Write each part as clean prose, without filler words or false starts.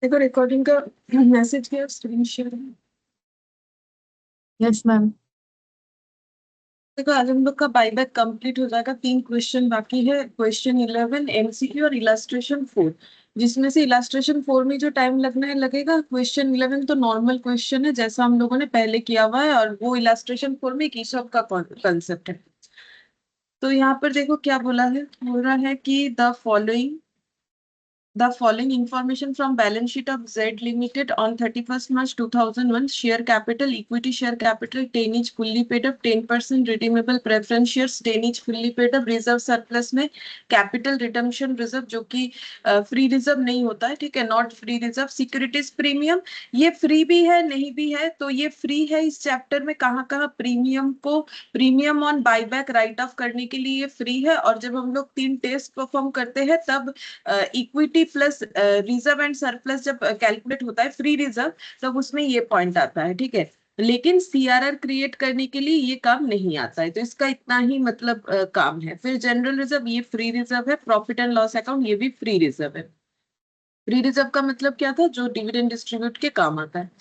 देखो रिकॉर्डिंग का मैसेज किया, स्क्रीन शेयर। Yes ma'am. देखो आज हम लोग का बाईबैक कंप्लीट हो जाएगा। 3 क्वेश्चन बाकी है। क्वेश्चन 11 एमसीक्यू और इलास्ट्रेशन 4, जिसमें से इलास्ट्रेशन 4 में जो टाइम लगना है लगेगा। क्वेश्चन 11 तो नॉर्मल क्वेश्चन है जैसा हम लोगों ने पहले किया हुआ है, और वो इलास्ट्रेशन 4 में एक ईसॉप का कंसेप्ट है। तो यहाँ पर देखो क्या बोल रहा है कि The following information from balance sheet of Z Limited on 31st March 2001: share capital, equity share capital 10 each fully paid up, 10% redeemable preference shares 10 each fully paid up, reserve surplus में capital redemption reserve जो कि free reserve नहीं होता है, ठीक है, not free reserve, securities premium, ये free भी है नहीं भी है, तो ये फ्री है इस चैप्टर में कहाँ कहाँ premium on buyback right of करने के लिए ये फ्री है। और जब हम लोग 3 टेस्ट परफॉर्म करते हैं तब equity plus reserve and surplus जब कैलकुलेट होता है फ्री रिजर्व, तब उसमें ये पॉइंट आता है, ठीक है। लेकिन सीआरआर क्रिएट करने के लिए ये काम नहीं आता है, तो इसका इतना ही मतलब काम है। फिर जनरल रिजर्व ये फ्री रिजर्व है, प्रॉफिट एंड लॉस अकाउंट ये भी फ्री रिजर्व है। फ्री रिजर्व का मतलब क्या था, जो डिविडेंड डिस्ट्रीब्यूट के काम आता है।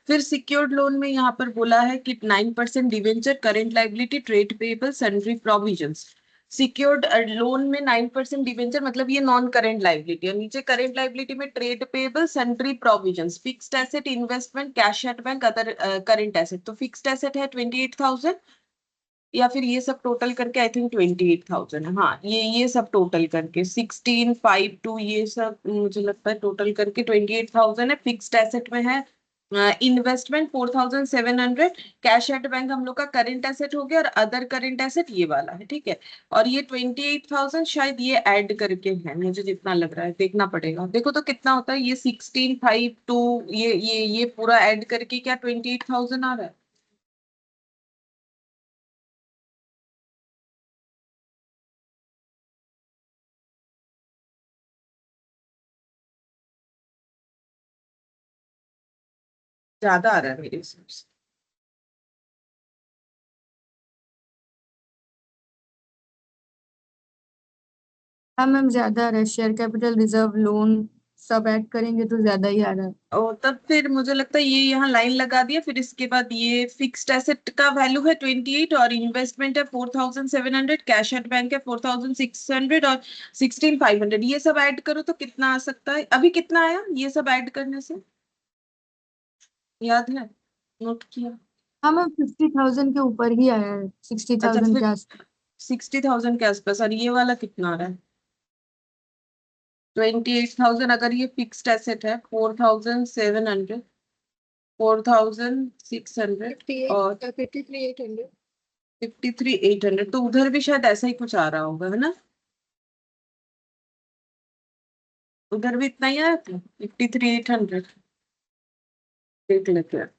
फिर सिक्योर्ड लोन में यहाँ पर बोला है कि 9% debenture, current liability, trade payable, sundry provisions. Secured loan में 9% डिवेंचर मतलब ये नॉन करेंट लाइबिलिटी, और नीचे करेंट लाइबिलिटी में trade payable, sundry provisions, fixed asset, investment, cash at bank, other current asset. तो फिक्स्ड एसेट है 28,000, या फिर ये सब टोटल करके आई थिंक 28,000 है। हाँ, ये सब टोटल करके 16,552 ये सब मुझे लगता है टोटल करके 28,000 है। फिक्स्ड एसेट में है इन्वेस्टमेंट 4,700, कैश एट बैंक हम लोग का करेंट एसेट हो गया, और अदर करेंट एसेट ये वाला है, ठीक है। और ये 28,000 शायद ये ऐड करके है, मुझे जितना लग रहा है, देखना पड़ेगा। देखो तो कितना होता है ये 16,552, ये पूरा ऐड करके क्या 28,000 आ रहा है। ज्यादा आ रहा है मेरे हिसाब से। हाँ मैम, ज्यादा आ रहा है। शेयर कैपिटल, रिजर्व, लोन सब ऐड करेंगे तो ज्यादा ही आ रहा है। और तब फिर मुझे लगता है ये यहाँ लाइन लगा दिया। फिर इसके बाद ये फिक्स्ड एसेट का वैल्यू है 28, और इन्वेस्टमेंट है 4,700, कैश एट बैंक है 4,600, और 16,500, ये सब ऐड करो तो कितना आ सकता है। अभी कितना आया ये सब ऐड करने से, याद है, नोट किया। हाँ मैम, 50,000 के ऊपर ही आया है, सिक्सटी अच्छा, थाउजेंड फिर के आसपास। 60,000 के आसपास। और ये वाला कितना आ रहा है 28,000। अगर ये फिक्स्ड एसेट है 4,700, 4,600 और 53,800। 53,800, तो उधर भी शायद ऐसा ही कुछ आ रहा होगा, है ना। उधर भी इतना ही आया था 53,800, देख लेते हैं।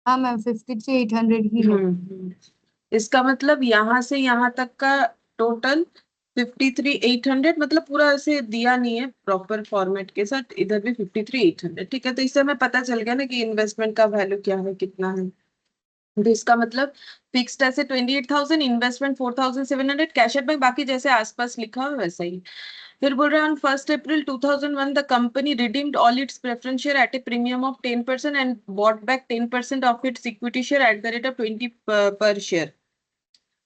हाँ मैम, 53,800 ही है। इसका मतलब यहाँ से यहाँ तक का टोटल 53,800, मतलब पूरा ऐसे दिया नहीं है प्रॉपर फॉर्मेट के साथ। इधर भी 53,800, ठीक है। तो इससे हमें पता चल गया ना कि इन्वेस्टमेंट का वैल्यू क्या है, कितना है। तो इसका मतलब फिक्स्ड ऐसे 28,000, इन्वेस्टमेंट 4,700, कैश एट बैंक बाकी जैसे आसपास लिखा हुआ वैसा ही। फिर बोल रहे हैं on 1 April 2001 the company redeemed all it's preference share at a premium of 10% and bought back 10% of its equity share at the rate of 20 पर शेयर।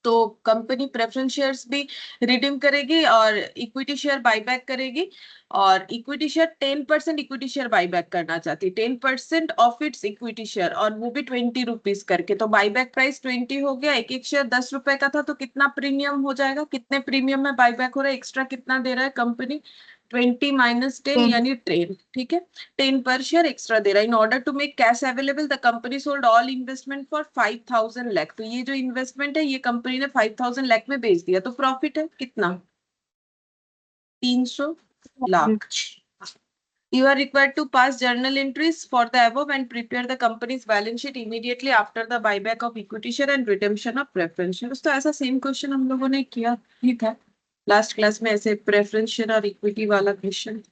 तो कंपनी प्रेफरेंस शेयर्स भी रिडीम करेगी और इक्विटी शेयर बाईबैक करेगी। और equity share 10% equity share buyback करना चाहती है, 10% ऑफ इट्स इक्विटी शेयर, और वो भी 20 रुपीज करके। तो बाईबैक प्राइस 20 हो गया, एक एक शेयर 10 रुपए का था, तो कितना प्रीमियम हो जाएगा, कितने प्रीमियम में बाईबैक हो रहा है, एक्स्ट्रा कितना दे रहा है कंपनी, 20 - 10 10। यानी 10, ठीक है। 10 पर शेयर एक्स्ट्रा दे रहा है। In order to make cash available the company sold all investment for 5,000 lakh. तो ये जो इन्वेस्टमेंट है ये कंपनी ने 5,000 लाख में बेच दिया, तो प्रॉफिट है कितना, 300 lakh. You are required to pass journal entries for the above and prepare the company's balance sheet immediately after the buyback of equity share and redemption of preference shares। तो ऐसा सेम क्वेश्चन हम लोगों ने किया ही था। Last class में ऐसे preference share और इक्विटी वाला question.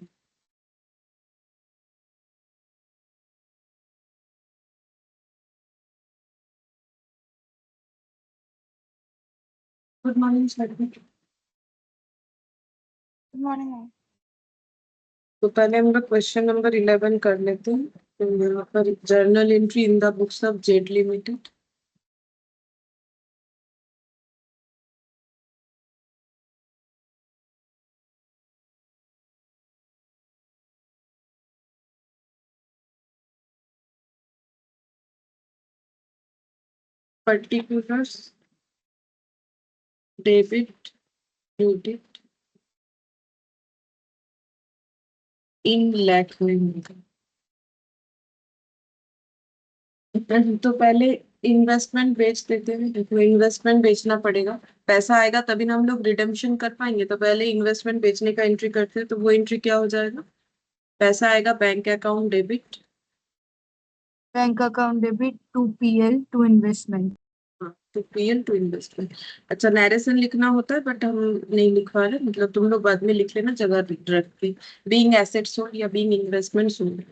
Good morning sir. Good morning ma'am. तो पहले हम लोग क्वेश्चन नंबर 11 कर लेते हैं। तो यहाँ पर journal entry in the books of Z limited. Particulars debit credit in lakh में होगा। तो पहले इन्वेस्टमेंट बेच देते हैं। देखो इन्वेस्टमेंट बेचना पड़ेगा, पैसा आएगा तभी ना हम लोग रिडेम्पशन कर पाएंगे। तो पहले इन्वेस्टमेंट बेचने का एंट्री करते हैं। तो वो एंट्री क्या हो जाएगा? पैसा आएगा bank account debit. Bank account debit to PL to investment. हाँ, तो पीएल टू इन्वेस्टमेंट। अच्छा, नैरेशन लिखना होता है बट हम नहीं लिखवा रहे, मतलब तुम लोग बाद में लिख लेना जगह रख के। बीइंग एसेट सोल्ड या बीइंग इन्वेस्टमेंट सोल्ड।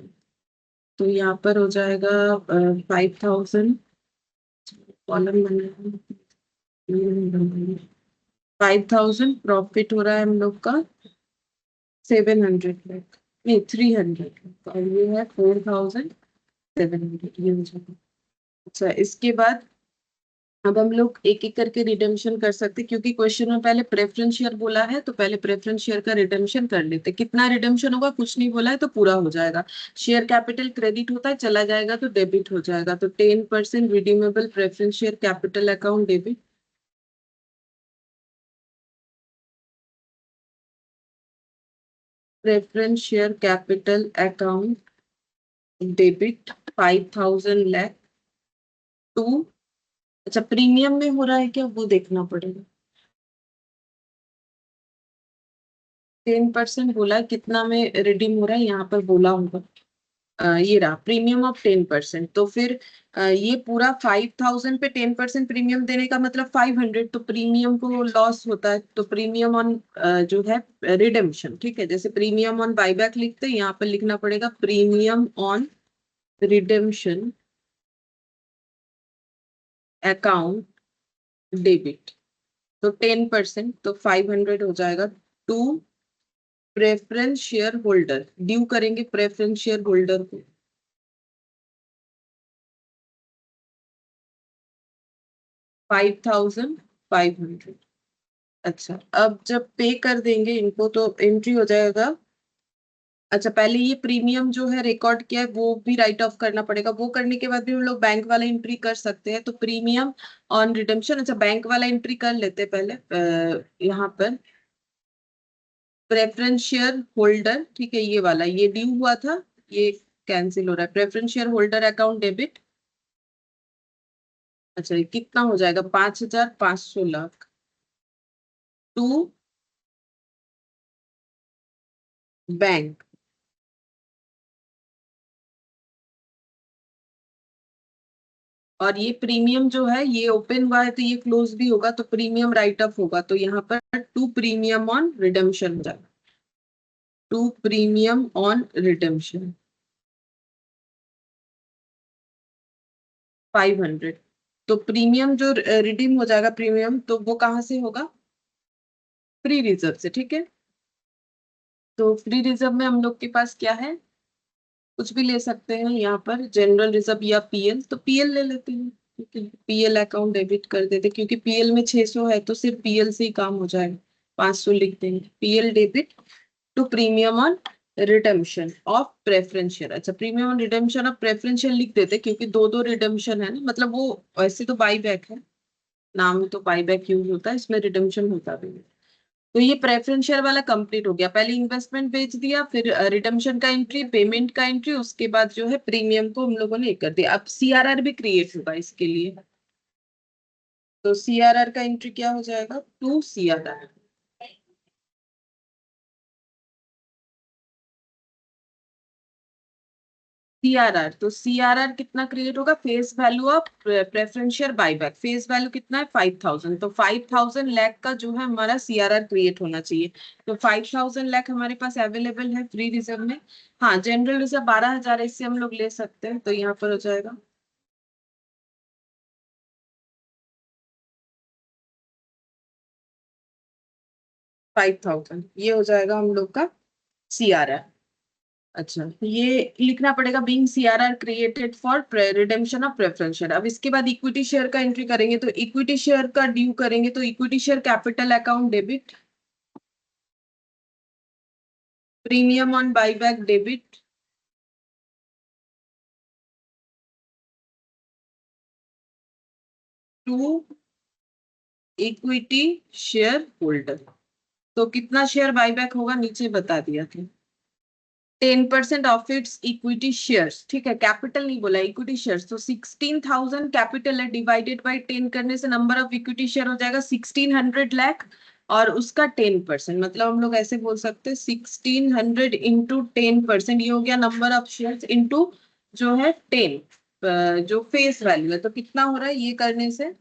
तो यहाँ पर हो जाएगा 5,000। कॉलम बना 5,000। प्रॉफिट हो रहा है हम लोग का 700 लाख, नहीं 300। और ये है 4,700। ये हो जाएगा। अच्छा, इसके बाद अब हम लोग एक एक करके रिडेम्पशन कर सकते हैं, क्योंकि क्वेश्चन में पहले प्रेफरेंस शेयर बोला है। तो पहले प्रेफरेंस शेयर का रिडेम्पशन कर लेते हैं। कितना रिडेम्पशन होगा कुछ नहीं बोला है, तो पूरा हो जाएगा। शेयर कैपिटल क्रेडिट होता है, चला जाएगा तो डेबिट हो जाएगा। तो 10% redeemable preference share capital account debit. Preference share capital account debit 5,000 lakh to. अच्छा, प्रीमियम में हो रहा है क्या वो देखना पड़ेगा। 10% बोला है, कितना में रिडीम हो रहा है यहाँ पर बोला होगा। ये रहा प्रीमियम ऑफ 10%। तो फिर ये पूरा 5,000 पे 10% प्रीमियम देने का मतलब 500। तो प्रीमियम को लॉस होता है। तो प्रीमियम ऑन जो है रिडेम्पशन, ठीक है। जैसे प्रीमियम ऑन बायबैक लिखते हैं, यहाँ पर लिखना पड़ेगा premium on redemption account debit. तो 10%, तो 500 हो जाएगा। To preference share holder, due करेंगे प्रेफरेंस शेयर होल्डर को 5,500। अच्छा, अब जब पे कर देंगे इनको तो एंट्री हो जाएगा। अच्छा, पहले ये प्रीमियम जो है रिकॉर्ड किया है वो भी राइट ऑफ करना पड़ेगा। वो करने के बाद भी हम लोग बैंक वाला एंट्री कर सकते हैं। तो प्रीमियम ऑन रिडेम्पशन, अच्छा बैंक वाला एंट्री कर लेते हैं पहले। यहाँ पर प्रेफरेंस शेयर होल्डर, ठीक है, ये वाला ये ड्यू हुआ था, ये कैंसिल हो रहा है। Preference share holder account debit. अच्छा, ये कितना हो जाएगा? 5,500 लाख टू बैंक। और ये प्रीमियम जो है ये ओपन हुआ है तो ये क्लोज भी होगा, तो प्रीमियम राइट ऑफ होगा। तो यहाँ पर टू प्रीमियम ऑन रिडेम्पशन हो जाएगा। To premium on redemption 500। तो प्रीमियम जो रिडीम हो जाएगा प्रीमियम, तो वो कहाँ से होगा? फ्री रिजर्व से, ठीक है। तो फ्री रिजर्व में हम लोग के पास क्या है? कुछ भी ले सकते हैं यहाँ पर, जनरल रिजर्व या पीएल। तो पीएल ले लेते हैं, ठीक है। पीएल अकाउंट डेबिट कर देते हैं, क्योंकि पीएल में 600 है तो सिर्फ पीएल से ही काम हो जाएगा। 500 लिख देंगे PL debit to premium on redemption of preference share. अच्छा, premium on redemption of preference share लिख देते हैं, क्योंकि दो दो रिडेम्पशन है ना, मतलब वो वैसे तो बाई बैक है, नाम में तो बाई बैक यूज होता है, इसमें रिडेम्पशन होता भी है। तो ये प्रेफरेंस शेयर वाला कंप्लीट हो गया। पहले इन्वेस्टमेंट बेच दिया, फिर रिडम्पशन का एंट्री, पेमेंट का एंट्री, उसके बाद जो है प्रीमियम को हम लोगों ने कर दिया। अब सीआरआर भी क्रिएट होगा इसके लिए। तो सीआरआर का एंट्री क्या हो जाएगा? To CRR. सीआरआर, तो सीआरआर कितना क्रिएट होगा, face value of preference share buyback, face value कितना है 5000, तो 5000 लाख का जो है हमारा सीआरआर क्रिएट होना चाहिए। तो 5000 लाख हमारे पास अवेलेबल है फ्री रिजर्व में। हाँ, जनरल रिजर्व 12000 इससे हम लोग ले सकते हैं, तो यहाँ पर हो जाएगा 5000, ये हो जाएगा हम लोग का सीआरआर। अच्छा, ये लिखना पड़ेगा being CRR created for redemption of preference share. अब इसके बाद इक्विटी शेयर का एंट्री करेंगे, तो इक्विटी शेयर का ड्यू करेंगे, तो equity share capital account debit, premium on buyback debit, to equity share holder. तो कितना शेयर बायबैक होगा नीचे बता दिया था, 10% ऑफ इट्स इक्विटी शेयर्स, ठीक है, कैपिटल नहीं बोला, इक्विटी शेयर्स। तो 16000 कैपिटल है, डिवाइडेड बाय 10 करने से नंबर ऑफ इक्विटी शेयर हो जाएगा 1600 लाख, और उसका 10%, मतलब हम लोग ऐसे बोल सकते हैं 1600 इंटू 10%, ये हो गया नंबर ऑफ शेयर्स इंटू जो है 10, जो फेस वैल्यू है। तो कितना हो रहा है ये करने से,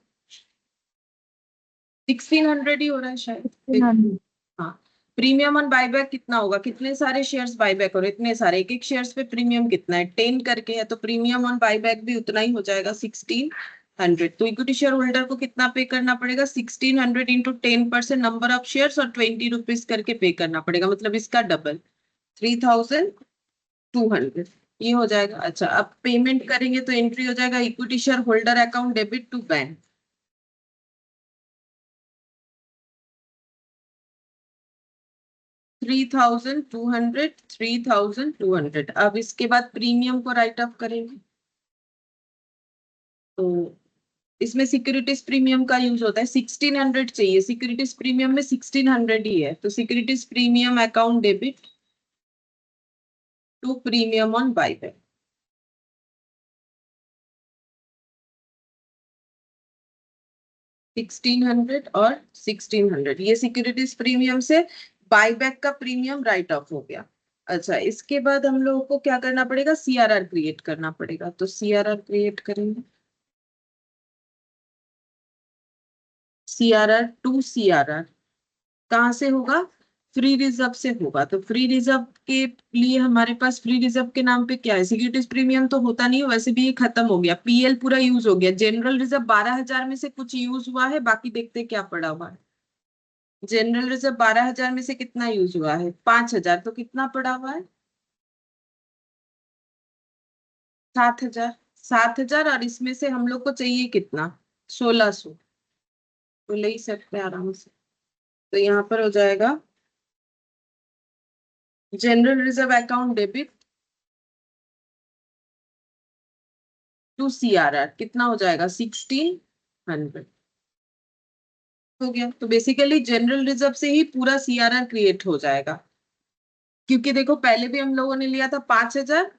1600 ही हो रहा है शायद, देखो। 1600। हाँ, प्रीमियम ऑन बायबैक कितना होगा, कितने सारे शेयर्स बायबैक हो रहे, इतने सारे, एक एक शेयर्स पे प्रीमियम कितना है 10 करके है, तो प्रीमियम ऑन बायबैक भी उतना ही हो जाएगा 1600। तो इक्विटी शेयर होल्डर को कितना पे करना पड़ेगा, 1600 इंटू 10% नंबर ऑफ शेयर्स और 20 रुपीज करके पे करना पड़ेगा, मतलब इसका डबल 3200, ये हो जाएगा। अच्छा, अब पेमेंट करेंगे तो एंट्री हो जाएगा equity share holder account debit to bank, 3200, 3200। अब इसके बाद प्रीमियम को राइट ऑफ करेंगे, तो इसमें सिक्योरिटीज प्रीमियम का यूज होता है, 1600 चाहिए, सिक्योरिटीज प्रीमियम में 1600 ही है, तो securities premium account debit to premium on buyback, 1600 और 1600, ये सिक्योरिटीज प्रीमियम से बायबैक का प्रीमियम राइट ऑफ हो गया। अच्छा, इसके बाद हम लोगों को क्या करना पड़ेगा, सीआरआर क्रिएट करना पड़ेगा, तो सीआरआर क्रिएट करेंगे, सीआरआर टू सीआरआर कहाँ से होगा, फ्री रिजर्व से होगा। तो फ्री रिजर्व के लिए हमारे पास फ्री रिजर्व के नाम पे क्या है, सिक्योरिटीज प्रीमियम तो होता नहीं है, वैसे भी ये खत्म हो गया, पीएल पूरा यूज हो गया, जनरल रिजर्व 12000 में से कुछ यूज हुआ है, बाकी देखते क्या पड़ा हुआ है। जनरल रिजर्व 12000 में से कितना यूज हुआ है, 5000, तो कितना पड़ा हुआ है 7000, 7000, और इसमें से हम लोग को चाहिए कितना, 1600, तो ले ही सकते हैं आराम से। तो यहाँ पर हो जाएगा general reserve account debit to CRR, कितना हो जाएगा 1600, हो गया। तो बेसिकली जनरल रिजर्व से ही पूरा सीआरआर क्रिएट हो जाएगा, क्योंकि देखो पहले भी हम लोगों ने लिया था 5000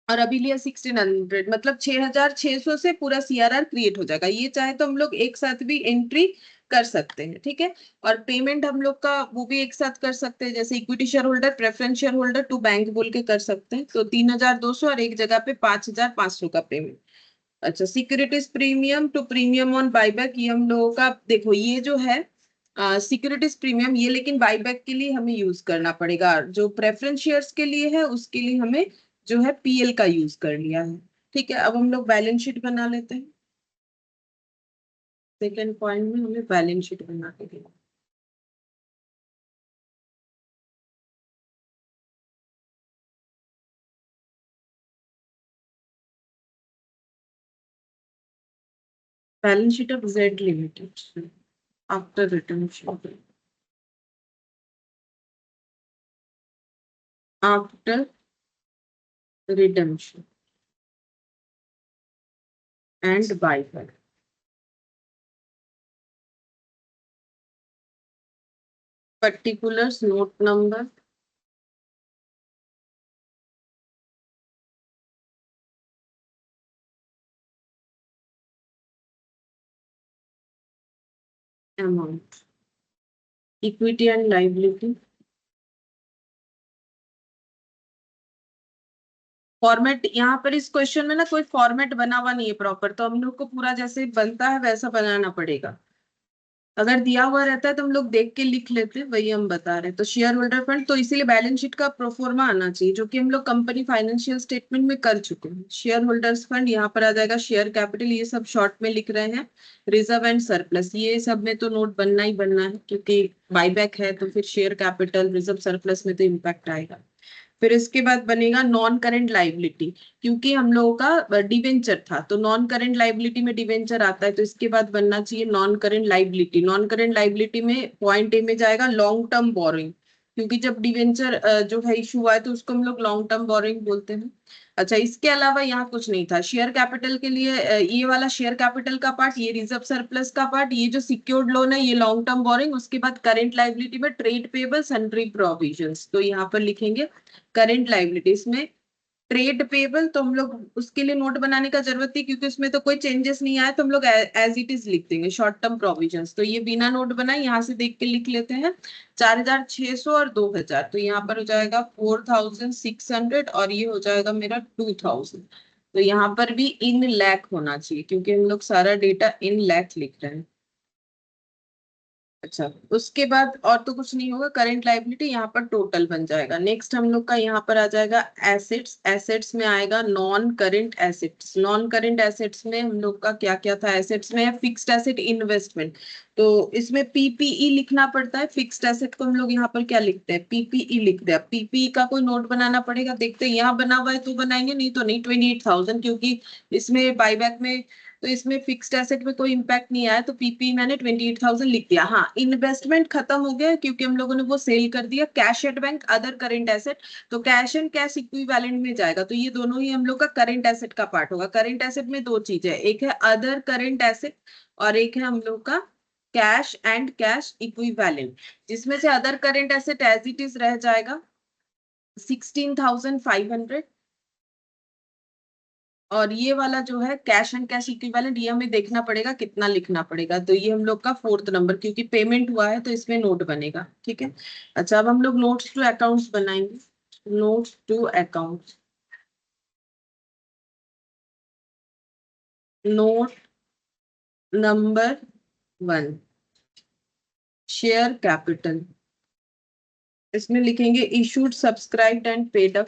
और अभी लिया 1600, मतलब 6600 से पूरा सीआरआर क्रिएट हो जाएगा। ये चाहे तो हम लोग एक साथ भी एंट्री कर सकते हैं, ठीक है। और पेमेंट हम लोग का वो भी एक साथ कर सकते हैं, जैसे equity share holder preference share holder to bank बोल के कर सकते हैं, तो 3200 और एक जगह पे 5500 का पेमेंट। अच्छा, securities premium to premium on buyback, ये हम लोगों का देखो, ये जो है सिक्योरिटीज प्रीमियम, ये लेकिन बायबैक के लिए हमें यूज करना पड़ेगा, जो प्रेफरेंस शेयर्स के लिए है उसके लिए हमें जो है पीएल का यूज कर लिया है। ठीक है, अब हम लोग बैलेंस शीट बना लेते हैं, सेकेंड पॉइंट में हमें बैलेंस शीट बना के देना। Balance sheet of Z limited after return, after redemption and buyback, particulars note number, amount, equity and liability, format यहाँ पर इस क्वेश्चन में ना कोई फॉर्मेट बना हुआ नहीं है प्रॉपर, तो हम लोग को पूरा जैसे बनता है वैसा बनाना पड़ेगा। अगर दिया हुआ रहता है तो हम लोग देख के लिख लेते, वही हम बता रहे हैं। तो शेयर होल्डर फंड, तो इसीलिए बैलेंस शीट का प्रोफोर्मा आना चाहिए, जो कि हम लोग कंपनी फाइनेंशियल स्टेटमेंट में कर चुके हैं। शेयर होल्डर्स फंड यहाँ पर आ जाएगा, शेयर कैपिटल ये सब शॉर्ट में लिख रहे हैं, रिजर्व एंड सरप्लस ये सब में तो नोट बनना ही बनना है, क्योंकि बाईबैक है तो फिर शेयर कैपिटल रिजर्व सरप्लस में तो इम्पैक्ट आएगा। फिर इसके बाद बनेगा नॉन करेंट लाइबिलिटी, क्योंकि हम लोगों का डिवेंचर था तो नॉन करेंट लाइबिलिटी में डिवेंचर आता है, तो इसके बाद बनना चाहिए non current liability. Non current liability में पॉइंट ए में जाएगा लॉन्ग टर्म बोरोइंग, क्योंकि जब डिवेंचर जो है इशू हुआ है तो उसको हम लोग लॉन्ग टर्म बोरोइंग बोलते हैं। अच्छा, इसके अलावा यहाँ कुछ नहीं था। शेयर कैपिटल के लिए ये वाला शेयर कैपिटल का पार्ट, ये रिजर्व सरप्लस का पार्ट, ये जो सिक्योर्ड लोन है ये लॉन्ग टर्म बोरोइंग। उसके बाद करेंट लाइबिलिटी में ट्रेड पेबल सन्ड्री प्रोविजंस, तो यहाँ पर लिखेंगे करेंट लाइबिलिटीज में ट्रेड पेबल, तो हम लोग उसके लिए नोट बनाने का जरूरत थी क्योंकि उसमें तो कोई चेंजेस नहीं आया, तो हम लोग एज इट इज लिख देंगे शॉर्ट टर्म प्रोविजंस। तो ये बिना नोट बनाए यहाँ से देख के लिख लेते हैं। 4,600 और 2,000, तो यहाँ पर हो जाएगा 4,600 और ये हो जाएगा मेरा 2,000। तो यहाँ पर भी इन लैख होना चाहिए, क्योंकि हम लोग सारा डेटा इन लैख लिख रहे हैं। अच्छा, उसके बाद और तो कुछ नहीं होगा। करंट लाइबिलिटी यहाँ पर टोटल बन जाएगा। नेक्स्ट हम लोग का यहाँ पर आ जाएगा एसेट्स। एसेट्स में आएगा non current assets. Non current assets में हम लोग का क्या क्या था, एसेट्स में है फिक्स्ड एसेट इन्वेस्टमेंट, तो इसमें पीपीई लिखना पड़ता है। फिक्स्ड एसेट को हम लोग यहाँ पर क्या लिखते हैं, पीपीई लिखते हैं। पीपीई का कोई नोट बनाना पड़ेगा, देखते हैं यहाँ बना हुआ है तो बनाएंगे, नहीं तो नहीं। 28,000, क्योंकि इसमें बाईबैक में तो इसमें फिक्स्ड एसेट में कोई इम्पैक्ट नहीं आया, तो पीपी मैंने 28,000 लिख दिया। हाँ, इन्वेस्टमेंट खत्म हो गया क्योंकि हम लोगों ने वो सेल कर दिया। Cash at bank other current asset, तो कैश एंड कैश इक्विवेलेंट में जाएगा, तो ये दोनों ही हम लोग का करेंट एसेट का पार्ट होगा। करेंट एसेट में दो चीज है, एक है अदर करेंट एसेट और एक है हम लोग का कैश एंड कैश इक्विवेलेंट, जिसमें से other current asset as it is रह जाएगा 16,500, और ये वाला जो है कैश एंड कैश इक्विवेलेंट ये हमें देखना पड़ेगा कितना लिखना पड़ेगा। तो ये हम लोग का फोर्थ नंबर, क्योंकि पेमेंट हुआ है तो इसमें नोट बनेगा। ठीक है। अच्छा, अब हम लोग नोट्स टू अकाउंट्स बनाएंगे। Notes to accounts, note number 1, share capital. इसमें लिखेंगे issued subscribed and paid up.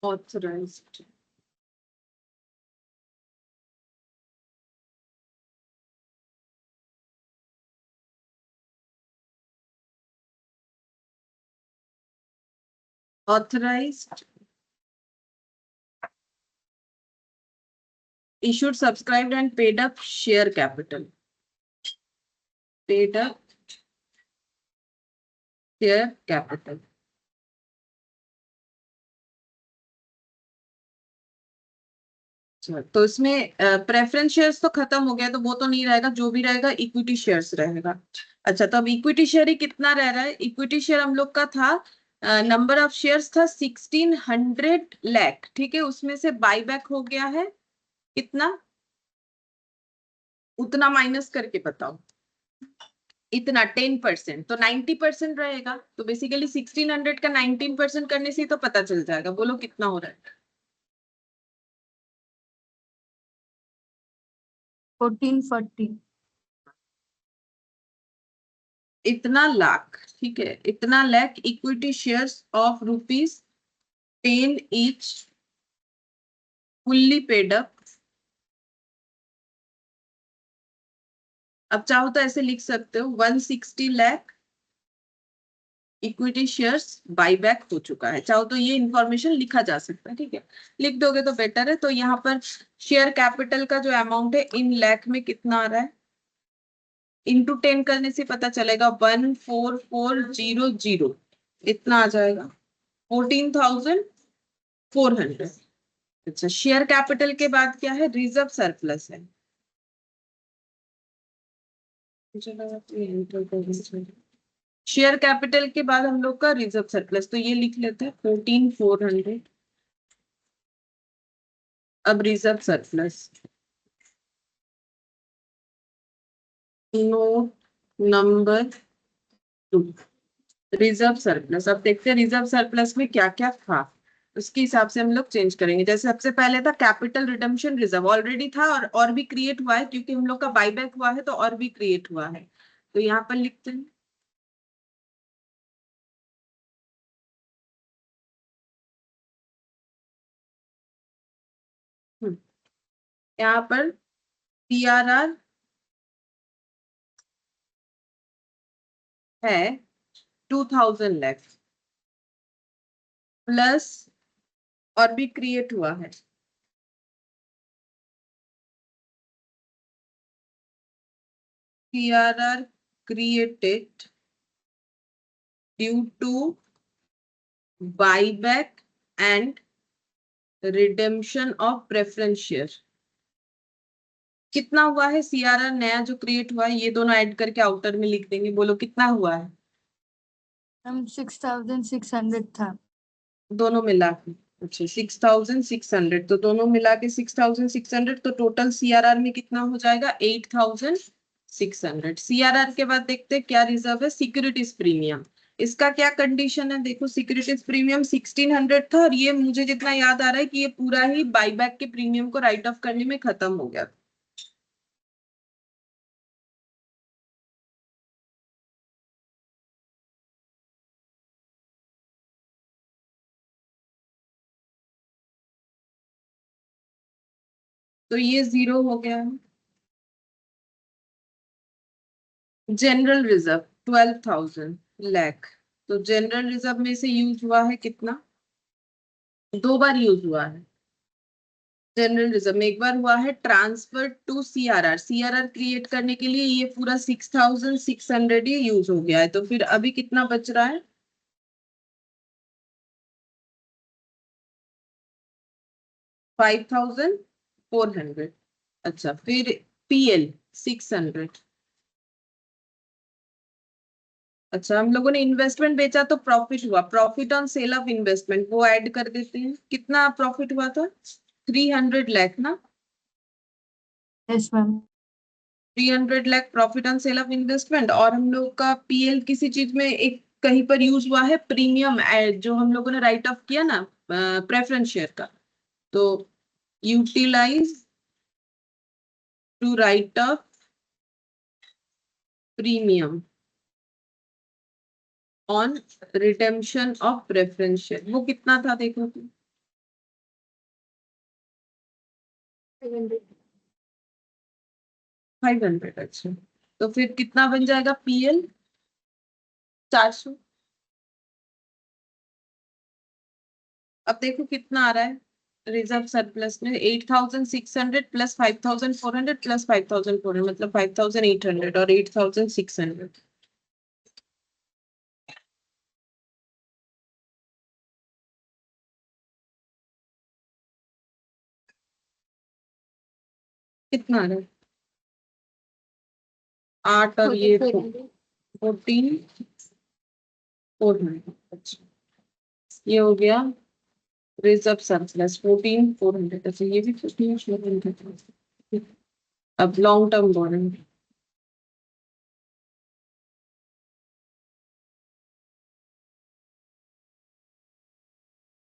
Authorised, authorised, issued subscribed and paid up share capital, paid up share capital। अच्छा, तो इसमें प्रेफरेंस शेयर्स तो खत्म हो गया, तो वो तो नहीं रहेगा, जो भी रहेगा इक्विटी शेयर्स रहेगा। अच्छा, तो अब इक्विटी शेयर ही कितना रह रहा है। इक्विटी शेयर हम लोग का था, नंबर ऑफ शेयर्स था 1,600 लाख। ठीक है, उसमें से बाईबैक हो गया है कितना, उतना माइनस करके बताओ। इतना 10%, तो 90% रहेगा। तो बेसिकली 1,600 का 19% करने से ही तो पता चल जाएगा। बोलो कितना हो रहा है। 1440। इतना लाख, ठीक है, इतना lakh equity shares of ₹10 each, fully paid up. अब चाहो तो ऐसे लिख सकते हो 160 लाख इक्विटी शेयर्स बाईबैक हो चुका है। चाहो तो ये इंफॉर्मेशन लिखा जा सकता है, ठीक है, लिख दोगे तो बेटर है। तो यहाँ पर शेयर कैपिटल का जो अमाउंट है इन लाख में कितना आ रहा है, इंटू 10 करने से पता चलेगा 14,400, इतना आ जाएगा 14,400। अच्छा, शेयर कैपिटल के बाद क्या है, रिजर्व सरप्लस है। शेयर कैपिटल के बाद हम लोग का रिजर्व सरप्लस, तो ये लिख लेते हैं 14,400। अब reserve surplus, note number 2, reserve surplus. अब देखते हैं रिजर्व सरप्लस में क्या क्या था, उसके हिसाब से हम लोग चेंज करेंगे। जैसे सबसे पहले था कैपिटल रिडम्पशन रिजर्व, ऑलरेडी था और भी क्रिएट हुआ है क्योंकि हम लोग का बाईबैक हुआ है तो और भी क्रिएट हुआ है। तो यहाँ पर लिखते हैं यहाँ पर CRR है 2000 लाख प्लस और भी क्रिएट हुआ है CRR created due to buyback and redemption of preference share। कितना हुआ है CRR नया जो क्रिएट हुआ है, ये दोनों ऐड करके आउटर में लिख देंगे। बोलो कितना हुआ है? मैम 6600 था। दोनों मिला के, अच्छा 6600, तो दोनों मिला के 6600, तो टोटल CRR में कितना हो जाएगा? 8600। CRR के बाद देखते हैं क्या रिजर्व है, सिक्योरिटीज प्रीमियम। इसका क्या कंडीशन है देखो, सिक्योरिटीज प्रीमियम 1600 था और ये मुझे जितना याद आ रहा है कि ये पूरा ही बाईबैक के प्रीमियम को राइट ऑफ करने में खत्म हो गया। तो ये 0 हो गया है। जनरल रिजर्व 12,000 लाख, तो जनरल रिजर्व में से यूज हुआ है कितना? 2 बार यूज हुआ है। जनरल रिजर्व में एक बार हुआ है transfer to CRR, CRR create करने के लिए ये पूरा 6600 ही यूज हो गया है। तो फिर अभी कितना बच रहा है? 5400। अच्छा फिर PL 600। अच्छा हम लोगों ने इन्वेस्टमेंट बेचा तो प्रॉफिट हुआ, profit on sale of investment वो ऐड कर देते हैं। कितना प्रॉफिट हुआ था? 300 लाख ना? Yes ma'am. 300 lakh profit on sale of investment. और हम लोग का PL किसी चीज में एक कहीं पर यूज हुआ है, प्रीमियम जो हम लोगों ने राइट ऑफ किया ना प्रेफरेंस शेयर का, तो utilise to write off premium on redemption of preference share, वो कितना था देखो तो? 500। अच्छा तो फिर कितना बन जाएगा PL? 400। अब देखो कितना आ रहा है रिजर्व सरप्लस में, 8600 प्लस 5400 प्लस 5400, मतलब 5800 और 8600। कितना आ रहा है? 8 और ये 14,400। अच्छा ये हो गया रिजर्व सरप्लस 14,400। अच्छा ये भी 14,400। अब long term boring,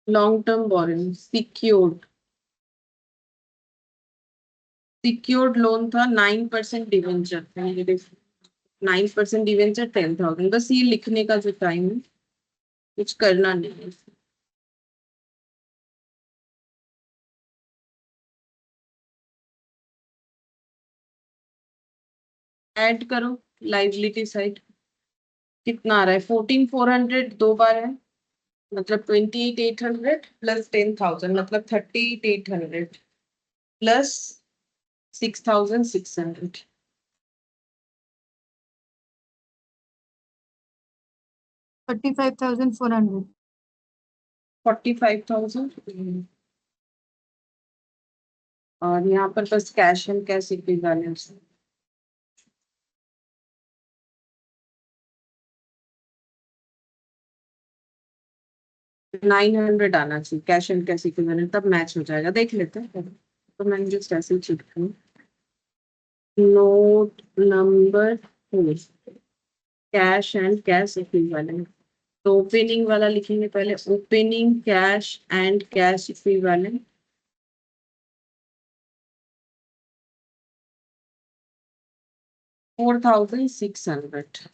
long term boring secured, secured loan था 9% डिवेंचर था, ये देखो 9% डिवेंचर 10,000। बस ये लिखने का जो टाइम है, कुछ करना नहीं है। ऐड करो लाइबिलिटी साइड, कितना आ रहा है? 14,400 2 बार है, मतलब 28,800 प्लस 10,000 मतलब 38,800 प्लस 6,600। 45,400। 45,000। और यहाँ पर बस कैश एंड कैश इक्विवेलेंस 900 आना चाहिए, कैश एंड कैश इक्विवेलेंट तब मैच हो जाएगा। देख लेते हैं। तो मैं जस्ट ऐसे चिपकू, note number 4, cash and cash equivalent. तो ओपनिंग वाला लिखेंगे पहले, opening cash and cash equivalent. $4,600।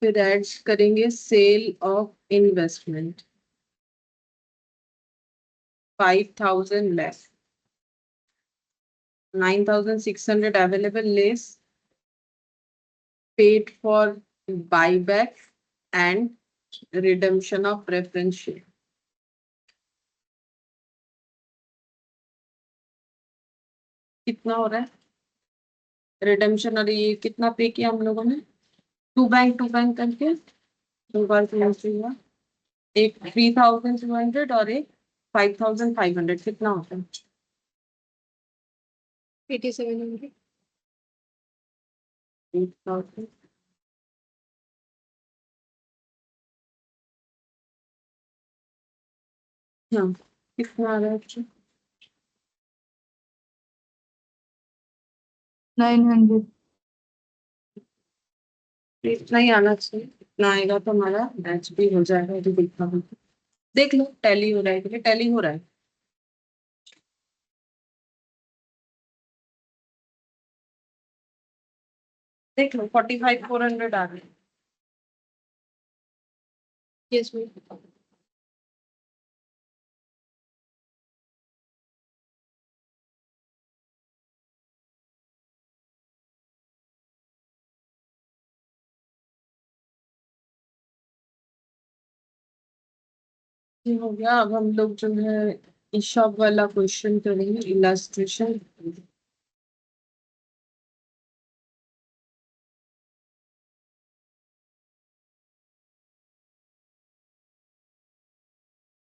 फिर ऐड करेंगे sale of investment, 5,000 less, 9,600 available less paid for buyback and redemption of preference share। कितना हो रहा है रिडेम्पशन, और ये कितना पे किया हम लोगों ने, टू बैंक करके दो बार कैंसिल हुआ, एक 3,200 और एक 5,500, कितना होता है 8700। 8,000। हाँ, कितना आ रहा है 900। इतना ही आना चाहिए, इतना आएगा तो हमारा मैच भी हो जाएगा। तो देखा, देख लो टैली हो रहा है कि नहीं, टैली हो रहा है। देख लो 45,400 आ गए। Yes ma'am. ये हो गया। अब हम लोग जो है इशॉप वाला क्वेश्चन करेंगे, इलास्ट्रेशन।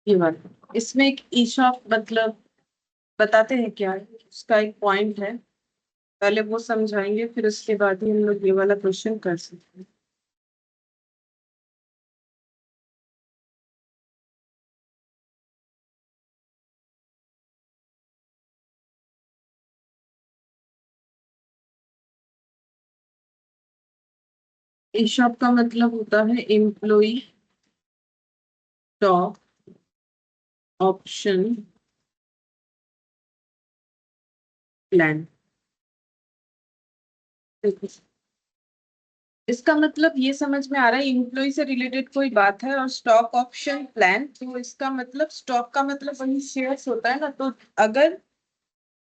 ये वाला, इसमें एक इशॉप मतलब बताते हैं क्या है, उसका एक पॉइंट है, पहले वो समझाएंगे फिर उसके बाद ही हम लोग ये वाला क्वेश्चन कर सकते हैं। इशॉप का मतलब होता है एम्प्लॉय स्टॉक ऑप्शन प्लान। देखो, इसका मतलब ये समझ में आ रहा है, इम्प्लॉय से रिलेटेड कोई बात है और स्टॉक ऑप्शन प्लान, तो इसका मतलब स्टॉक का मतलब वही शेयर्स होता है ना। तो अगर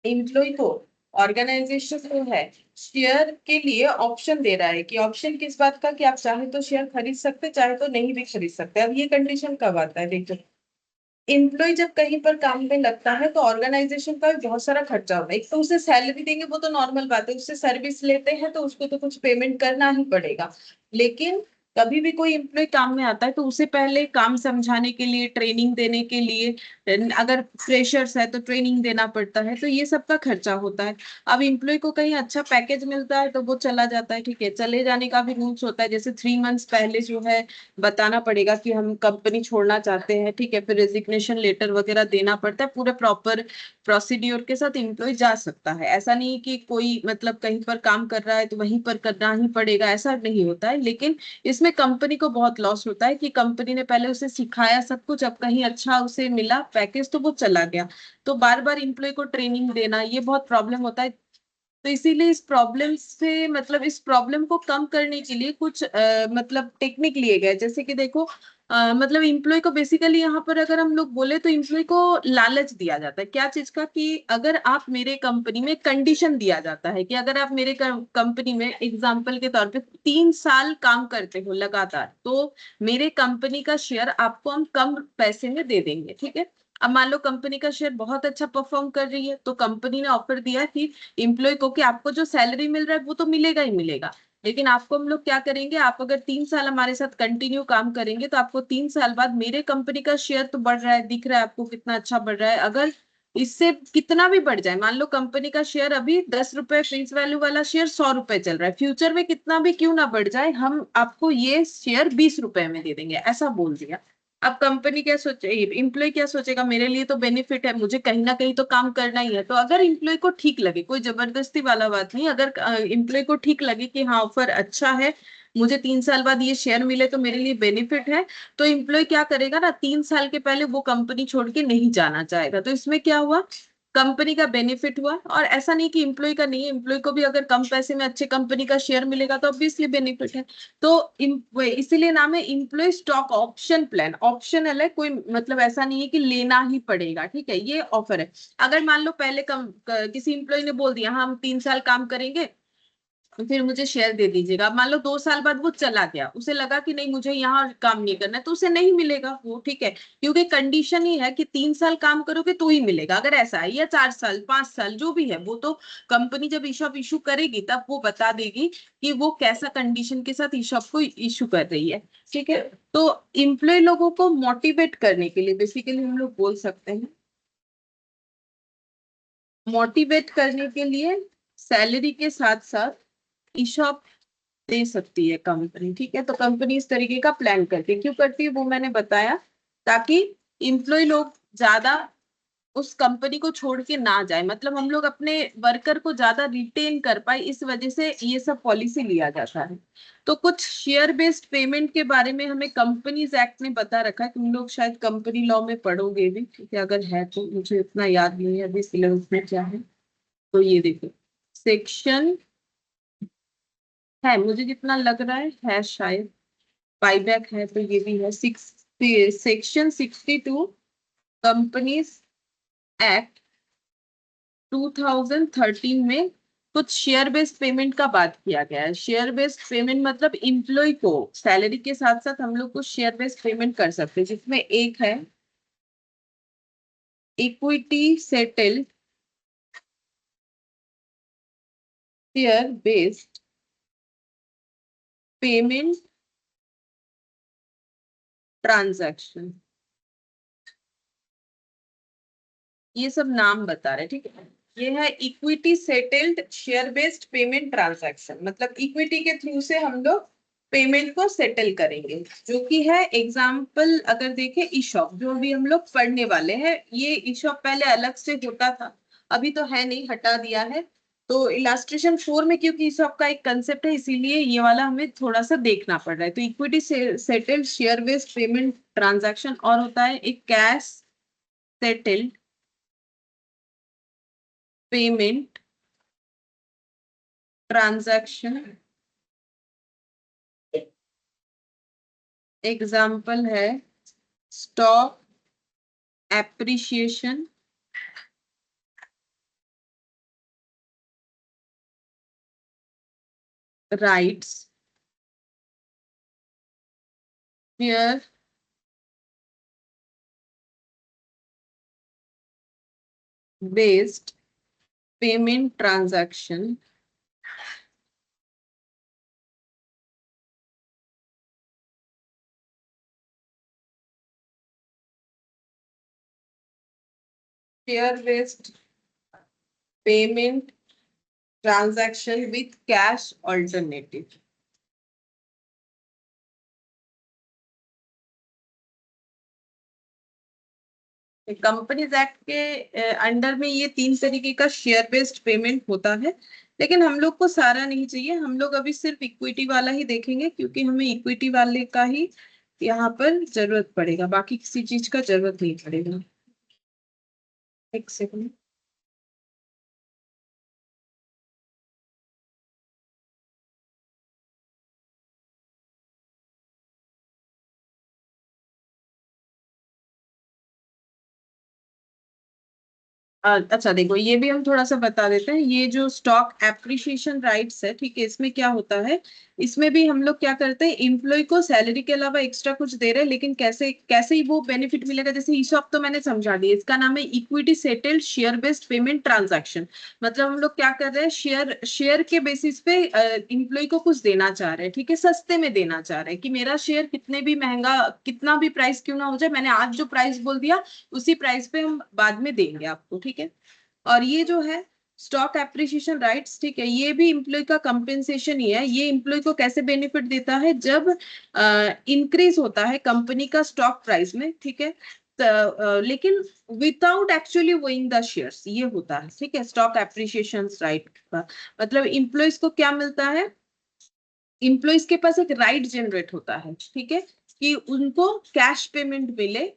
एम्प्लॉय को ऑर्गेनाइजेशन जो है शेयर के लिए ऑप्शन दे रहा है, कि ऑप्शन किस बात का, कि आप चाहे तो शेयर खरीद सकते, चाहे तो नहीं भी खरीद सकते। अब ये कंडीशन कब आता है, देखो एम्प्लॉय जब कहीं पर काम में लगता है तो ऑर्गेनाइजेशन का भी बहुत सारा खर्चा होता है। एक तो उसे सैलरी देंगे, वो तो नॉर्मल बात है, उससे सर्विस लेते हैं तो उसको तो कुछ पेमेंट करना ही पड़ेगा। लेकिन कभी भी कोई एम्प्लॉय काम में आता है तो उसे पहले काम समझाने के लिए, ट्रेनिंग देने के लिए, अगर फ्रेशर्स है तो ट्रेनिंग देना पड़ता है, तो ये सब का खर्चा होता है। अब एम्प्लॉय को कहीं अच्छा पैकेज मिलता है तो वो चला जाता है, ठीक है, चले जाने का भी रूल्स होता है, जैसे 3 मंथ्स पहले जो है बताना पड़ेगा कि हम कंपनी छोड़ना चाहते हैं, ठीक है, फिर रेजिग्नेशन लेटर वगैरह देना पड़ता है, पूरे प्रॉपर प्रोसीड्योर के साथ एम्प्लॉय जा सकता है। ऐसा नहीं कि कोई मतलब कहीं पर काम कर रहा है तो वहीं पर करना ही पड़ेगा, ऐसा नहीं होता है। लेकिन इसमें कंपनी को बहुत लॉस होता है कि कंपनी ने पहले उसे सिखाया सब कुछ, अब कहीं अच्छा उसे मिला पैकेज तो वो चला गया, तो बार बार एम्प्लॉय को ट्रेनिंग देना ये बहुत प्रॉब्लम होता है। तो इसीलिए इस प्रॉब्लम से मतलब इस प्रॉब्लम को कम करने के लिए कुछ मतलब टेक्निक लिए गए, जैसे कि देखो मतलब इम्प्लॉय को बेसिकली यहाँ पर अगर हम लोग बोले तो इम्प्लॉय को लालच दिया जाता है, क्या चीज का, कि अगर आप मेरे कंपनी में, कंडीशन दिया जाता है कि अगर आप मेरे कंपनी में एग्जाम्पल के तौर पे 3 साल काम करते हो लगातार, तो मेरे कंपनी का शेयर आपको हम कम पैसे में दे देंगे, ठीक है। अब मान लो कंपनी का शेयर बहुत अच्छा परफॉर्म कर रही है, तो कंपनी ने ऑफर दिया कि एम्प्लॉय को कि आपको जो सैलरी मिल रहा है वो तो मिलेगा ही मिलेगा, लेकिन आपको हम लोग क्या करेंगे, आप अगर 3 साल हमारे साथ कंटिन्यू काम करेंगे तो आपको 3 साल बाद मेरे कंपनी का शेयर तो बढ़ रहा है, दिख रहा है आपको कितना अच्छा बढ़ रहा है, अगर इससे कितना भी बढ़ जाए, मान लो कंपनी का शेयर अभी 10 रुपए फेस वैल्यू वाला शेयर 100 रुपए चल रहा है, फ्यूचर में कितना भी क्यों ना बढ़ जाए, हम आपको ये शेयर 20 रुपए में दे देंगे, ऐसा बोल दिया। अब कंपनी क्या सोचे, एम्प्लॉय क्या सोचेगा, मेरे लिए तो बेनिफिट है, मुझे कहीं ना कहीं तो काम करना ही है। तो अगर एम्प्लॉय को ठीक लगे, कोई जबरदस्ती वाला बात नहीं, अगर एम्प्लॉय को ठीक लगे कि हाँ ऑफर अच्छा है, मुझे 3 साल बाद ये शेयर मिले तो मेरे लिए बेनिफिट है, तो एम्प्लॉय क्या करेगा ना, 3 साल के पहले वो कंपनी छोड़ के नहीं जाना चाहेगा। तो इसमें क्या हुआ, कंपनी का बेनिफिट हुआ। और ऐसा नहीं कि एम्प्लॉय का नहीं है, एम्प्लॉय को भी अगर कम पैसे में अच्छे कंपनी का शेयर मिलेगा तो ऑब्वियसली बेनिफिट है। तो इसीलिए नाम है employee stock option plan. Optional है, कोई मतलब ऐसा नहीं है कि लेना ही पड़ेगा, ठीक है, ये ऑफर है। अगर मान लो पहले किसी एम्प्लॉय ने बोल दिया हाँ हम 3 साल काम करेंगे, तो फिर मुझे शेयर दे दीजिएगा। अब मान लो 2 साल बाद वो चला गया, उसे लगा कि नहीं मुझे यहाँ काम नहीं करना है, तो उसे नहीं मिलेगा वो, ठीक है, क्योंकि कंडीशन ही है कि 3 साल काम करोगे तो ही मिलेगा। अगर ऐसा है, या 4 साल 5 साल जो भी है, वो तो कंपनी जब ईशॉप इशू करेगी तब वो बता देगी कि वो कैसा कंडीशन के साथ ईशॉप को इशू कर रही है, ठीक है। तो इम्प्लॉय लोगों को मोटिवेट करने के लिए बेसिकली हम लोग बोल सकते हैं, मोटिवेट करने के लिए सैलरी के साथ साथ ईशॉप दे सकती है कंपनी, ठीक है। तो कंपनी इस तरीके का प्लान करती है, क्यों करती है वो मैंने बताया, ताकि इम्प्लॉय लोग ज्यादा उस कंपनी को छोड़ के ना जाए, मतलब हम लोग अपने वर्कर को ज्यादा रिटेन कर पाए, इस वजह से ये सब पॉलिसी लिया जाता है। तो कुछ शेयर बेस्ड पेमेंट के बारे में हमें कंपनीज एक्ट ने बता रखा है, तुम लोग शायद कंपनी लॉ में पढ़ोगे भी, ठीक है, अगर है तो, मुझे उतना याद नहीं है अभी सिलेबस में क्या है। तो ये देखो, सेक्शन है, मुझे जितना लग रहा है शायद बाईबैक है, तो ये भी है सेक्शन 62 कंपनीज एक्ट 2013 में कुछ शेयर बेस्ड पेमेंट का बात किया गया है। शेयर बेस्ड पेमेंट मतलब इम्प्लॉय को सैलरी के साथ साथ हम लोग कुछ शेयर बेस्ड पेमेंट कर सकते हैं, जिसमें एक है equity settled share based payment transaction, ये सब नाम बता रहे, ठीक है। ये है equity settled share based payment transaction, मतलब इक्विटी के थ्रू से हम लोग पेमेंट को सेटल करेंगे, जो कि है एग्जाम्पल अगर देखें ईशॉप, जो भी हम लोग पढ़ने वाले हैं। ये ईशॉप पहले अलग से होता था, अभी तो है नहीं, हटा दिया है। तो इलास्ट्रेशन 4 में क्योंकि ईशॉप का एक कंसेप्ट है, इसीलिए ये वाला हमें थोड़ा सा देखना पड़ रहा है। तो equity settled share based payment transaction, और होता है एक cash settled payment transaction. Example है stock appreciation rights, share based payment transaction, share based payment transaction with cash alternative. Companies act के अंडर में ये 3 तरीके का शेयर बेस्ड पेमेंट होता है, लेकिन हम लोग को सारा नहीं चाहिए, हम लोग अभी सिर्फ इक्विटी वाला ही देखेंगे, क्योंकि हमें इक्विटी वाले का ही यहाँ पर जरूरत पड़ेगा, बाकी किसी चीज का जरूरत नहीं पड़ेगा। एक सेकंड। अच्छा देखो, ये भी हम थोड़ा सा बता देते हैं। ये जो स्टॉक एप्रिसिएशन राइट्स है, ठीक है, इसमें क्या होता है, इसमें भी हम लोग क्या करते हैं, इम्प्लॉय को सैलरी के अलावा एक्स्ट्रा कुछ दे रहे हैं, लेकिन कैसे कैसे ही वो बेनिफिट मिलेगा, जैसे ईशॉप तो मैंने समझा दिया, इसका नाम है equity settled share based payment transaction. मतलब हम लोग क्या कर रहे हैं, शेयर शेयर के बेसिस पे इम्प्लॉय को कुछ देना चाह रहे हैं, ठीक है, सस्ते में देना चाह रहे हैं, कि मेरा शेयर कितने भी महंगा, कितना भी प्राइस क्यों ना हो जाए, मैंने आज जो प्राइस बोल दिया उसी प्राइस पे हम बाद में देंगे आपको, ठीक है। और ये जो है स्टॉक एप्रिसिएशन राइट्स, ठीक है, ये भी इम्प्लॉय का कंपेंसेशन ही है। ये इम्प्लॉय को कैसे बेनिफिट देता है, जब इंक्रीज होता है कंपनी का स्टॉक प्राइस में, ठीक है, लेकिन without actually wooing the shares, ये होता है, ठीक है, स्टॉक एप्रिसिएशन राइट का मतलब इम्प्लॉयज को क्या मिलता है, इम्प्लॉयज के पास एक राइट जनरेट होता है, ठीक है, कि उनको कैश पेमेंट मिले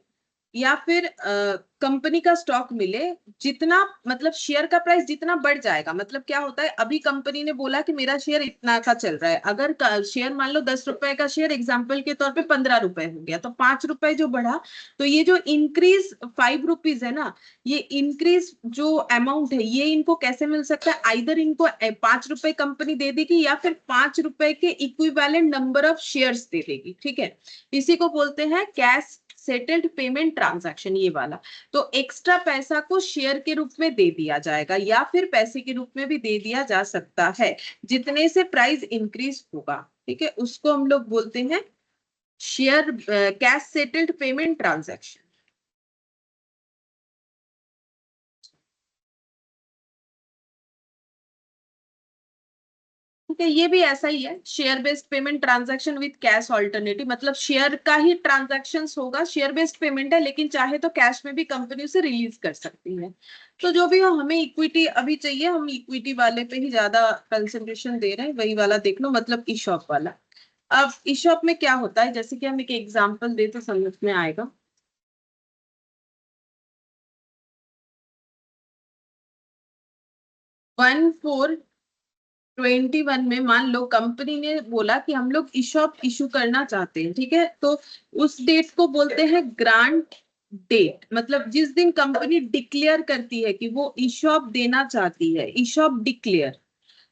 या फिर कंपनी का स्टॉक मिले, जितना मतलब शेयर का प्राइस जितना बढ़ जाएगा, मतलब क्या होता है, अभी कंपनी ने बोला कि मेरा शेयर इतना का चल रहा है, अगर शेयर मान लो 10 रुपए का शेयर एग्जांपल के तौर पे 15 रुपए हो गया, तो 5 रुपए जो बढ़ा, तो ये जो इंक्रीज 5 रुपीज है ना, ये इंक्रीज जो अमाउंट है, ये इनको कैसे मिल सकता है, आइदर इनको 5 रुपए कंपनी दे देगी या फिर 5 रुपए के इक्विवेलेंट नंबर ऑफ शेयर्स दे देगी, ठीक है, इसी को बोलते हैं कैश सेटल्ड पेमेंट ट्रांजैक्शन, ये वाला। तो एक्स्ट्रा पैसा को शेयर के रूप में दे दिया जाएगा या फिर पैसे के रूप में भी दे दिया जा सकता है, जितने से प्राइस इंक्रीज होगा, ठीक है, उसको हम लोग बोलते हैं share cash settled payment transaction. ठीक है, ये भी ऐसा ही है, share based payment transaction with cash alternative, मतलब शेयर का ही ट्रांजैक्शन होगा, शेयर बेस्ड पेमेंट है, लेकिन चाहे तो कैश में भी कंपनी उसे रिलीज कर सकती है। तो जो भी हो, हमें इक्विटी अभी चाहिए, हम इक्विटी वाले पे ही ज्यादा कंसंट्रेशन दे रहे हैं, वही वाला देख लो, मतलब ई शॉप वाला। अब ई शॉप में क्या होता है, जैसे कि हम एक एग्जाम्पल दे तो समझ में आएगा। 1421 में मान लो कंपनी ने बोला कि हम लोग ईशॉप इशू करना चाहते हैं, ठीक है, तो उस डेट को बोलते हैं ग्रांट डेट, मतलब जिस दिन कंपनी डिक्लेयर करती है कि वो ईशॉप देना चाहती है, ईशॉप डिक्लेयर,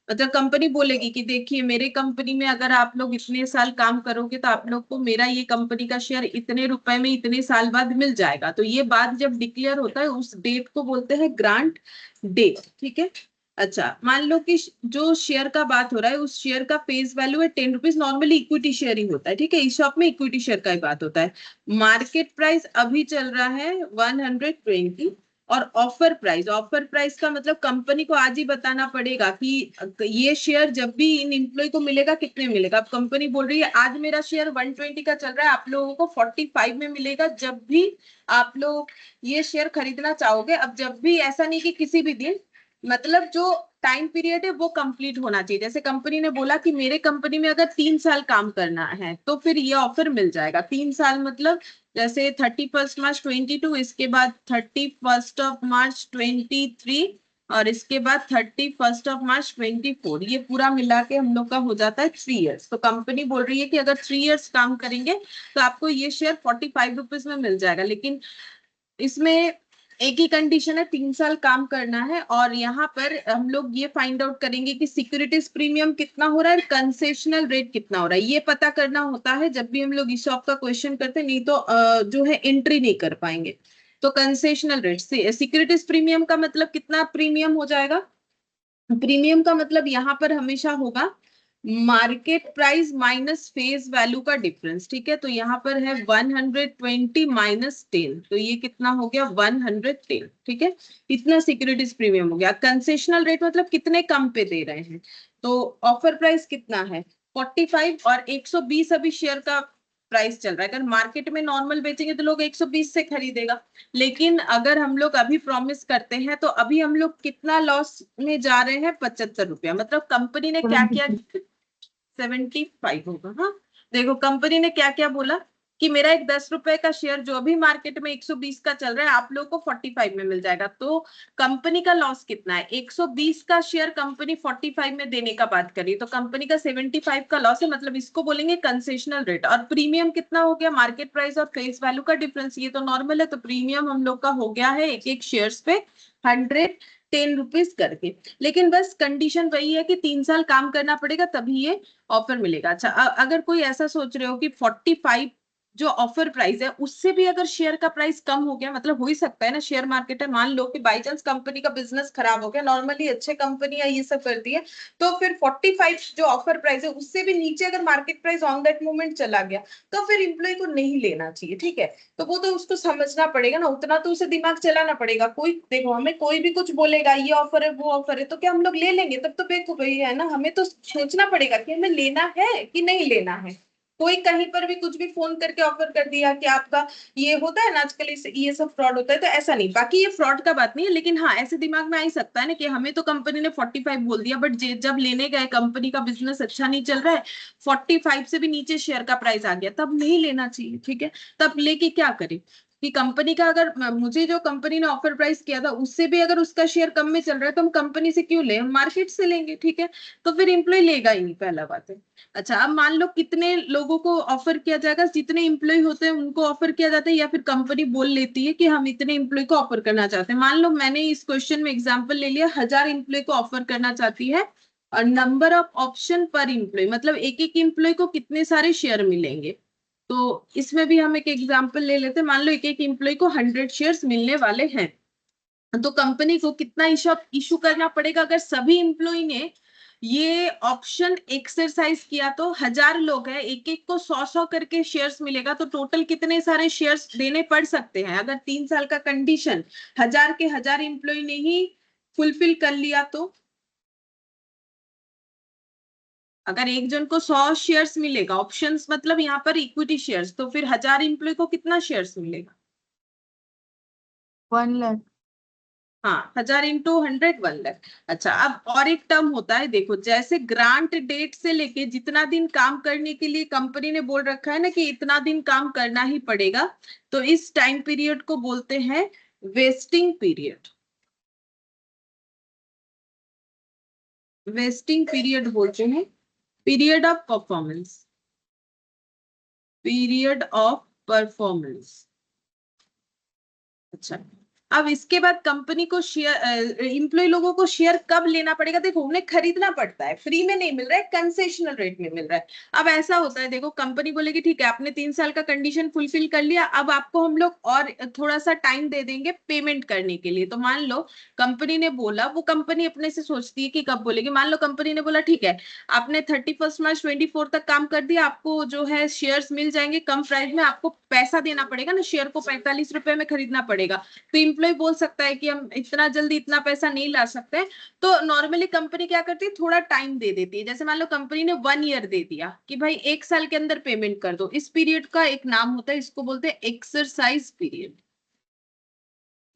मतलब कंपनी बोलेगी कि देखिए मेरे कंपनी में अगर आप लोग इतने साल काम करोगे तो आप लोग को मेरा ये कंपनी का शेयर इतने रुपए में इतने साल बाद मिल जाएगा, तो ये बात जब डिक्लेयर होता है उस डेट को बोलते हैं ग्रांट डेट, ठीक है। अच्छा, मान लो कि जो शेयर का बात हो रहा है उस शेयर का फेस वैल्यू है 10 रुपीज, नॉर्मली इक्विटी शेयर ही होता है, ठीक है, इस शॉप में इक्विटी शेयर का ही बात होता है। मार्केट प्राइस अभी चल रहा है 120, और ऑफर प्राइस का मतलब कंपनी को आज ही बताना पड़ेगा कि ये शेयर जब भी इन एम्प्लॉय को मिलेगा कितने मिलेगा। अब कंपनी बोल रही है आज मेरा शेयर 120 का चल रहा है, आप लोगों को 45 में मिलेगा, जब भी आप लोग ये शेयर खरीदना चाहोगे। अब जब भी, ऐसा नहीं कि किसी भी दिन, मतलब जो टाइम पीरियड है वो कंप्लीट होना चाहिए। जैसे कंपनी ने बोला कि मेरे कंपनी में अगर 3 साल काम करना है तो फिर ये ऑफर मिल जाएगा। 3 साल मतलब जैसे 31 मार्च 22, इसके बाद 31 मार्च 23, और इसके बाद 31 मार्च 24, ये पूरा मिला के हम लोग का हो जाता है 3 इयर्स। तो कंपनी बोल रही है कि अगर 3 इयर्स काम करेंगे तो आपको ये शेयर 45 रुपीज में मिल जाएगा, लेकिन इसमें एक ही कंडीशन है, 3 साल काम करना है। और यहाँ पर हम लोग ये फाइंड आउट करेंगे कि सिक्योरिटीज प्रीमियम कितना हो रहा है, कंसेशनल रेट कितना हो रहा है, ये पता करना होता है जब भी हम लोग इस शॉप का क्वेश्चन करते हैं, नहीं तो जो है एंट्री नहीं कर पाएंगे। तो कंसेशनल रेट से सिक्योरिटीज प्रीमियम का मतलब कितना प्रीमियम हो जाएगा, प्रीमियम का मतलब यहाँ पर हमेशा होगा market price minus face value का डिफरेंस, ठीक है, तो यहाँ पर है 120 माइनस 10, तो ये कितना हो गया 110, ठीक है, इतना सिक्योरिटीज प्रीमियम हो गया। कंसेशनल रेट मतलब कितने कम पे दे रहे हैं, तो ऑफर प्राइस कितना है 45 और 120 अभी शेयर का प्राइस चल रहा है। अगर मार्केट में नॉर्मल बेचेंगे तो लोग 120 से खरीदेगा, लेकिन अगर हम लोग अभी प्रॉमिस करते हैं तो अभी हम लोग कितना लॉस में जा रहे हैं, 75 रुपया। मतलब कंपनी ने क्या क्या, 75 होगा, हाँ। देखो कंपनी ने क्या क्या बोला कि मेरा एक 10 रुपए का शेयर जो अभी मार्केट में 120 का चल रहा है आप लोगों को 45 में मिल जाएगा, तो कंपनी का लॉस कितना है, 120 का शेयर कंपनी 45 में देने का बात करिए तो कंपनी का 75 का लॉस है, मतलब इसको बोलेंगे कंसेशनल रेट। और प्रीमियम कितना हो गया, मार्केट प्राइस और फेस वैल्यू का डिफरेंस, ये तो नॉर्मल है, तो प्रीमियम हम लोग का हो गया है एक एक शेयर्स पे 110 रुपीज करके। लेकिन बस कंडीशन वही है कि 3 साल काम करना पड़ेगा तभी ये ऑफर मिलेगा। अच्छा, अगर कोई ऐसा सोच रहे हो कि 45 जो ऑफर प्राइस है उससे भी अगर शेयर का प्राइस कम हो गया, मतलब हो ही सकता है ना, शेयर मार्केट है, मान लो कि बाई चांस कंपनी का बिजनेस खराब हो गया, नॉर्मली अच्छे कंपनियां ये सब करती है, तो फिर 45 जो ऑफर प्राइस है उससे भी नीचे अगर market price on that moment चला गया, तो फिर इंप्लॉय को नहीं लेना चाहिए, ठीक है। तो वो तो उसको समझना पड़ेगा ना, उतना तो उसे दिमाग चलाना पड़ेगा। कोई देखो, हमें कोई भी कुछ बोलेगा ये ऑफर है वो ऑफर है, तो क्या हम लोग ले लेंगे? तब तो बेवकूफी है ना, हमें तो सोचना पड़ेगा कि हमें लेना है कि नहीं लेना है। कोई कहीं पर भी कुछ भी फोन करके ऑफर कर दिया कि आपका ये होता है ना आजकल, ये सब फ्रॉड होता है, तो ऐसा नहीं। बाकी ये फ्रॉड का बात नहीं है, लेकिन हाँ ऐसे दिमाग में आ ही सकता है ना कि हमें तो कंपनी ने 45 बोल दिया, बट जब लेने गए कंपनी का बिजनेस अच्छा नहीं चल रहा है, 45 से भी नीचे शेयर का प्राइस आ गया, तब नहीं लेना चाहिए, ठीक है। तब लेके क्या करे कि कंपनी का, अगर मुझे जो कंपनी ने ऑफर प्राइस किया था उससे भी अगर उसका शेयर कम में चल रहा है, तो हम कंपनी से क्यों ले, हम मार्केट से लेंगे, ठीक है। तो फिर एम्प्लॉय लेगा ही नहीं, पहला बात है। अच्छा, अब मान लो कितने लोगों को ऑफर किया जाएगा, जितने एम्प्लॉय होते हैं उनको ऑफर किया जाता है, या फिर कंपनी बोल लेती है कि हम इतने एम्प्लॉय को ऑफर करना चाहते हैं। मान लो मैंने इस क्वेश्चन में एग्जांपल ले लिया, 1000 एम्प्लॉय को ऑफर करना चाहती है, और नंबर ऑफ ऑप्शन पर एम्प्लॉय, मतलब एक एक एम्प्लॉय को कितने सारे शेयर मिलेंगे। तो इसमें भी हम एक एग्जांपल ले लेते हैं, मान लो एक एक एम्प्लॉय को 100 शेयर्स मिलने वाले हैं, तो कंपनी को कितना इशू करना पड़ेगा? अगर सभी एम्प्लॉय ने ये ऑप्शन एक्सरसाइज किया, तो 1000 लोग हैं, एक एक को 100 करके शेयर्स मिलेगा, तो टोटल कितने सारे शेयर्स देने पड़ सकते हैं? अगर 3 साल का कंडीशन 1000 के 1000 एम्प्लॉय ने ही फुलफिल कर लिया, तो अगर एक जन को 100 शेयर्स मिलेगा, ऑप्शंस मतलब यहाँ पर इक्विटी शेयर्स, तो फिर 1000 एम्प्लॉय को कितना शेयर्स मिलेगा? 1 लाख। हाँ, 1000 इंटू 100, 1 लाख। अच्छा, अब और एक टर्म होता है, देखो, जैसे ग्रांट डेट से लेके जितना दिन काम करने के लिए कंपनी ने बोल रखा है ना कि इतना दिन काम करना ही पड़ेगा, तो इस टाइम पीरियड को बोलते हैं वेस्टिंग पीरियड। वेस्टिंग पीरियड बोलते हैं, period of performance, period of performance. अच्छा, अब इसके बाद कंपनी को शेयर, इंप्लॉय लोगों को शेयर कब लेना पड़ेगा? देखो, उन्हें खरीदना पड़ता है, फ्री में नहीं मिल रहा है, कंसेशनल रेट में मिल रहा है। अब ऐसा होता है, देखो, कंपनी बोलेगी ठीक है आपने 3 साल का कंडीशन फुलफिल कर लिया, अब आपको हम लोग और थोड़ा सा टाइम दे देंगे पेमेंट करने के लिए। तो मान लो कंपनी ने बोला, वो कंपनी अपने से सोचती है कि कब बोलेगी, मान लो कंपनी ने बोला ठीक है आपने 31 मार्च 24 तक काम कर दिया, आपको जो है शेयर्स मिल जाएंगे कम प्राइस में, आपको पैसा देना पड़ेगा ना, शेयर को 45 रुपए में खरीदना पड़ेगा। तो इम्प्लॉय बोल सकता है कि हम इतना जल्दी इतना पैसा नहीं ला सकते, तो नॉर्मली कंपनी क्या करती है, थोड़ा टाइम दे देती है। जैसे मान लो कंपनी ने 1 ईयर दे दिया कि भाई 1 साल के अंदर पेमेंट कर दो, इस पीरियड का एक नाम होता है, इसको बोलते हैं एक्सरसाइज पीरियड।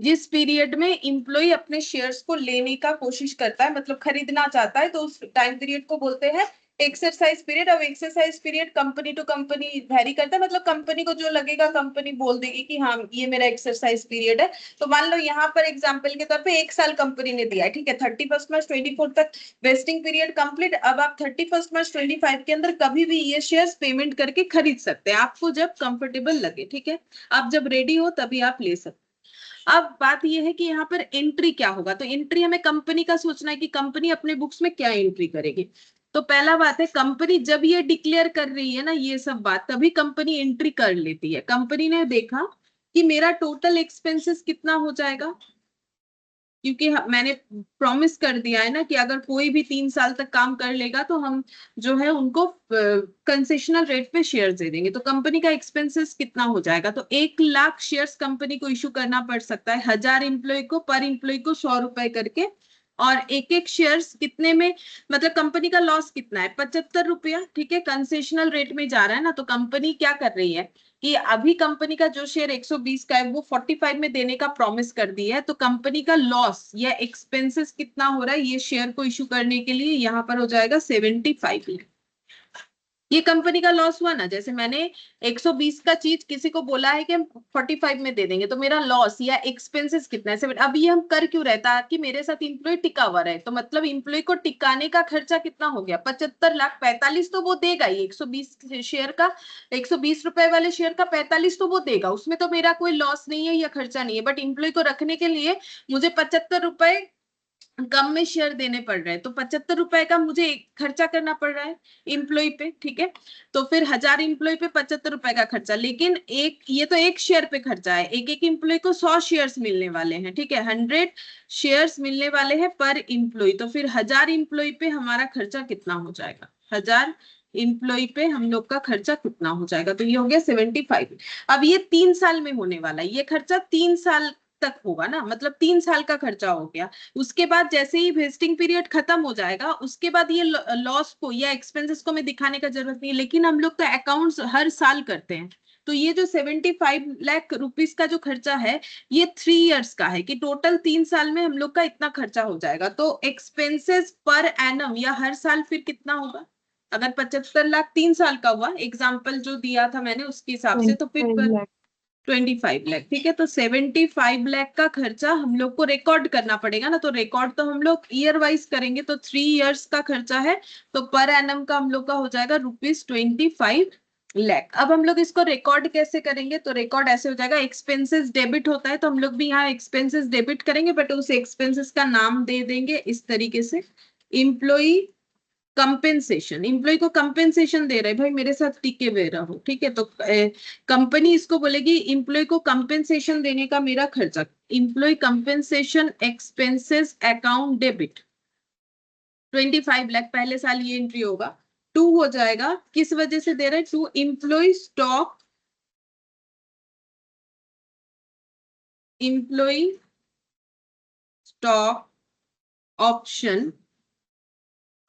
जिस पीरियड में इम्प्लॉय अपने शेयर्स को लेने का कोशिश करता है, मतलब खरीदना चाहता है, तो उस टाइम पीरियड को बोलते हैं एक्सरसाइज पीरियड। अब exercise period company to company vary करता है, मतलब कंपनी को जो लगेगा कंपनी बोल देगी कि हाँ ये मेरा एक्सरसाइज पीरियड है। तो मान लो यहाँ पर एग्जांपल के तौर पे 1 साल कंपनी ने दिया है, ठीक है, 31 मार्च 24 तक वेस्टिंग पीरियड कंप्लीट। अब आप 31 मार्च 25 के अंदर कभी भी ये शेयर्स पेमेंट करके खरीद सकते हैं, आपको जब कंफर्टेबल लगे, ठीक है। आप जब रेडी हो तभी आप ले सकते। अब बात यह है कि यहाँ पर एंट्री क्या होगा, तो एंट्री हमें कंपनी का सोचना है कि कंपनी अपने बुक्स में क्या एंट्री करेगी। तो पहला बात है, कंपनी जब ये डिक्लेयर कर रही है ना ये सब बात, तभी कंपनी एंट्री कर लेती है। कंपनी ने देखा कि मेरा टोटल एक्सपेंसेस कितना हो जाएगा, क्योंकि मैंने प्रॉमिस कर दिया है ना कि अगर कोई भी 3 साल तक काम कर लेगा तो हम जो है उनको कंसेशनल रेट पे शेयर दे देंगे। तो कंपनी का एक्सपेंसेस कितना हो जाएगा, तो 1 लाख शेयर्स कंपनी को इशू करना पड़ सकता है, 1000 एम्प्लॉय को, पर एम्प्लॉय को 100 रुपए करके। और एक एक शेयर्स कितने में, मतलब कंपनी का लॉस कितना है, 75 रुपया, ठीक है, कंसेशनल रेट में जा रहा है ना। तो कंपनी क्या कर रही है कि अभी कंपनी का जो शेयर 120 का है वो 45 में देने का प्रॉमिस कर दिया है, तो कंपनी का लॉस या एक्सपेंसेस कितना हो रहा है ये शेयर को इशू करने के लिए, यहाँ पर हो जाएगा 75 लाख। ये कंपनी का लॉस हुआ ना, जैसे मैंने 120 का चीज किसी को बोला है कि हम 45 में दे देंगे, तो मेरा लॉस या एक्सपेंसेस कितना है, 7। अब ये हम कर क्यों रहता है कि मेरे साथ इंप्लॉय टिका हुआ रहे, तो मतलब इंप्लॉय को टिकाने का खर्चा कितना हो गया, 75 लाख। 45 तो वो देगा ही, 120 शेयर का, 120 रुपए वाले शेयर का 45 तो वो देगा, उसमें तो मेरा कोई लॉस नहीं है या खर्चा नहीं है। बट इंप्लॉय को रखने के लिए मुझे 75 रुपए कम में शेयर देने पड़ रहे हैं, तो 75 रुपए का मुझे खर्चा करना पड़ रहा है इम्प्लॉय पे, ठीक है। तो फिर 1000 इम्प्लॉय पे 75 रुपए का खर्चा, लेकिन एक ये तो एक शेयर पे खर्चा है, एक एक इम्प्लॉय को 100 शेयर्स मिलने वाले हैं, ठीक है, 100 शेयर्स मिलने वाले हैं पर इम्प्लॉय। तो फिर 1000 इम्प्लॉय पे हमारा खर्चा कितना हो जाएगा, 1000 इम्प्लॉय पे हम लोग का खर्चा कितना हो जाएगा, तो ये हो गया 75। अब ये 3 साल में होने वाला है, ये खर्चा 3 साल तक होगा ना, मतलब 3 साल का खर्चा हो गया। उसके बाद जैसे ही वेस्टिंग पीरियड खत्म हो जाएगा, उसके बाद ये लॉस को या एक्सपेंसेस को मैं दिखाने का जरूरत नहीं है, लेकिन हम लोग तो अकाउंट्स हर साल करते हैं। तो ये जो 75 लाख रुपीस का जो खर्चा है, ये 3 इयर्स का है, कि टोटल 3 साल में हम लोग का इतना खर्चा हो जाएगा। तो एक्सपेंसेस पर एनम या हर साल फिर कितना होगा, अगर 75 लाख 3 साल का हुआ, एग्जाम्पल जो दिया था मैंने उसके हिसाब से, तो फिर 25 लाख। 25 लाख, ठीक है। तो 75 लाख का खर्चा हम लोग को रिकॉर्ड करना पड़ेगा ना, तो रिकॉर्ड तो हम लोग ईयर वाइज करेंगे, तो 3 इयर्स का खर्चा है, तो पर एनम का हम लोग का हो जाएगा ₹25 लाख। अब हम लोग इसको रिकॉर्ड कैसे करेंगे, तो रिकॉर्ड ऐसे हो जाएगा, एक्सपेंसेस डेबिट होता है तो हम लोग भी यहाँ एक्सपेंसेस डेबिट करेंगे, बट उस एक्सपेंसेस का नाम दे देंगे इस तरीके से, इम्प्लॉई कंपेंसेशन। इम्प्लॉय को कंपेंसेशन दे रहे भाई, मेरे साथ टिके हुए रहो, ठीक है। तो कंपनी इसको बोलेगी इम्प्लॉय को कंपेंसेशन देने का मेरा खर्चा, employee compensation expenses account debit 25 lakh, पहले साल ये एंट्री होगा। टू हो जाएगा, किस वजह से दे रहे हैं, to employee stock, employee stock option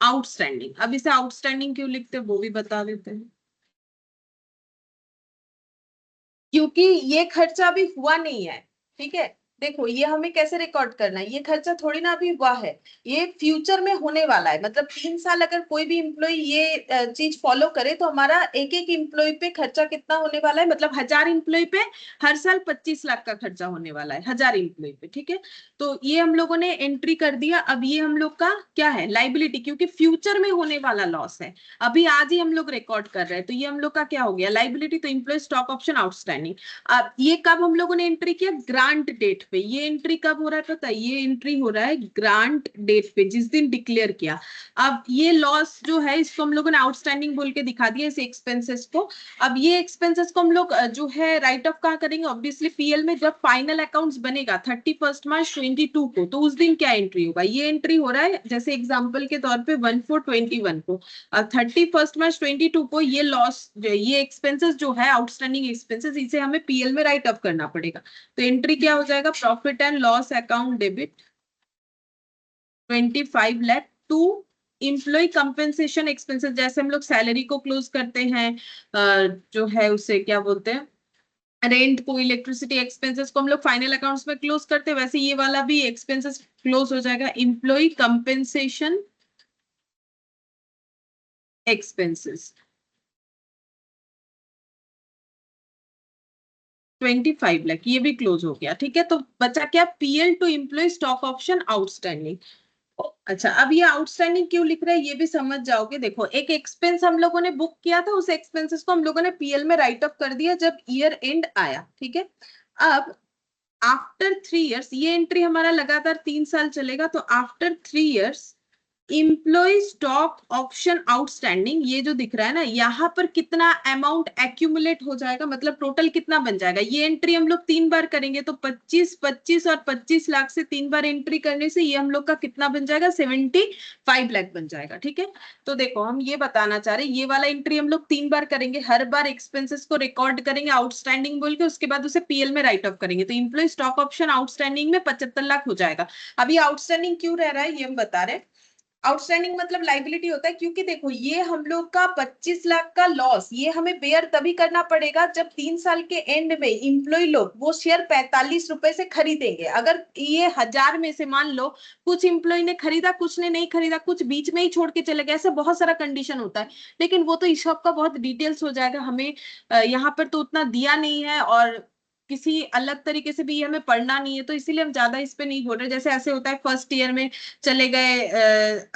outstanding. अब इसे आउटस्टैंडिंग क्यों लिखते हैं वो भी बता देते हैं, क्योंकि ये खर्चा अभी हुआ नहीं है, ठीक है। देखो ये हमें कैसे रिकॉर्ड करना है, ये खर्चा थोड़ी ना अभी हुआ है, ये फ्यूचर में होने वाला है। मतलब 3 साल अगर कोई भी इम्प्लॉय ये चीज फॉलो करे, तो हमारा एक एक इम्प्लॉय पे खर्चा कितना होने वाला है, मतलब 1000 इम्प्लॉय पे हर साल 25 लाख का खर्चा होने वाला है, 1000 इम्प्लॉय पे, ठीक है। तो ये हम लोगों ने एंट्री कर दिया। अब ये हम लोग का क्या है, लाइबिलिटी, क्योंकि फ्यूचर में होने वाला लॉस है, अभी आज ही हम लोग रिकॉर्ड कर रहे हैं, तो ये हम लोग का क्या हो गया, लाइबिलिटी। तो इम्प्लॉय स्टॉक ऑप्शन आउटस्टैंडिंग। अब ये कब हम लोगों ने एंट्री किया, ग्रांट डेट पे। ये एंट्री कब हो रहा है पता है, ये एंट्री हो रहा है ग्रांट डेट पे, जिस दिन डिक्लेयर किया। अब ये लॉस जो है, इसको हम लोगों ने आउटस्टैंडिंग बोल के दिखा दिया, इस एक्सपेंसेस को। अब ये एक्सपेंसेस को हम लोग जो है राइट ऑफ कहाँ करेंगे, ऑब्वियसली पीएल में। जब फाइनल अकाउंट्स बनेगा 31 मार्च 2022 को, तो उस दिन क्या एंट्री होगा, ये एंट्री हो रहा है जैसे एग्जाम्पल के तौर पे 1/4/21 को। 31 मार्च 2022 को ये लॉस, ये एक्सपेंसेस जो है आउटस्टैंडिंग एक्सपेंसेस, इसे हमें पीएल में राइट ऑफ करना पड़ेगा। तो एंट्री क्या हो जाएगा, profit and loss account debit 25 lakh to employee compensation expenses. जैसे हम लोग सैलरी को क्लोज करते हैं, जो है उसे क्या बोलते हैं, रेंट को, इलेक्ट्रिसिटी एक्सपेंसेस को हम लोग फाइनल अकाउंट्स में क्लोज करते हैं, वैसे ये वाला भी एक्सपेंसेस क्लोज हो जाएगा, इम्प्लॉय कंपेंसेशन एक्सपेंसेस 25 लाख, ये भी क्लोज हो गया, ठीक है। तो बचा क्या, PL to employee stock option outstanding. अच्छा, अब ये आउटस्टैंडिंग क्यों लिख रहे हैं ये भी समझ जाओगे। देखो, एक एक्सपेंस हम लोगों ने बुक किया था, उस एक्सपेंसेस को हम लोगों ने पीएल में राइट ऑफ कर दिया जब ईयर एंड आया, ठीक है। अब आफ्टर 3 इयर्स, ये एंट्री हमारा लगातार 3 साल चलेगा, तो after 3 years employee stock option outstanding, ये जो दिख रहा है ना, यहाँ पर कितना अमाउंट एक्यूमुलेट हो जाएगा, मतलब टोटल कितना बन जाएगा। ये एंट्री हम लोग 3 बार करेंगे, तो 25, 25 और 25 लाख से 3 बार एंट्री करने से ये हम लोग का कितना बन जाएगा, 75 लाख बन जाएगा, ठीक है। तो देखो, हम ये बताना चाह रहे हैं, ये वाला एंट्री हम लोग 3 बार करेंगे, हर बार एक्सपेंसेस को रिकॉर्ड करेंगे आउटस्टैंडिंग बोल के, उसके बाद उसे पीएल में राइट ऑफ करेंगे, तो इम्प्लॉय स्टॉक ऑप्शन आउटस्टैंडिंग में 75 लाख हो जाएगा। अभी आउटस्टैंडिंग क्यों रह रहा है ये हम बता रहे हैं। आउटस्टैंडिंग मतलब लाइबिलिटी होता है, क्योंकि देखो ये हम लोग का 25 लाख का लॉस, ये हमें बेयर तभी करना पड़ेगा जब 3 साल के एंड में इम्प्लॉय लोग वो शेयर 45 रुपए से खरीदेंगे। अगर ये 1000 में से मान लो कुछ इम्प्लॉय ने खरीदा, कुछ ने नहीं खरीदा, कुछ बीच में ही छोड़ के चले गए, ऐसे बहुत सारा कंडीशन होता है। लेकिन वो तो इस सब का बहुत डिटेल्स हो जाएगा, हमें यहाँ पर तो उतना दिया नहीं है, और किसी अलग तरीके से भी ये हमें पढ़ना नहीं है, तो इसीलिए हम ज्यादा इस पे नहीं बोल रहे। जैसे ऐसे होता है, फर्स्ट ईयर में चले गए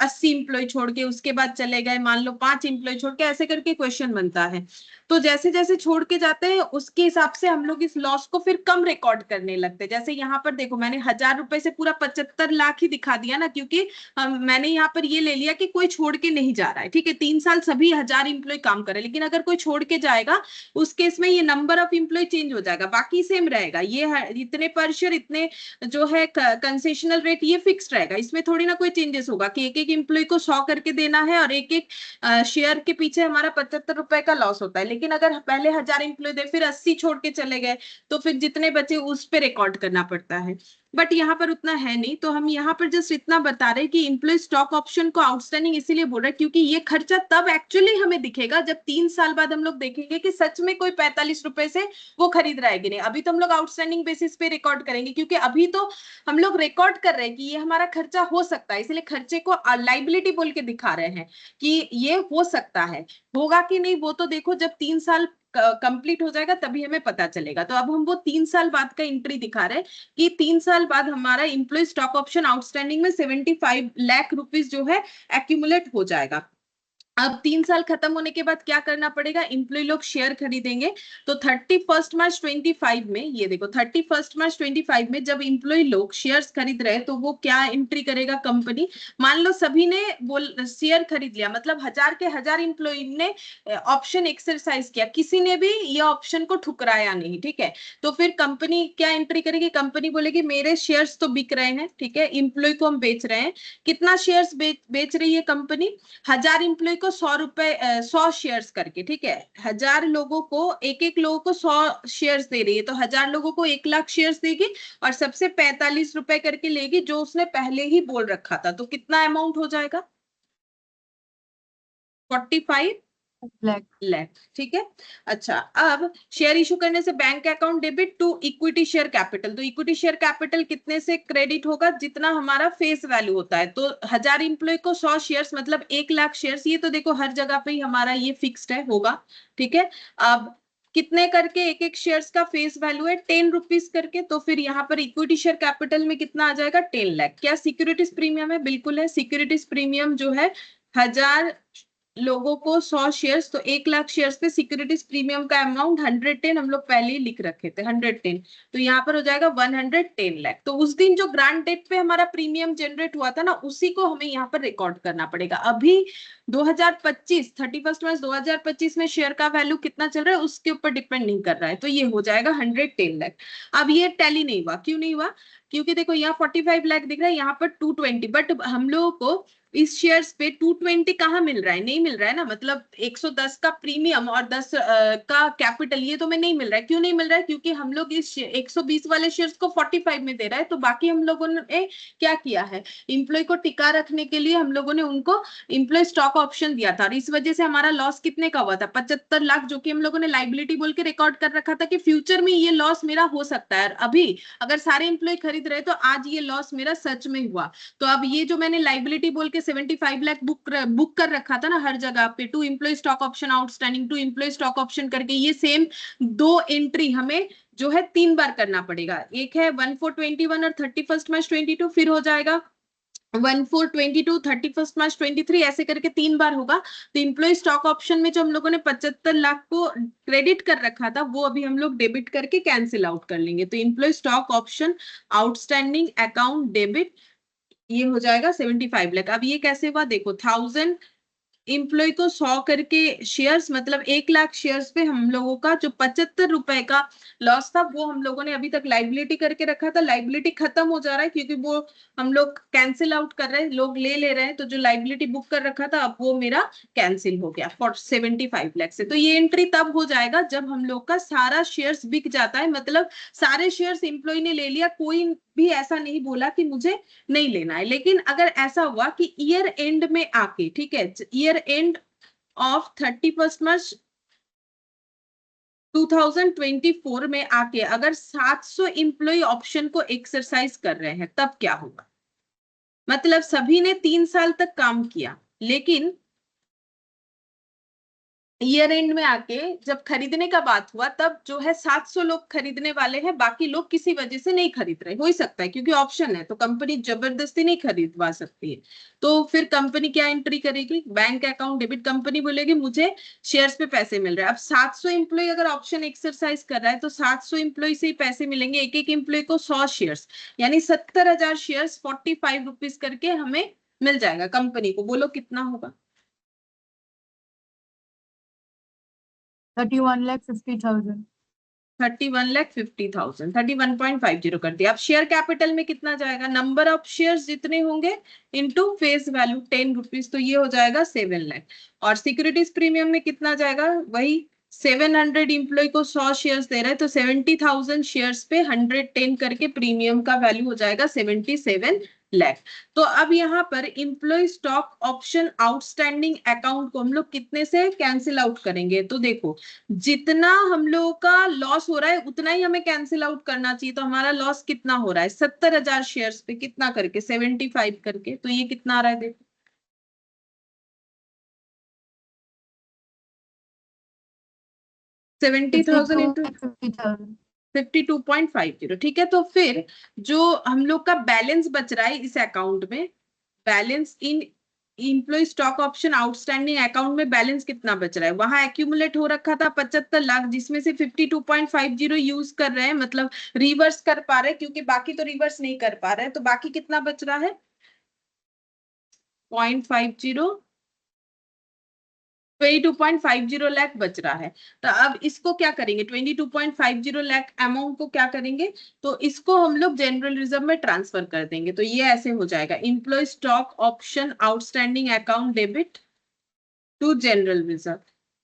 80 इम्प्लॉय छोड़ के, उसके बाद चले गए मान लो 5 इम्प्लॉय छोड़ के, ऐसे करके क्वेश्चन बनता है। तो जैसे जैसे छोड़ के जाते हैं उसके हिसाब से हम लोग इस लॉस को फिर कम रिकॉर्ड करने लगते हैं। जैसे यहाँ पर देखो मैंने 1000 रुपए से पूरा 75 लाख ही दिखा दिया ना, क्योंकि मैंने यहाँ पर ये ले लिया कि कोई छोड़ के नहीं जा रहा है, ठीक है। 3 साल सभी 1000 इंप्लॉय काम करे, लेकिन अगर कोई छोड़ के जाएगा उस केस में ये नंबर ऑफ इंप्लॉय चेंज हो जाएगा, बाकी सेम रहेगा। ये इतने पर शेयर, इतने जो है कंसेशनल रेट ये फिक्स रहेगा, इसमें थोड़ी ना कोई चेंजेस होगा कि एक एक इंप्लॉय को 100 करके देना है और एक एक शेयर के पीछे हमारा 75 रुपए का लॉस होता है। लेकिन अगर पहले 1000 इंप्लॉय दे फिर 80 छोड़ के चले गए तो फिर जितने बचे उस पे रिकॉर्ड करना पड़ता है। बट यहाँ पर उतना है नहीं, तो हम यहाँ पर जस्ट इतना बता रहे हैं कि इंप्लॉय स्टॉक ऑप्शन को आउटस्टैंडिंग इसीलिए बोल रहे हैं क्योंकि ये खर्चा तब एक्चुअली हमें दिखेगा जब 3 साल बाद हम लोग देखेंगे कि सच में कोई 45 रुपए से वो खरीद रहा है कि नहीं। अभी तो हम लोग आउटस्टैंडिंग बेसिस पे रिकॉर्ड करेंगे, क्योंकि अभी तो हम लोग रिकॉर्ड कर रहे हैं कि ये हमारा खर्चा हो सकता है, इसलिए खर्चे को लाइबिलिटी बोल के दिखा रहे हैं कि ये हो सकता है। होगा कि नहीं वो तो देखो जब 3 साल कंप्लीट हो जाएगा तभी हमें पता चलेगा। तो अब हम वो 3 साल बाद का एंट्री दिखा रहे हैं कि 3 साल बाद हमारा इंप्लॉय स्टॉक ऑप्शन आउटस्टैंडिंग में 75 लाख रुपीस जो है एक्यूमुलेट हो जाएगा। अब 3 साल खत्म होने के बाद क्या करना पड़ेगा, इंप्लॉय लोग शेयर खरीदेंगे। तो 31 मार्च 2025 में, ये देखो 31 मार्च 2025 में जब इंप्लॉय लोग शेयर्स खरीद रहे हैं तो वो क्या एंट्री करेगा कंपनी। मान लो सभी ने शेयर खरीद लिया, मतलब 1000 के 1000 इंप्लॉय ने ऑप्शन एक्सरसाइज किया, किसी ने भी ये ऑप्शन को ठुकराया नहीं, ठीक है। तो फिर कंपनी क्या एंट्री करेगी, कंपनी बोलेगी मेरे शेयर्स तो बिक रहे हैं, ठीक है, इंप्लॉय को हम बेच रहे हैं। कितना शेयर्स बेच रही है कंपनी, 1000 इंप्लॉय को 100 शेयर्स करके, ठीक है। 1000 लोगों को एक एक लोगों को 100 शेयर्स दे रही है, तो 1000 लोगों को 1 लाख शेयर्स देगी और सबसे 45 रुपए करके लेगी जो उसने पहले ही बोल रखा था। तो कितना अमाउंट हो जाएगा, 45 लाख। लाख, ठीक है। अच्छा, अब शेयर इशू करने से bank account debit to equity share capital, तो इक्विटी शेयर कैपिटल कितने से क्रेडिट होगा, जितना हमारा फेस वैल्यू होता है। तो 1000 इंप्लॉय को 100 शेयर्स मतलब 1 लाख शेयर्स, ये तो देखो हर जगह पे ही हमारा ये फिक्स्ड है, होगा, ठीक है। अब कितने करके एक एक शेयर्स का फेस वैल्यू है 10 रुपीज करके, तो फिर यहाँ पर इक्विटी शेयर कैपिटल में कितना आ जाएगा 10 लाख। क्या सिक्योरिटीज प्रीमियम है, बिल्कुल है। सिक्योरिटीज प्रीमियम जो है 1000 लोगों को 100 शेयर्स, तो 1 लाख शेयर्स पे सिक्योरिटीज प्रीमियम का अमाउंट 110 हम लोग पहले ही लिख रखे थे, 110। तो यहाँ पर हो जाएगा 110 लाख। तो उस दिन जो ग्रांट डेट पे हमारा प्रीमियम जनरेट हुआ था ना, उसी को हमें यहाँ पर रिकॉर्ड करना पड़ेगा। अभी 2025 31 मार्च 2025 में शेयर का वैल्यू कितना चल रहा है उसके ऊपर डिपेंड नहीं कर रहा है, तो ये हो जाएगा 110 लाख। अब ये टैली नहीं हुआ, क्यों नहीं हुआ, क्योंकि देखो यहाँ 45 लाख दिख रहा है, यहाँ पर 220, बट हम लोगों को इस शेयर्स पे 220 कहाँ मिल रहा है, नहीं मिल रहा है ना। मतलब 110 का प्रीमियम और 10 का कैपिटल, ये तो मैं नहीं मिल रहा है। क्यों नहीं मिल रहा है, क्योंकि हम लोग इस 120 वाले शेयर्स को 45 में दे रहा है। तो बाकी हम लोगों ने क्या किया है, इंप्लॉय को टिका रखने के लिए हम लोगों ने उनको इंप्लॉय स्टॉक ऑप्शन दिया था, और इस वजह से हमारा लॉस कितने का हुआ था 75 लाख, जो कि हम लोगों ने लाइबिलिटी बोल के रिकॉर्ड कर रखा था कि फ्यूचर में ये लॉस मेरा हो सकता है। अभी अगर सारे इंप्लॉय खरीद रहे तो आज ये लॉस मेरा सच में हुआ। तो अब ये जो मैंने लाइबिलिटी बोल के 75 लाख बुक कर रखा था ना हर जगह पे, to employee stock option outstanding, to employee stock option करके, ये सेम 2 एंट्री हमें जो है 3 बार करना पड़ेगा। एक है 1421 और 31 मार्च 22, फिर हो जाएगा 1422 31 मार्च 23, ऐसे करके 3 बार होगा। तो इंप्लॉय स्टॉक ऑप्शन में जो हम लोगों ने 75 लाख को क्रेडिट कर रखा था वो अभी हम लोग डेबिट करके कैंसिल आउट कर लेंगे। तो employee stock option outstanding account debit, ये हो जाएगा 75 लाख। अब ये कैसे हुआ देखो, 1000 इंप्लॉय को 100 करके शेयर्स मतलब 1 लाख शेयर्स पे हम लोगों का जो 75 रुपए का लॉस था वो हम लोगों ने अभी तक लाइबिलिटी करके रखा था। लाइबिलिटी खत्म हो जा रहा है क्योंकि वो हम लोग कैंसिल आउट कर रहे हैं, लोग ले रहे हैं। तो जो लाइबिलिटी बुक कर रखा था अब वो मेरा कैंसिल हो गया फॉर 75 लाख से। तो ये एंट्री तब हो जाएगा जब हम लोग का सारा शेयर्स बिक जाता है, मतलब सारे शेयर्स इंप्लॉय ने ले लिया, कोई भी ऐसा नहीं बोला कि मुझे नहीं लेना है। लेकिन अगर ऐसा हुआ कि ईयर एंड में आके, ठीक है, ईयर एंड ऑफ 31 मार्च 2024 में आके अगर 700 इंप्लॉय ऑप्शन को एक्सरसाइज कर रहे हैं तब क्या होगा। मतलब सभी ने 3 साल तक काम किया, लेकिन ईयर एंड में आके जब खरीदने का बात हुआ तब जो है 700 लोग खरीदने वाले हैं, बाकी लोग किसी वजह से नहीं खरीद रहे, हो ही सकता है क्योंकि ऑप्शन है, तो कंपनी जबरदस्ती नहीं खरीदवा सकती है। तो फिर कंपनी क्या एंट्री करेगी, बैंक अकाउंट डेबिट, कंपनी बोलेगी मुझे शेयर्स पे पैसे मिल रहे हैं। अब 700 एम्प्लॉय अगर ऑप्शन एक्सरसाइज कर रहा है तो 700 एम्प्लॉय से ही पैसे मिलेंगे, एक एक एम्प्लॉय को 100 शेयर्स, यानी 70,000 शेयर्स 45 रुपीज करके हमें मिल जाएगा कंपनी को। बोलो कितना होगा? 31,50,000। 31,50,000, 31.50 कर दिया। अब शेयर कैपिटल में कितना जाएगा, नंबर ऑफ शेयर्स जितने होंगे इंटू फेस वैल्यू 10 रुपीज, तो ये हो जाएगा 7 लाख। और सिक्योरिटीज प्रीमियम में कितना जाएगा, वही 700 इंप्लॉय को 100 शेयर्स दे रहे हैं, तो 70,000 शेयर्स पे 110 करके प्रीमियम का वैल्यू हो जाएगा 77 लाख। तो अब यहाँ पर employee stock option outstanding account को हम लोग कितने से कैंसिल आउट करेंगे, तो देखो जितना हम लोगों का लॉस हो रहा है उतना ही हमें कैंसिल आउट करना चाहिए। तो हमारा लॉस कितना हो रहा है, 70,000 शेयर्स पे कितना करके 75 करके, तो ये कितना आ रहा है देखो, 70,000 इंटू 52,50,000। 52.50। ठीक है, तो फिर जो हम लोग का बैलेंस बच रहा है इस अकाउंट में, balance in employee stock option outstanding account में बैलेंस कितना बच रहा है, वहां एक्यूमुलेट हो रखा था 75 लाख, जिसमें से 52.50 यूज कर रहे हैं, मतलब रिवर्स कर पा रहे हैं, क्योंकि बाकी तो रिवर्स नहीं कर पा रहे हैं। तो बाकी कितना बच रहा है, 0.50, 22.50 लाख बच रहा है। तो अब इसको क्या करेंगे, 22.50 लाख अमाउंट को क्या करेंगे, तो इसको हम लोग जनरल रिजर्व में ट्रांसफर कर देंगे। तो ये ऐसे हो जाएगा, employee stock option outstanding account debit to general reserve.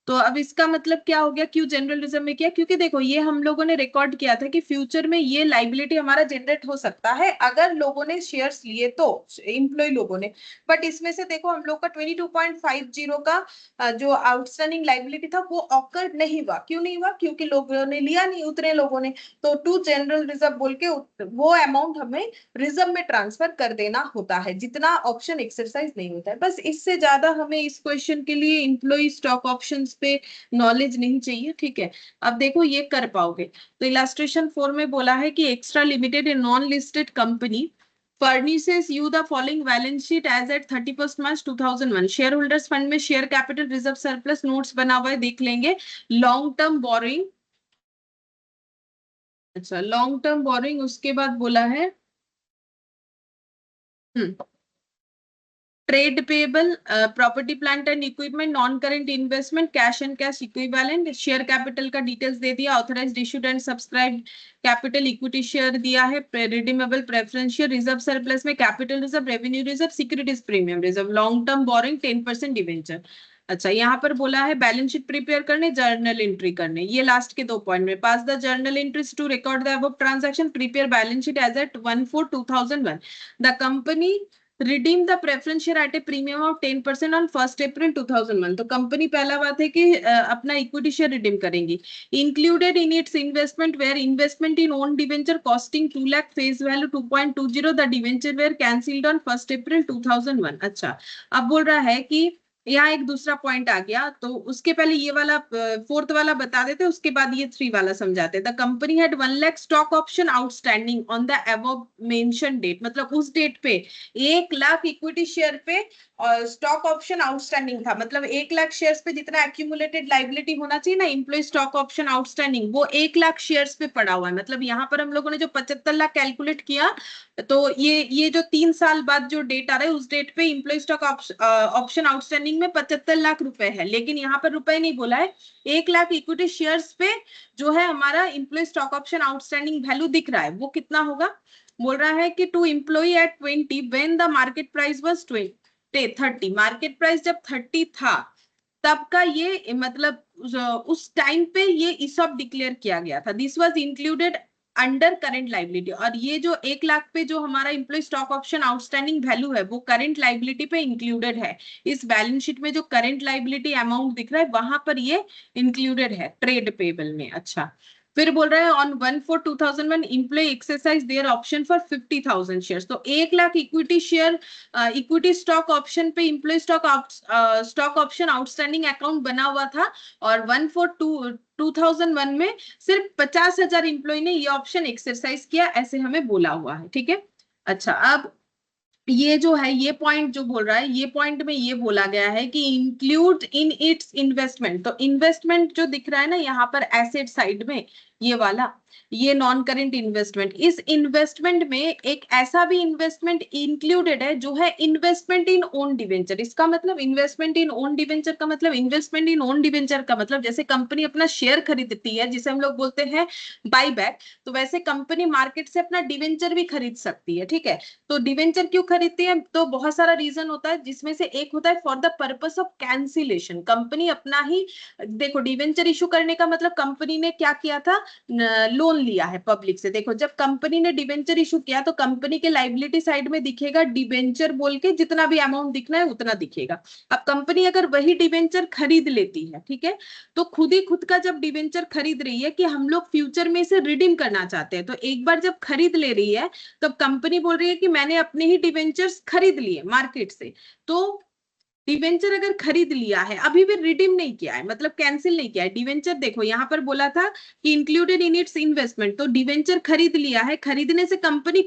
तो अब इसका मतलब क्या हो गया, क्यों जनरल रिजर्व में किया, क्योंकि देखो ये हम लोगों ने रिकॉर्ड किया था कि फ्यूचर में ये लाइबिलिटी हमारा जनरेट हो सकता है अगर लोगों ने शेयर्स लिए तो, एम्प्लॉय लोगों ने। बट इसमें से देखो हम लोग का 22.50 का जो आउटस्टैंडिंग लाइबिलिटी था वो ऑकर नहीं हुआ। क्यों नहीं हुआ, क्योंकि लोगों ने लिया नहीं, उतने लोगों ने। तो टू जनरल रिजर्व बोल के वो अमाउंट हमें रिजर्व में ट्रांसफर कर देना होता है जितना ऑप्शन एक्सरसाइज नहीं होता है। बस इससे ज्यादा हमें इस क्वेश्चन के लिए इंप्लॉय स्टॉक ऑप्शंस पे नॉलेज नहीं चाहिए। ठीक है, अब देखो ये कर पाओगे। तो इलास्ट्रेशन 4 में बोला है कि extra limited a non listed company furnishes you the following balance sheet as at 31st March 2001। Share holders fund में share capital reserve surplus notes बना हुआ है, देख लेंगे। लॉन्ग टर्म बोरिंग, अच्छा लॉन्ग टर्म बोरिंग, उसके बाद बोला है trade payable, property plant and equipment, non current investment, cash and cash equivalent, share capital का डिटेल्स दे दिया, authorised issued and subscribe capital, equity share दिया है, redeemable preference share, reserve surplus में capital reserve, revenue reserve, securities premium reserve, long term borrowing 10% debenture. अच्छा यहाँ पर बोला है बैलेंस शीट प्रिपेयर करने, जर्नल एंट्री करने, ये लास्ट के 2 पॉइंट में। Pass the journal entries to record the above transaction, prepare balance sheet as at 1/4/2001। The company redeem the preference share at a premium of 10% on 1 April 2001। तो company पहला बात है कि अपना इक्विटी शेयर रिडीम करेंगी। Included in its investment where investment in own debenture costing 2 lakh, face value 2.20, the debenture were cancelled on 1 April 2001। अच्छा अब बोल रहा है कि यहाँ एक दूसरा पॉइंट आ गया, तो उसके पहले ये वाला फोर्थ वाला बता देते, उसके बाद ये 3 वाला समझाते। The company had 1 lakh stock option outstanding on the above mention date, मतलब उस डेट पे 1 लाख इक्विटी शेयर पे और स्टॉक ऑप्शन आउटस्टैंडिंग था। मतलब 1 लाख शेयर्स पे जितना एक्यूमुलेटेड लाइबिलिटी होना चाहिए ना इंप्लॉय स्टॉक ऑप्शन आउटस्टैंडिंग, वो 1 लाख शेयर्स पे पड़ा हुआ है। मतलब यहाँ पर हम लोगों ने जो 75 लाख कैलकुलेट किया, तो ये जो 3 साल बाद जो डेट आ रहा है उस डेट पे इंप्लॉय स्टॉक ऑप्शन आउटस्टैंडिंग में 75 लाख रुपए है, लेकिन यहाँ पर रुपए नहीं बोला है, 1 लाख इक्विटी शेयर्स पे जो है हमारा employee stock option outstanding value दिख रहा है, वो कितना होगा। बोल रहा है कि to employee at 20 when the market price was 30, market price जब 30 था तब का ये मतलब उस टाइम पे ये ईसॉप डिक्लेयर किया गया था। This was included under current liability, और ये जो 1 लाख पे जो हमारा employee stock option outstanding value है वो करंट लाइबिलिटी पे इंक्लूडेड है। इस बैलेंस शीट में जो करंट लाइबिलिटी अमाउंट दिख रहा है वहां पर ये इंक्लूडेड है ट्रेड पेबल में। अच्छा फिर बोल रहा है on 1/4/2001 employ exercise their option for 50,000 shares. तो 1 lakh equity share equity stock option पे employ stock option outstanding account बना हुआ था, और 1/4/2001 में सिर्फ 50,000 एम्प्लॉय ने ये ऑप्शन एक्सरसाइज किया, ऐसे हमें बोला हुआ है। ठीक है, अच्छा अब ये जो है, ये पॉइंट जो बोल रहा है, ये पॉइंट में ये बोला गया है कि इंक्लूड इन इट्स इन्वेस्टमेंट। तो इन्वेस्टमेंट जो दिख रहा है ना यहाँ पर एसेट साइड में, ये वाला, ये नॉन करेंट इन्वेस्टमेंट, इस इन्वेस्टमेंट में एक ऐसा भी इन्वेस्टमेंट इंक्लूडेड है जो है इन्वेस्टमेंट इन ओन डिवेंचर। इसका मतलब इन्वेस्टमेंट इन ओन डिवेंचर का मतलब, इन्वेस्टमेंट इन ओन डिवेंचर का मतलब जैसे कंपनी अपना शेयर खरीदती है जिसे हम लोग बोलते हैं बाई बैक, तो वैसे कंपनी मार्केट से अपना डिवेंचर भी खरीद सकती है। ठीक है, तो डिवेंचर क्यों खरीदती है, तो बहुत सारा रीजन होता है, जिसमें से एक होता है for the purpose of cancellation. Company अपना ही, देखो डिवेंचर इशू करने का मतलब कंपनी ने क्या किया था, लोन लिया है पब्लिक से। देखो जब कंपनी ने डिवेंचर इशू किया तो कंपनी के लाइबिलिटी साइड में दिखेगा डिवेंचर बोल के, जितना भी अमाउंट दिखना है उतना दिखेगा। अब कंपनी अगर वही डिवेंचर खरीद लेती है, ठीक है, तो खुद ही खुद का जब डिवेंचर खरीद रही है कि हम लोग फ्यूचर में इसे रिडीम करना चाहते हैं, तो एक बार जब खरीद ले रही है तब कंपनी बोल रही है कि मैंने अपने ही डिवेंचर्स खरीद लिए मार्केट से। तो डिवेंचर अगर खरीद लिया है, अभी भी रिडीम नहीं किया है, मतलब कैंसिल नहीं किया है डिवेंचर। देखो यहाँ पर बोला था कि इंक्लूडेड इन इट्स इन्वेस्टमेंट, तो डिवेंचर खरीद लिया है, खरीदने से कंपनी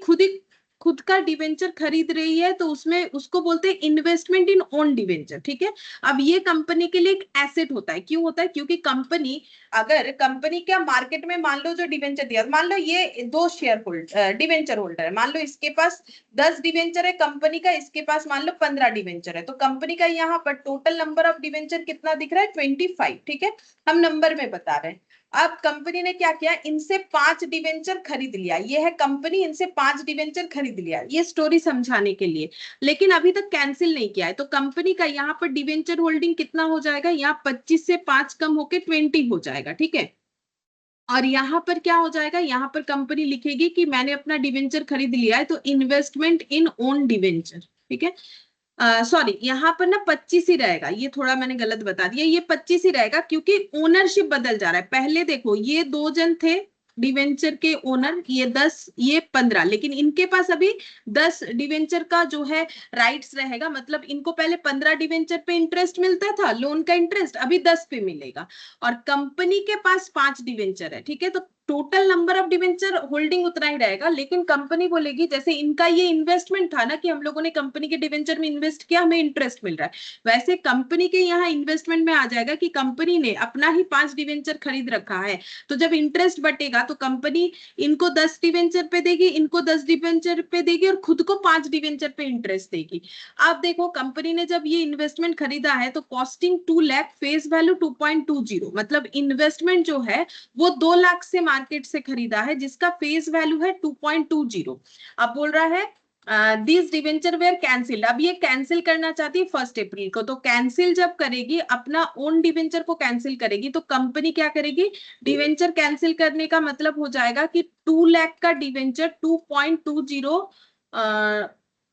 खुद का डिवेंचर खरीद रही है, तो उसमें उसको बोलते हैं इन्वेस्टमेंट इन ओन डिवेंचर। ठीक है, अब ये कंपनी के लिए एक एसेट होता है। क्यों होता है, क्योंकि कंपनी, अगर कंपनी क्या मार्केट में मान लो जो डिवेंचर दिया, मान लो ये 2 शेयर होल्डर डिवेंचर होल्डर है, मान लो इसके पास 10 डिवेंचर है कंपनी का, इसके पास मान लो 15 डिवेंचर है, तो कंपनी का यहाँ पर टोटल नंबर ऑफ डिवेंचर कितना दिख रहा है, 25। ठीक है, हम नंबर में बता रहे हैं। अब कंपनी ने क्या किया, इनसे 5 डिवेंचर खरीद लिया, ये है कंपनी, इनसे 5 डिवेंचर खरीद लिया, ये स्टोरी समझाने के लिए, लेकिन अभी तक कैंसिल नहीं किया है। तो कंपनी का यहाँ पर डिवेंचर होल्डिंग कितना हो जाएगा, यहाँ 25 से 5 कम होके 20 हो जाएगा। ठीक है, और यहाँ पर क्या हो जाएगा, यहाँ पर कंपनी लिखेगी कि मैंने अपना डिवेंचर खरीद लिया है, तो इन्वेस्टमेंट इन ओन डिवेंचर। ठीक है, सॉरी यहाँ पर ना 25 ही रहेगा, ये थोड़ा मैंने गलत बता दिया, ये 25 ही रहेगा क्योंकि ओनरशिप बदल जा रहा है। पहले देखो ये 2 जन थे डिवेंचर के ओनर, ये 10 ये 15, लेकिन इनके पास अभी 10 डिवेंचर का जो है राइट्स रहेगा। मतलब इनको पहले 15 डिवेंचर पे इंटरेस्ट मिलता था, लोन का इंटरेस्ट, अभी 10 पे मिलेगा, और कंपनी के पास 5 डिवेंचर है। ठीक है, तो total number of debenture holding उतना ही रहेगा, लेकिन कंपनी बोलेगी जैसे इनका ये इन्वेस्टमेंट था ना कि हम लोगों ने कंपनी के डिवेंचर में इन्वेस्ट किया, हमें इंटरेस्ट मिल रहा है, वैसे कंपनी के यहाँ इन्वेस्टमेंट में आ जाएगा कि कंपनी ने अपना ही 5 डिवेंचर खरीद रखा है, तो जब इंटरेस्ट बटेगा तो कंपनी इनको 10 डिवेंचर पे देगी, इनको 10 डिवेंचर पे देगी, और खुद को 5 डिवेंचर पे इंटरेस्ट देगी। अब देखो कंपनी ने जब ये इन्वेस्टमेंट खरीदा है तो कॉस्टिंग 2 लाख, फेस वैल्यू 2.20, मतलब इन्वेस्टमेंट जो है वो 2 लाख से मार्केट से खरीदा है, जिसका फेस वैल्यू है 2.20। अब बोल रहा है दिस डिवेंचर वेयर कैंसिल्ड, अब ये कैंसिल करना चाहती है 1 अप्रैल को, तो कैंसिल जब करेगी, अपना ओन डिवेंचर को कैंसिल करेगी, तो कंपनी क्या करेगी, डिवेंचर कैंसिल करने का मतलब हो जाएगा कि 2 लाख का डिवेंचर 2.20,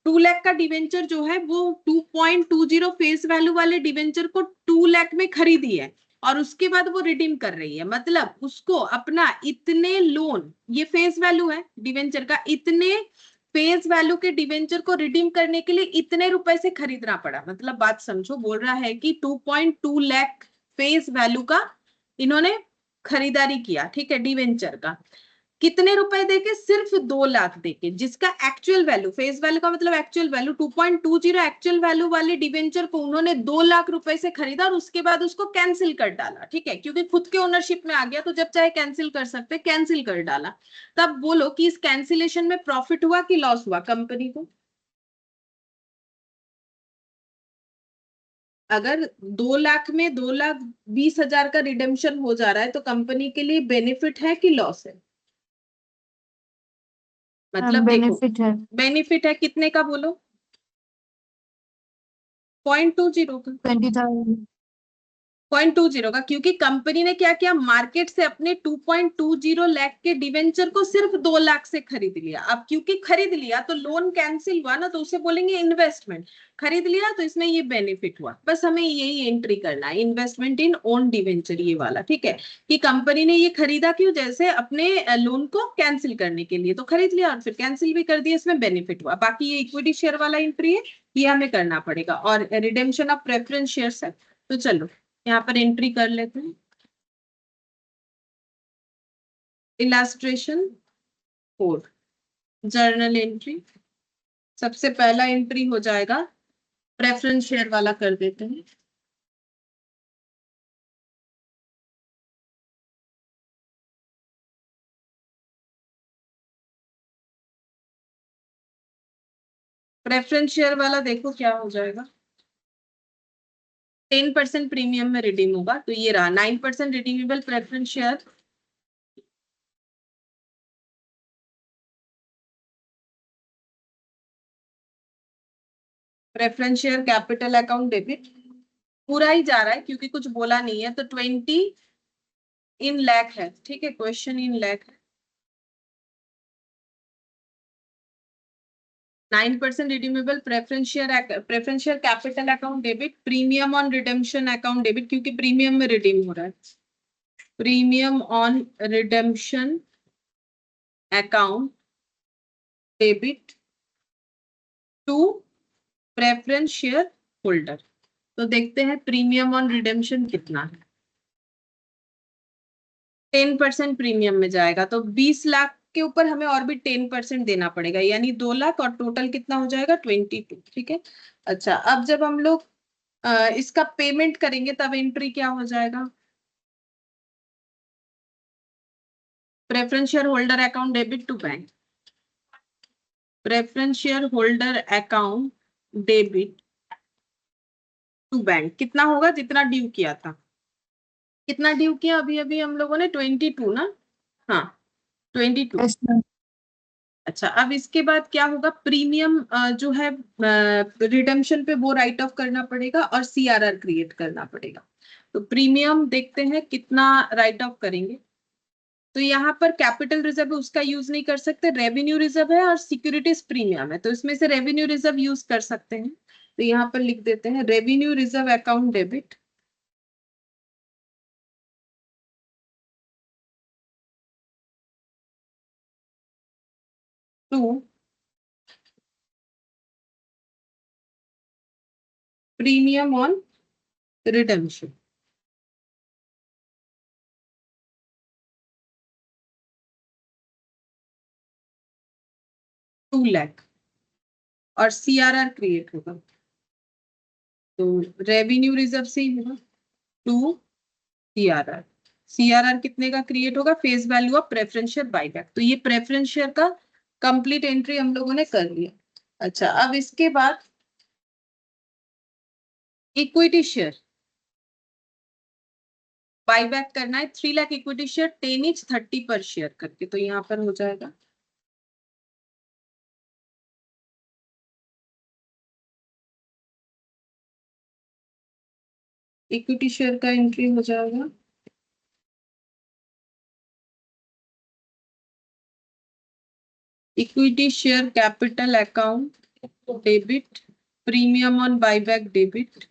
2 लाख का डिवेंचर जो है वो 2.20 फेस वैल्यू वाले डिवेंचर को 2 लाख में खरीदी है, और उसके बाद वो रिडीम कर रही है, मतलब उसको अपना इतने लोन, ये फेस वैल्यू है डिवेंचर का, इतने फेस वैल्यू के डिवेंचर को रिडीम करने के लिए इतने रुपए से खरीदना पड़ा। मतलब बात समझो, बोल रहा है कि 2.2 लाख फेस वैल्यू का इन्होंने खरीदारी किया। ठीक है, डिवेंचर का कितने रुपए देके, सिर्फ 2 लाख देके, जिसका एक्चुअल वैल्यू, फेस वैल्यू का मतलब एक्चुअल वैल्यू 2.20, एक्चुअल वैल्यू वाले डिवेंचर को उन्होंने 2 लाख रुपए से खरीदा, और उसके बाद उसको कैंसिल कर डाला। ठीक है, क्योंकि खुद के ओनरशिप में आ गया तो जब चाहे कैंसिल कर सकते, कैंसिल कर डाला। तब बोलो कि इस कैंसिलेशन में प्रॉफिट हुआ कि लॉस हुआ कंपनी को, अगर 2 लाख में 2,20,000 का रिडेम्पशन हो जा रहा है तो कंपनी के लिए बेनिफिट है कि लॉस है, मतलब देखो बेनिफिट है। बेनिफिट है कितने का बोलो, 0.20 का। 20,000। 0.20 का, क्योंकि कंपनी ने क्या किया, मार्केट से अपने 2.20 लाख के डिवेंचर को सिर्फ 2 लाख से खरीद लिया। अब क्योंकि खरीद लिया तो लोन कैंसिल हुआ ना, तो उसे बोलेंगे इन्वेस्टमेंट। खरीद लिया तो इसमें ये बेनिफिट हुआ, बस हमें यही एंट्री करना है, इन्वेस्टमेंट इन ओन डिवेंचर, ये वाला, ठीक है। कि कंपनी ने ये खरीदा क्यों, जैसे अपने लोन को कैंसिल करने के लिए, तो खरीद लिया और फिर कैंसिल भी कर दिया, इसमें बेनिफिट हुआ। बाकी ये इक्विटी शेयर वाला एंट्री है, ये हमें करना पड़ेगा। और रिडेम्पशन ऑफ प्रेफरेंस शेयर्स है, तो चलो यहाँ पर एंट्री कर लेते हैं। Illustration 4, journal entry. सबसे पहला एंट्री हो जाएगा, प्रेफरेंस शेयर वाला कर देते हैं। प्रेफरेंस शेयर वाला देखो क्या हो जाएगा, 10% प्रीमियम में रिडीम होगा, तो ये रहा 9% redeemable preference share. Preference share capital account debit पूरा ही जा रहा है क्योंकि कुछ बोला नहीं है, तो 20 इन लाख है, ठीक है, क्वेश्चन इन लाख है। 9% redeemable preference share capital account debit, premium on redemption account debit, क्योंकि प्रीमियम में रिडीम हो रहा है। Premium on redemption account debit to preference share holder. तो देखते हैं प्रीमियम ऑन रिडेम्पशन कितना है। 10% प्रीमियम में जाएगा, तो 20 लाख के ऊपर हमें और भी 10% देना पड़ेगा, यानी 2 लाख, और टोटल कितना हो जाएगा 22, ठीक है। अच्छा, अब जब हम लोग इसका पेमेंट करेंगे तब एंट्री क्या हो जाएगा, preference share holder account debit to bank. Preference share holder account debit to bank कितना होगा, जितना ड्यू किया था। कितना ड्यू किया अभी अभी हम लोगों ने, 22 ना, हाँ 22। Yes ma'am. अच्छा, अब इसके बाद क्या होगा, प्रीमियम जो है रिडेम्पशन पे वो राइट ऑफ करना पड़ेगा और सीआरआर क्रिएट करना पड़ेगा। तो प्रीमियम देखते हैं कितना राइट ऑफ करेंगे। तो यहाँ पर कैपिटल रिजर्व है, उसका यूज नहीं कर सकते, रेवेन्यू रिजर्व है और सिक्योरिटीज प्रीमियम है, तो इसमें से रेवेन्यू रिजर्व यूज कर सकते हैं। तो यहाँ पर लिख देते हैं revenue reserve account debit to premium on redemption. 2 lakh और सीआरआर क्रिएट होगा, तो रेवेन्यू रिजर्व से ही होगा टू सीआरआर। सीआरआर कितने का क्रिएट होगा, face value of preference share buyback. तो ये प्रेफरेंस शेयर का कंप्लीट एंट्री हम लोगों ने कर लिया। अच्छा, अब इसके बाद इक्विटी शेयर बायबैक करना है, 3 लाख इक्विटी शेयर 10 ईच 30 पर शेयर करके, तो यहाँ पर हो जाएगा इक्विटी शेयर का एंट्री हो जाएगा equity share capital account debit premium on buyback debit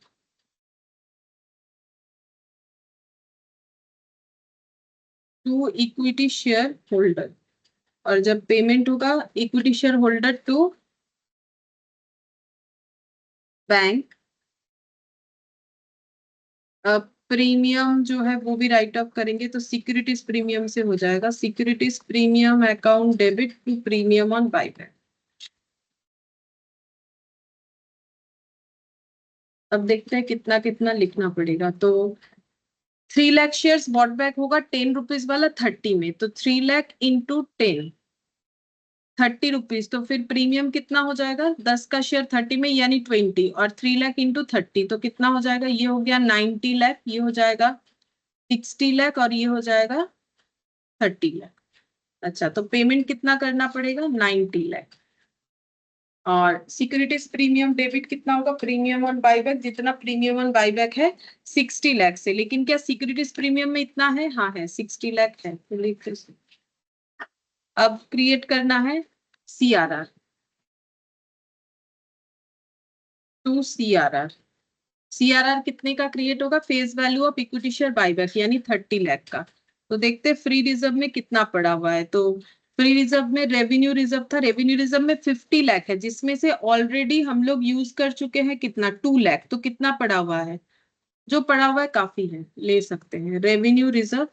to equity share holder, और जब पेमेंट होगा equity share holder to bank. Premium जो है वो भी राइट ऑफ करेंगे, तो सिक्योरिटीज प्रीमियम से हो जाएगा securities premium account debit to premium on buyback. अब देखते हैं कितना कितना लिखना पड़ेगा। तो 3 लाख शेयर्स बॉट बैक होगा 10 रुपीज वाला 30 में, तो 3 लाख इंटू 10 30 रुपीज, तो फिर प्रीमियम कितना हो जाएगा, 10 का शेयर 30 में यानी 20, और 3 लाख इंटू 30 तो कितना हो जाएगा, ये हो गया 90 लाख, ये हो जाएगा 60 लाख, और ये हो जाएगा 30 लाख। अच्छा, तो पेमेंट कितना करना पड़ेगा, 90 लाख। और सिक्योरिटीज प्रीमियम डेबिट कितना होगा, प्रीमियम ऑन बाईबैक, जितना प्रीमियम ऑन बाईबैक है 60 लाख से, लेकिन क्या सिक्योरिटीज प्रीमियम में इतना है, हाँ है 60 लाख है। तो लिख, अब क्रिएट करना है CRR टू CRR। CRR कितने का क्रिएट होगा, face value of equity share buyback यानी 30 लाख का। तो देखते हैं फ्री रिजर्व में कितना पड़ा हुआ है। तो फ्री रिजर्व में रेवेन्यू रिजर्व था, रेवेन्यू रिजर्व में 50 लाख है, जिसमें से ऑलरेडी हम लोग यूज कर चुके हैं कितना, 2 लाख। तो कितना पड़ा हुआ है, जो पड़ा हुआ है काफी है, ले सकते हैं। रेवेन्यू रिजर्व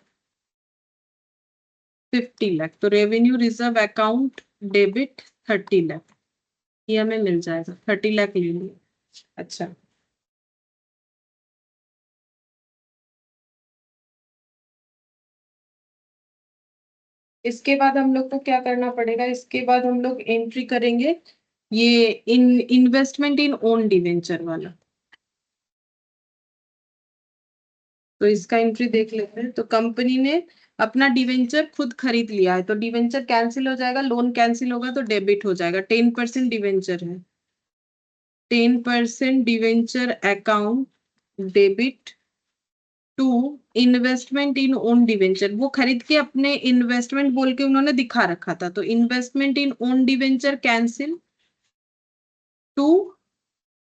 50 लाख, तो revenue reserve account debit 30 lakh, ये हमें मिल जाएगा। 30 लाख ले लिया। अच्छा, इसके बाद हम लोग को क्या करना पड़ेगा, इसके बाद हम लोग एंट्री करेंगे ये इन्वेस्टमेंट इन ओन डिवेंचर वाला। तो इसका एंट्री देख लेते हैं। तो कंपनी ने अपना डिवेंचर खुद खरीद लिया है, तो डिवेंचर कैंसिल हो जाएगा, लोन कैंसिल होगा तो डेबिट हो जाएगा। 10% डिवेंचर है, 10% debenture account debit to investment in own debenture. वो खरीद के अपने इन्वेस्टमेंट बोल के उन्होंने दिखा रखा था, तो investment in own debenture cancel two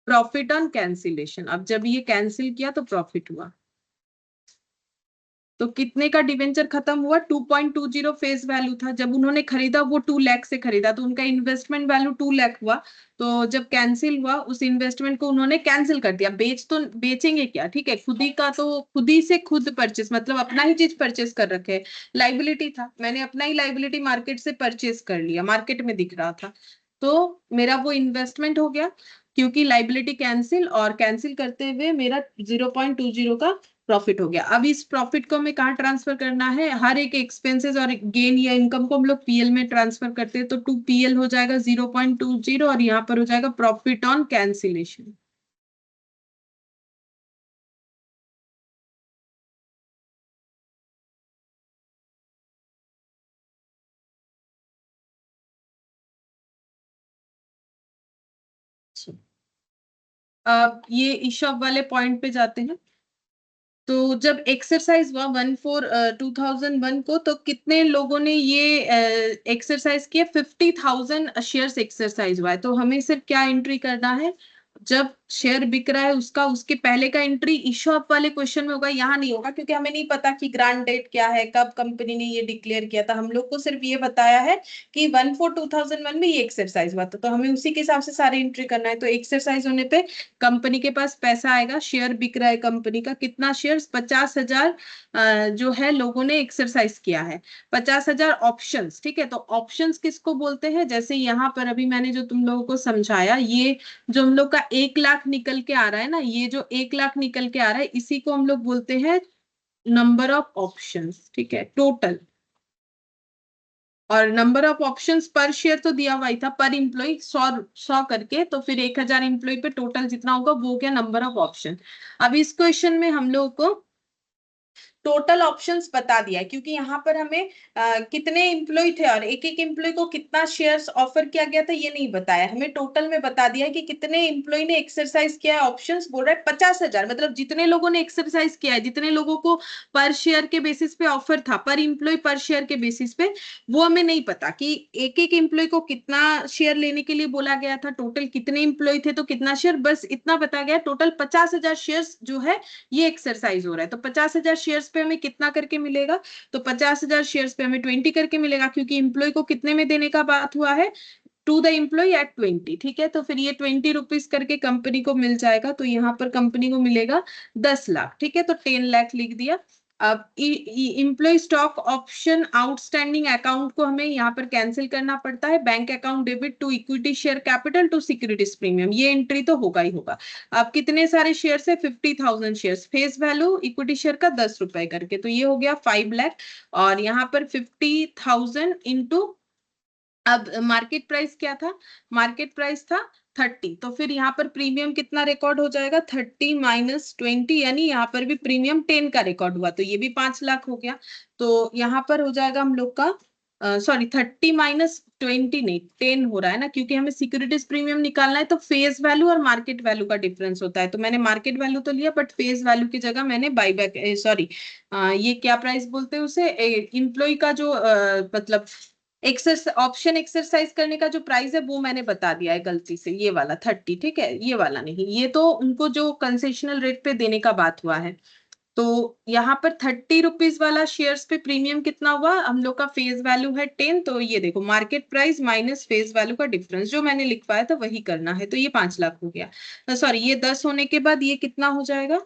profit on cancellation. अब जब ये कैंसिल किया तो प्रॉफिट हुआ। तो कितने का डिवेंचर खत्म हुआ, 2.20 फेस वैल्यू था जब उन्होंने खरीदा, वो 2 लाख से खरीदा, तो उनका इन्वेस्टमेंट वैल्यू 2 लाख हुआ। तो जब कैंसिल हुआ उस इन्वेस्टमेंट को उन्होंने कैंसिल कर दिया। बेचेंगे क्या, ठीक है, खुद ही का, तो खुद ही से खुद परचेस, मतलब अपना ही चीज परचेस कर रखे। लाइबिलिटी था, मैंने अपना ही लाइबिलिटी मार्केट से परचेस कर लिया, मार्केट में दिख रहा था, तो मेरा वो इन्वेस्टमेंट हो गया, क्योंकि लाइबिलिटी कैंसिल, और कैंसिल करते हुए मेरा 0.20 का प्रॉफिट हो गया। अब इस प्रॉफिट को हमें कहाँ ट्रांसफर करना है, हर एक एक्सपेंसेस और गेन या इनकम को हम लोग पीएल में ट्रांसफर करते हैं, तो 2PL हो जाएगा 0.20, और यहाँ पर हो जाएगा प्रॉफिट ऑन कैंसिलेशन। अब ये ईशॉप वाले पॉइंट पे जाते हैं। तो जब एक्सरसाइज हुआ 1/4/2001 को, तो कितने लोगों ने ये एक्सरसाइज किया, 50,000 शेयर्स एक्सरसाइज हुआ है। तो हमें सिर्फ क्या एंट्री करना है, जब शेयर बिक रहा है उसका, उसके पहले का एंट्री ईशॉप वाले क्वेश्चन में होगा, यहाँ नहीं होगा, क्योंकि हमें नहीं पता कि ग्रांट डेट क्या है, कब कंपनी ने ये डिक्लेयर किया था। हम लोग को सिर्फ ये बताया है कि 1/4/2001 में ये एक्सरसाइज हुआ था, तो हमें उसी के हिसाब से सारी एंट्री करना है। तो एक्सरसाइज होने पे कंपनी के पास पैसा आएगा, शेयर बिक रहा है कंपनी का, कितना शेयर, 50,000 जो है लोगों ने एक्सरसाइज किया है, 50,000 ऑप्शंस, ठीक है। तो ऑप्शंस किसको बोलते हैं, जैसे यहाँ पर अभी मैंने जो तुम लोगों को समझाया, ये जो हम लोग का 1 लाख निकल के आ रहा है ना, ये जो 1 लाख निकल के आ रहा है, इसी को हम लोग बोलते हैं नंबर ऑफ ऑप्शंस, ठीक है, टोटल। और नंबर ऑफ ऑप्शंस पर शेयर तो दिया हुआ ही था, पर इंप्लॉय 100 करके, तो फिर 1,000 इंप्लॉय पे टोटल जितना होगा वो क्या, नंबर ऑफ ऑप्शन। अब इस क्वेश्चन में हम लोग को टोटल ऑप्शंस बता दिया है, क्योंकि यहाँ पर हमें कितने एम्प्लॉय थे और एक एक एम्प्लॉय को कितना शेयर्स ऑफर किया गया था ये नहीं बताया, हमें टोटल में बता दिया है कि कितने एम्प्लॉय ने एक्सरसाइज किया है। ऑप्शंस बोल रहा है 50,000, मतलब जितने लोगों ने एक्सरसाइज किया है, जितने लोगों को पर शेयर के बेसिस पे ऑफर था, पर एम्प्लॉय पर शेयर के बेसिस पे, वो हमें नहीं पता कि एक एक एम्प्लॉय को कितना शेयर लेने के लिए बोला गया था, टोटल कितने एम्प्लॉय थे तो कितना शेयर, बस इतना बताया गया। टोटल 50,000 शेयर जो है ये एक्सरसाइज हो रहा है। तो 50,000 शेयर्स पे हमें कितना करके मिलेगा, तो 50,000 शेयर्स पे हमें 20 करके मिलेगा, क्योंकि एम्प्लॉय को कितने में देने का बात हुआ है, टू द एम्प्लॉय एट 20, ठीक है। तो फिर ये 20 रुपीज करके कंपनी को मिल जाएगा, तो यहाँ पर कंपनी को मिलेगा 10 लाख, ठीक है। तो 10 लाख लिख दिया। अब employee stock option outstanding account को हमें यहाँ पर कैंसिल करना पड़ता है, bank account debit to equity share capital to securities premium, ये एंट्री तो होगा ही होगा। अब कितने सारे शेयर है, 50,000 share, face value equity share का 10 रुपए करके, तो ये हो गया 5 लाख। और यहाँ पर 50,000 इंटू, अब मार्केट प्राइस क्या था, मार्केट प्राइस था 30, तो फिर यहाँ पर प्रीमियम कितना रिकॉर्ड हो जाएगा, 30 माइनस 20, यानी यहाँ पर भी प्रीमियम 10 का रिकॉर्ड हुआ, तो ये भी 5 लाख हो गया। तो यहाँ पर हो जाएगा हम लोग का सॉरी 30 - 20 नहीं 10 हो रहा है ना, क्योंकि हमें सिक्योरिटीज प्रीमियम निकालना है तो फेस वैल्यू और मार्केट वैल्यू का डिफरेंस होता है। तो मैंने मार्केट वैल्यू तो लिया, बट फेस वैल्यू की जगह मैंने बाईबैक, सॉरी ये क्या प्राइस बोलते हैं उसे, इम्प्लॉय का जो मतलब ऑप्शन एक्सरसाइज करने का जो प्राइस है वो मैंने बता दिया है गलती से, ये वाला 30, ठीक है, ये वाला नहीं, ये तो उनको जो कंसेशनल रेट पे देने का बात हुआ है। तो यहाँ पर 30 रुपीज वाला शेयर्स पे प्रीमियम कितना हुआ, हम लोग का फेस वैल्यू है 10, तो ये देखो market price minus face value का डिफरेंस जो मैंने लिखवाया था वही करना है, तो ये 5 लाख हो गया। सॉरी, ये 10 होने के बाद ये कितना हो जाएगा,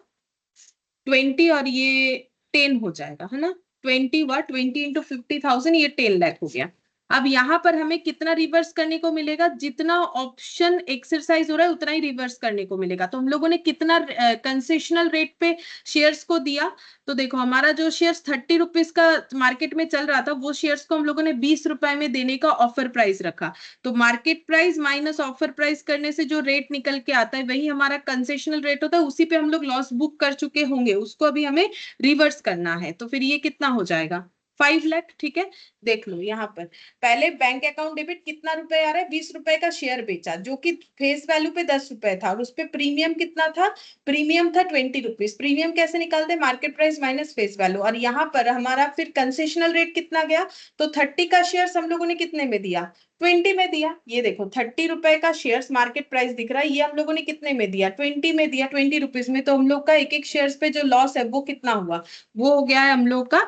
20, और ये 10 हो जाएगा, है ना। 20 हुआ, 20 × 50,000, ये 10 लाख हो गया। अब यहाँ पर हमें कितना रिवर्स करने को मिलेगा, जितना ऑप्शन एक्सरसाइज हो रहा है उतना ही रिवर्स करने को मिलेगा। तो हम लोगों ने कितना कंसेशनल रेट पे शेयर्स को दिया, तो देखो हमारा जो शेयर्स 30 रुपीज का मार्केट में चल रहा था, वो शेयर्स को हम लोगों ने 20 रुपए में देने का ऑफर प्राइस रखा। तो market price minus offer price करने से जो रेट निकल के आता है वही हमारा कंसेशनल रेट होता है, उसी पे हम लोग लॉस बुक कर चुके होंगे, उसको अभी हमें रिवर्स करना है। तो फिर ये कितना हो जाएगा, 5 लाख, ठीक है। देख लो यहाँ पर पहले बैंक अकाउंट डेबिट कितना रुपए आ रहा है, 20 रुपए का शेयर बेचा जो कि फेस वैल्यू पे 10 रुपए था, और उस पे प्रीमियम कितना था, प्रीमियम था 20 रुपीज। प्रीमियम कैसे निकालते, market price minus face value, और यहाँ पर हमारा फिर कंसेशनल रेट कितना गया, तो 30 का शेयर हम लोगों ने कितने में दिया, 20 में दिया। ये देखो 30 रुपए का शेयर्स मार्केट प्राइस दिख रहा है, ये हम लोगों ने कितने में दिया, 20 में दिया, 20 रुपीज में। तो हम लोग का एक एक शेयर्स पे जो लॉस है वो कितना हुआ, वो हो गया है हम लोग का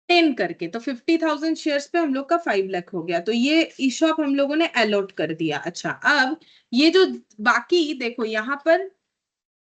10 करके। तो 50,000 शेयर्स पे हम लोग का 5 लाख हो गया, तो ये ईशॉप हम लोगों ने अलॉट कर दिया। अच्छा, अब ये जो बाकी देखो यहाँ पर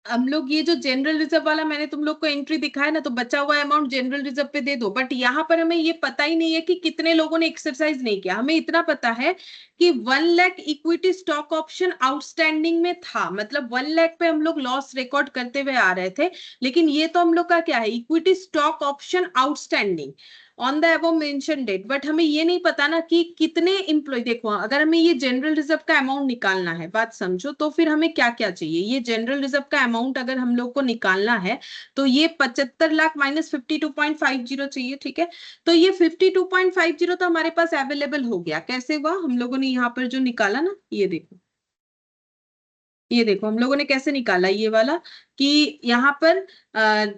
हम लोग ये जो जनरल रिजर्व वाला मैंने तुम लोग को एंट्री दिखाया ना, तो बचा हुआ अमाउंट जनरल रिजर्व पे दे दो। बट यहाँ पर हमें ये पता ही नहीं है कि कितने लोगों ने एक्सरसाइज नहीं किया। हमें इतना पता है कि 1 lakh equity stock option outstanding में था, मतलब 1 लाख पे हम लोग लॉस रिकॉर्ड करते हुए आ रहे थे। लेकिन ये तो हम लोग का क्या है, equity stock option outstanding on the above mention date. But हमें ये नहीं पता ना कि कितने इंप्लॉय, देखो अगर हमें ये जनरल रिजर्व का अमाउंट निकालना है, बात समझो, तो फिर हमें क्या क्या चाहिए, ये जनरल रिजर्व का अमाउंट अगर हम लोग को निकालना है तो ये 75 लाख माइनस 52.50 चाहिए, ठीक है। तो ये 52.50 तो हमारे पास अवेलेबल हो गया। कैसे हुआ, हम लोगों ने यहाँ पर जो निकाला ना, ये देखो, ये देखो हम लोगों ने कैसे निकाला ये वाला, कि यहाँ पर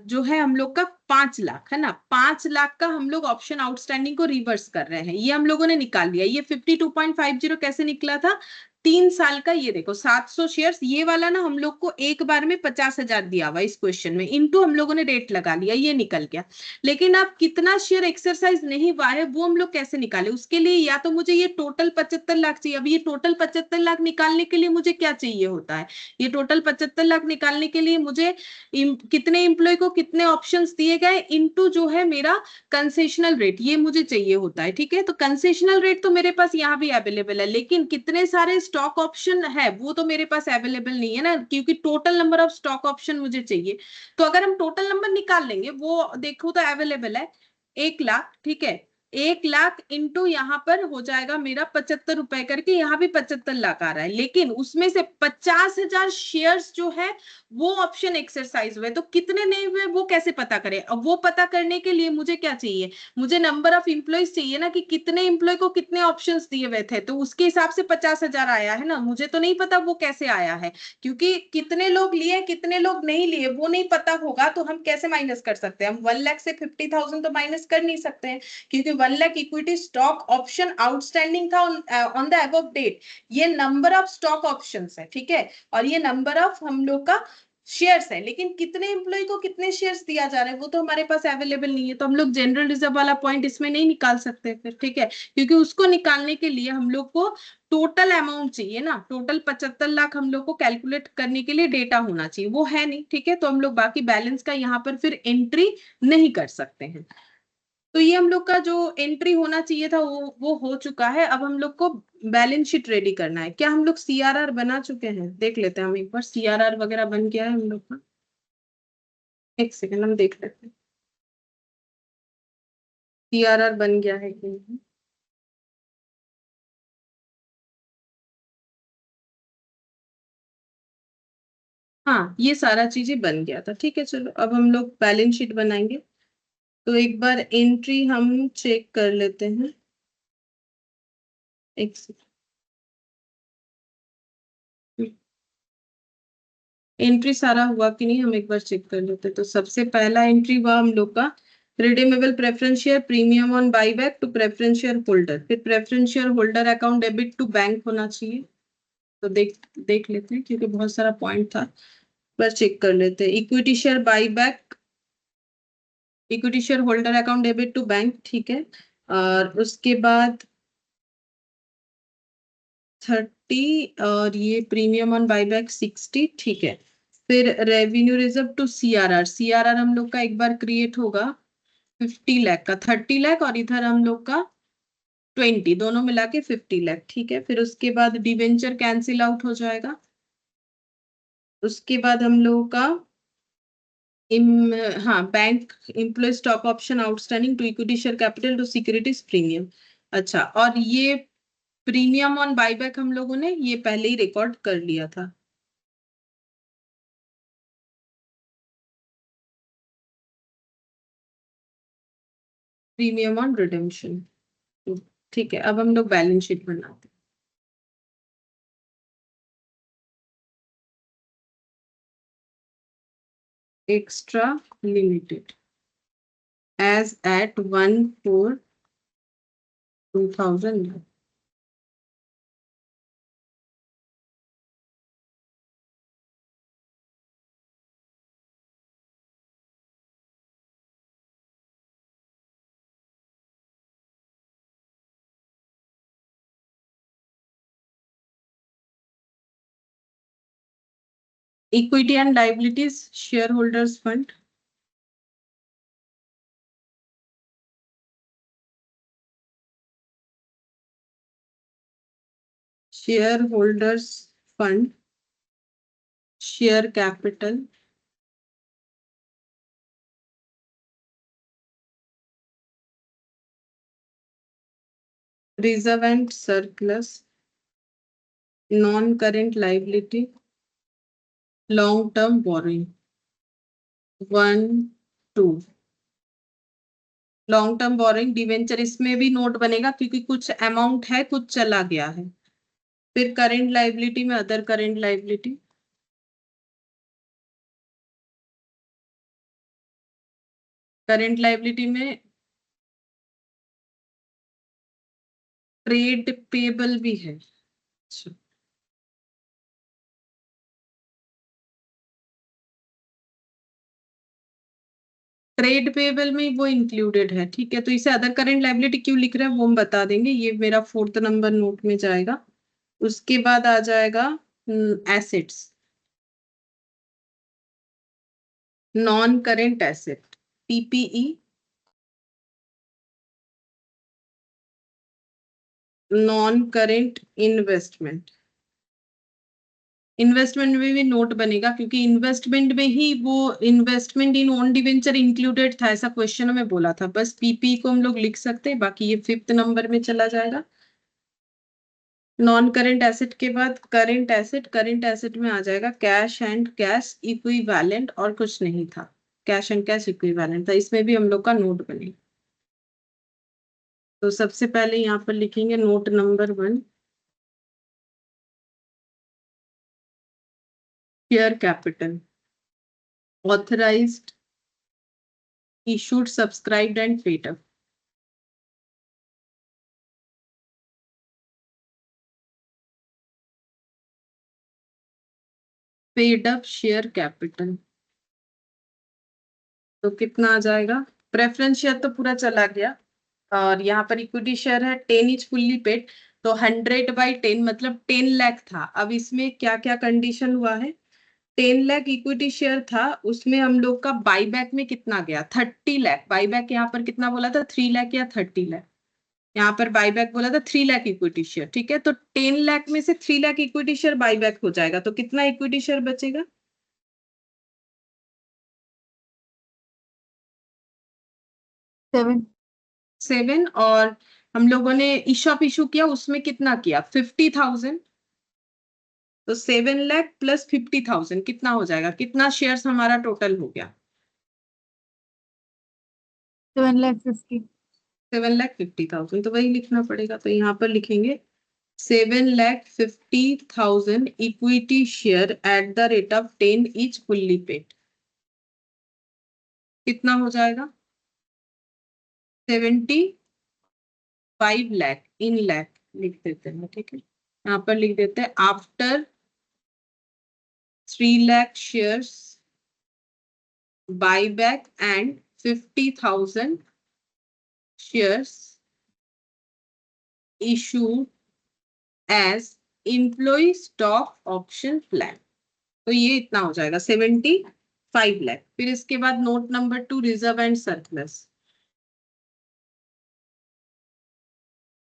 जो है हम लोग का 5 लाख है ना, 5 लाख का हम लोग ऑप्शन आउटस्टैंडिंग को रिवर्स कर रहे हैं, ये हम लोगों ने निकाल लिया। ये 52.50 कैसे निकला था, 3 साल का, ये देखो 700 शेयर्स, ये वाला ना हम लोग को एक बार में 50,000 दिया हुआ इस क्वेश्चन में, इनटू हम लोगों ने रेट लगा लिया, ये निकल गया। लेकिन अब कितना शेयर एक्सरसाइज नहीं हुआ है वो हम लोग कैसे निकाले, उसके लिए या तो मुझे ये टोटल 75 लाख चाहिए। अब ये टोटल 75 लाख निकालने के लिए मुझे क्या चाहिए होता है, ये टोटल 75 लाख निकालने के लिए मुझे कितने एम्प्लॉय को कितने ऑप्शंस दिए गए इनटू जो है मेरा कंसेशनल रेट, ये मुझे चाहिए होता है, ठीक है। तो कंसेशनल रेट तो मेरे पास यहाँ भी अवेलेबल है, लेकिन कितने सारे स्टॉक ऑप्शन है वो तो मेरे पास अवेलेबल नहीं है ना, क्योंकि total number of stock option मुझे चाहिए। तो अगर हम टोटल नंबर निकाल लेंगे, वो देखो तो अवेलेबल है 1 लाख, ठीक है। 1 लाख इंटू यहाँ पर हो जाएगा मेरा 75 रुपए करके, यहाँ भी 75 लाख आ रहा है, लेकिन उसमें से 50,000 शेयर्स जो है वो ऑप्शन एक्सरसाइज हुए, तो कितने नहीं हुए वो कैसे पता करें। अब वो पता करने के लिए मुझे क्या चाहिए, मुझे नंबर ऑफ इंप्लॉयज चाहिए ना, कि कितने इंप्लॉय को कितने ऑप्शंस दिए हुए थे, तो उसके हिसाब से 50,000 आया है ना। मुझे तो नहीं पता वो कैसे आया है, क्योंकि कितने लोग लिए कितने लोग नहीं लिए वो नहीं पता होगा, तो हम कैसे माइनस कर सकते हैं, हम 1 लाख से 50,000 तो माइनस कर नहीं सकते हैं, क्योंकि 1 lakh equity stock option outstanding था ऑन द अबव डेट। ये नंबर ऑफ स्टॉक ऑप्शंस है, ठीक है, और ये नंबर ऑफ हम लोग का शेयर्स है, लेकिन कितने एम्प्लॉय को कितने शेयर्स दिया जा रहा है वो तो हमारे पास अवेलेबल नहीं है, तो हम लोग जनरल रिजर्व वाला पॉइंट इसमें नहीं निकाल सकते फिर, ठीक है। क्योंकि उसको निकालने के लिए हम लोग को टोटल अमाउंट चाहिए ना, टोटल 75 लाख हम लोग को कैलकुलेट करने के लिए डेटा होना चाहिए, वो है नहीं, ठीक है। तो हम लोग बाकी बैलेंस का यहाँ पर फिर एंट्री नहीं कर सकते हैं। तो ये हम लोग का जो एंट्री होना चाहिए था वो हो चुका है। अब हम लोग को बैलेंस शीट रेडी करना है। क्या हम लोग सीआरआर बना चुके हैं, देख लेते हैं हम एक बार, सीआरआर वगैरह बन गया है हम लोग का, एक सेकंड हम देख लेते हैं सीआरआर बन गया है कि नहीं। हाँ, ये सारा चीजें बन गया था, ठीक है। चलो अब हम लोग बैलेंस शीट बनाएंगे, तो एक बार एंट्री हम चेक कर लेते हैं। एक एंट्री सारा हुआ कि नहीं हम एक बार चेक कर लेते। तो सबसे पहला एंट्री हुआ हम लोग का redeemable preference share premium on buyback to preference share holder, फिर preference share holder account debit to bank होना चाहिए। तो देख लेते हैं क्योंकि बहुत सारा पॉइंट था, बस चेक कर लेते हैं। Equity share buyback, equity share holder account debit to bank, ठीक है। और उसके बाद 30 और ये प्रीमियम ऑन बाईबैक 60, ठीक है। फिर revenue reserve to CRR, CRR हम लोग का एक बार क्रिएट होगा 50 लाख का, 30 लाख और इधर हम लोग का 20, दोनों मिला के 50 लाख, ठीक है। फिर उसके बाद डिवेंचर कैंसिल आउट हो जाएगा। उसके बाद हम लोगों का हाँ bank employee stock option outstanding to equity share capital to securities premium. अच्छा, और ये प्रीमियम ऑन बाईबैक हम लोगों ने ये पहले ही रिकॉर्ड कर लिया था। प्रीमियम ऑन रिडेम्पशन, ठीक है। अब हम लोग बैलेंस शीट बनाते हैं। Extra limited as at 1/4/2000। Equity and liabilities share holders fund, share holders fund, share capital, reserve and surplus, non current liability, long term borrowing 1/2। Long term borrowing debenture, इसमें भी note बनेगा क्योंकि कुछ amount है कुछ चला गया है। फिर करेंट लाइबिलिटी में other current liability, current liability में ट्रेड पेबल भी है। अच्छा, ट्रेड पेबल में वो इंक्लूडेड है, ठीक है। तो इसे अदर करेंट लाइबिलिटी क्यों लिख रहे हैं वो हम बता देंगे, ये मेरा 4th नंबर नोट में जाएगा। उसके बाद आ जाएगा assets, non current asset, PPE, non current investment. Investment में भी नोट बनेगा क्योंकि इन्वेस्टमेंट में ही वो investment in own debenture included था, ऐसा क्वेश्चन में बोला था। बस पीपी को हम लोग लिख सकते हैं, बाकी ये 5th नंबर में चला जाएगा। नॉन करेंट एसेट के बाद करेंट एसेट, करेंट एसेट में आ जाएगा कैश एंड कैश इक्विवेलेंट, और कुछ नहीं था। कैश एंड कैश इक्विवेलेंट था, इसमें भी हम लोग का नोट बनेगा। तो सबसे पहले यहाँ पर लिखेंगे note number 1, share capital, authorised, issued, subscribed and paid up. Paid up share capital तो कितना आ जाएगा। प्रेफरेंस शेयर तो पूरा चला गया, और यहाँ पर इक्विटी शेयर है 10 इज फुल्ली पेड, तो 100/10 मतलब 10 लाख था। अब इसमें क्या क्या कंडीशन हुआ है, 10 लाख इक्विटी शेयर था, उसमें हम लोग का बाईबैक में कितना गया 30 लाख। बाईबैक यहाँ पर कितना बोला था 3 लाख या 30 लाख, यहाँ पर बाईबैक बोला था 3 लाख इक्विटी शेयर, ठीक है। तो 10 लाख में से 3 लाख इक्विटी शेयर बाईबैक हो जाएगा, तो कितना इक्विटी शेयर बचेगा 7। 7। और हम लोगों ने ईशॉप इशू किया उसमें कितना किया 50,000, तो 7 लाख प्लस 50,000 कितना हो जाएगा, कितना शेयर्स हमारा टोटल हो गया 7,50,000। 7,50,000, तो वही लिखना पड़ेगा। तो यहाँ पर लिखेंगे 7,50,000 equity share at the rate of 10 each fully paid. कितना हो जाएगा? 75 लाख इन लाख लिख देते हैं, ठीक है। यहाँ पर लिख देते हैं after 3 lakh shares buyback and 50,000 shares issued as employee stock option plan। तो ये इतना हो जाएगा 75 लाख। फिर इसके बाद note number 2 reserve and surplus.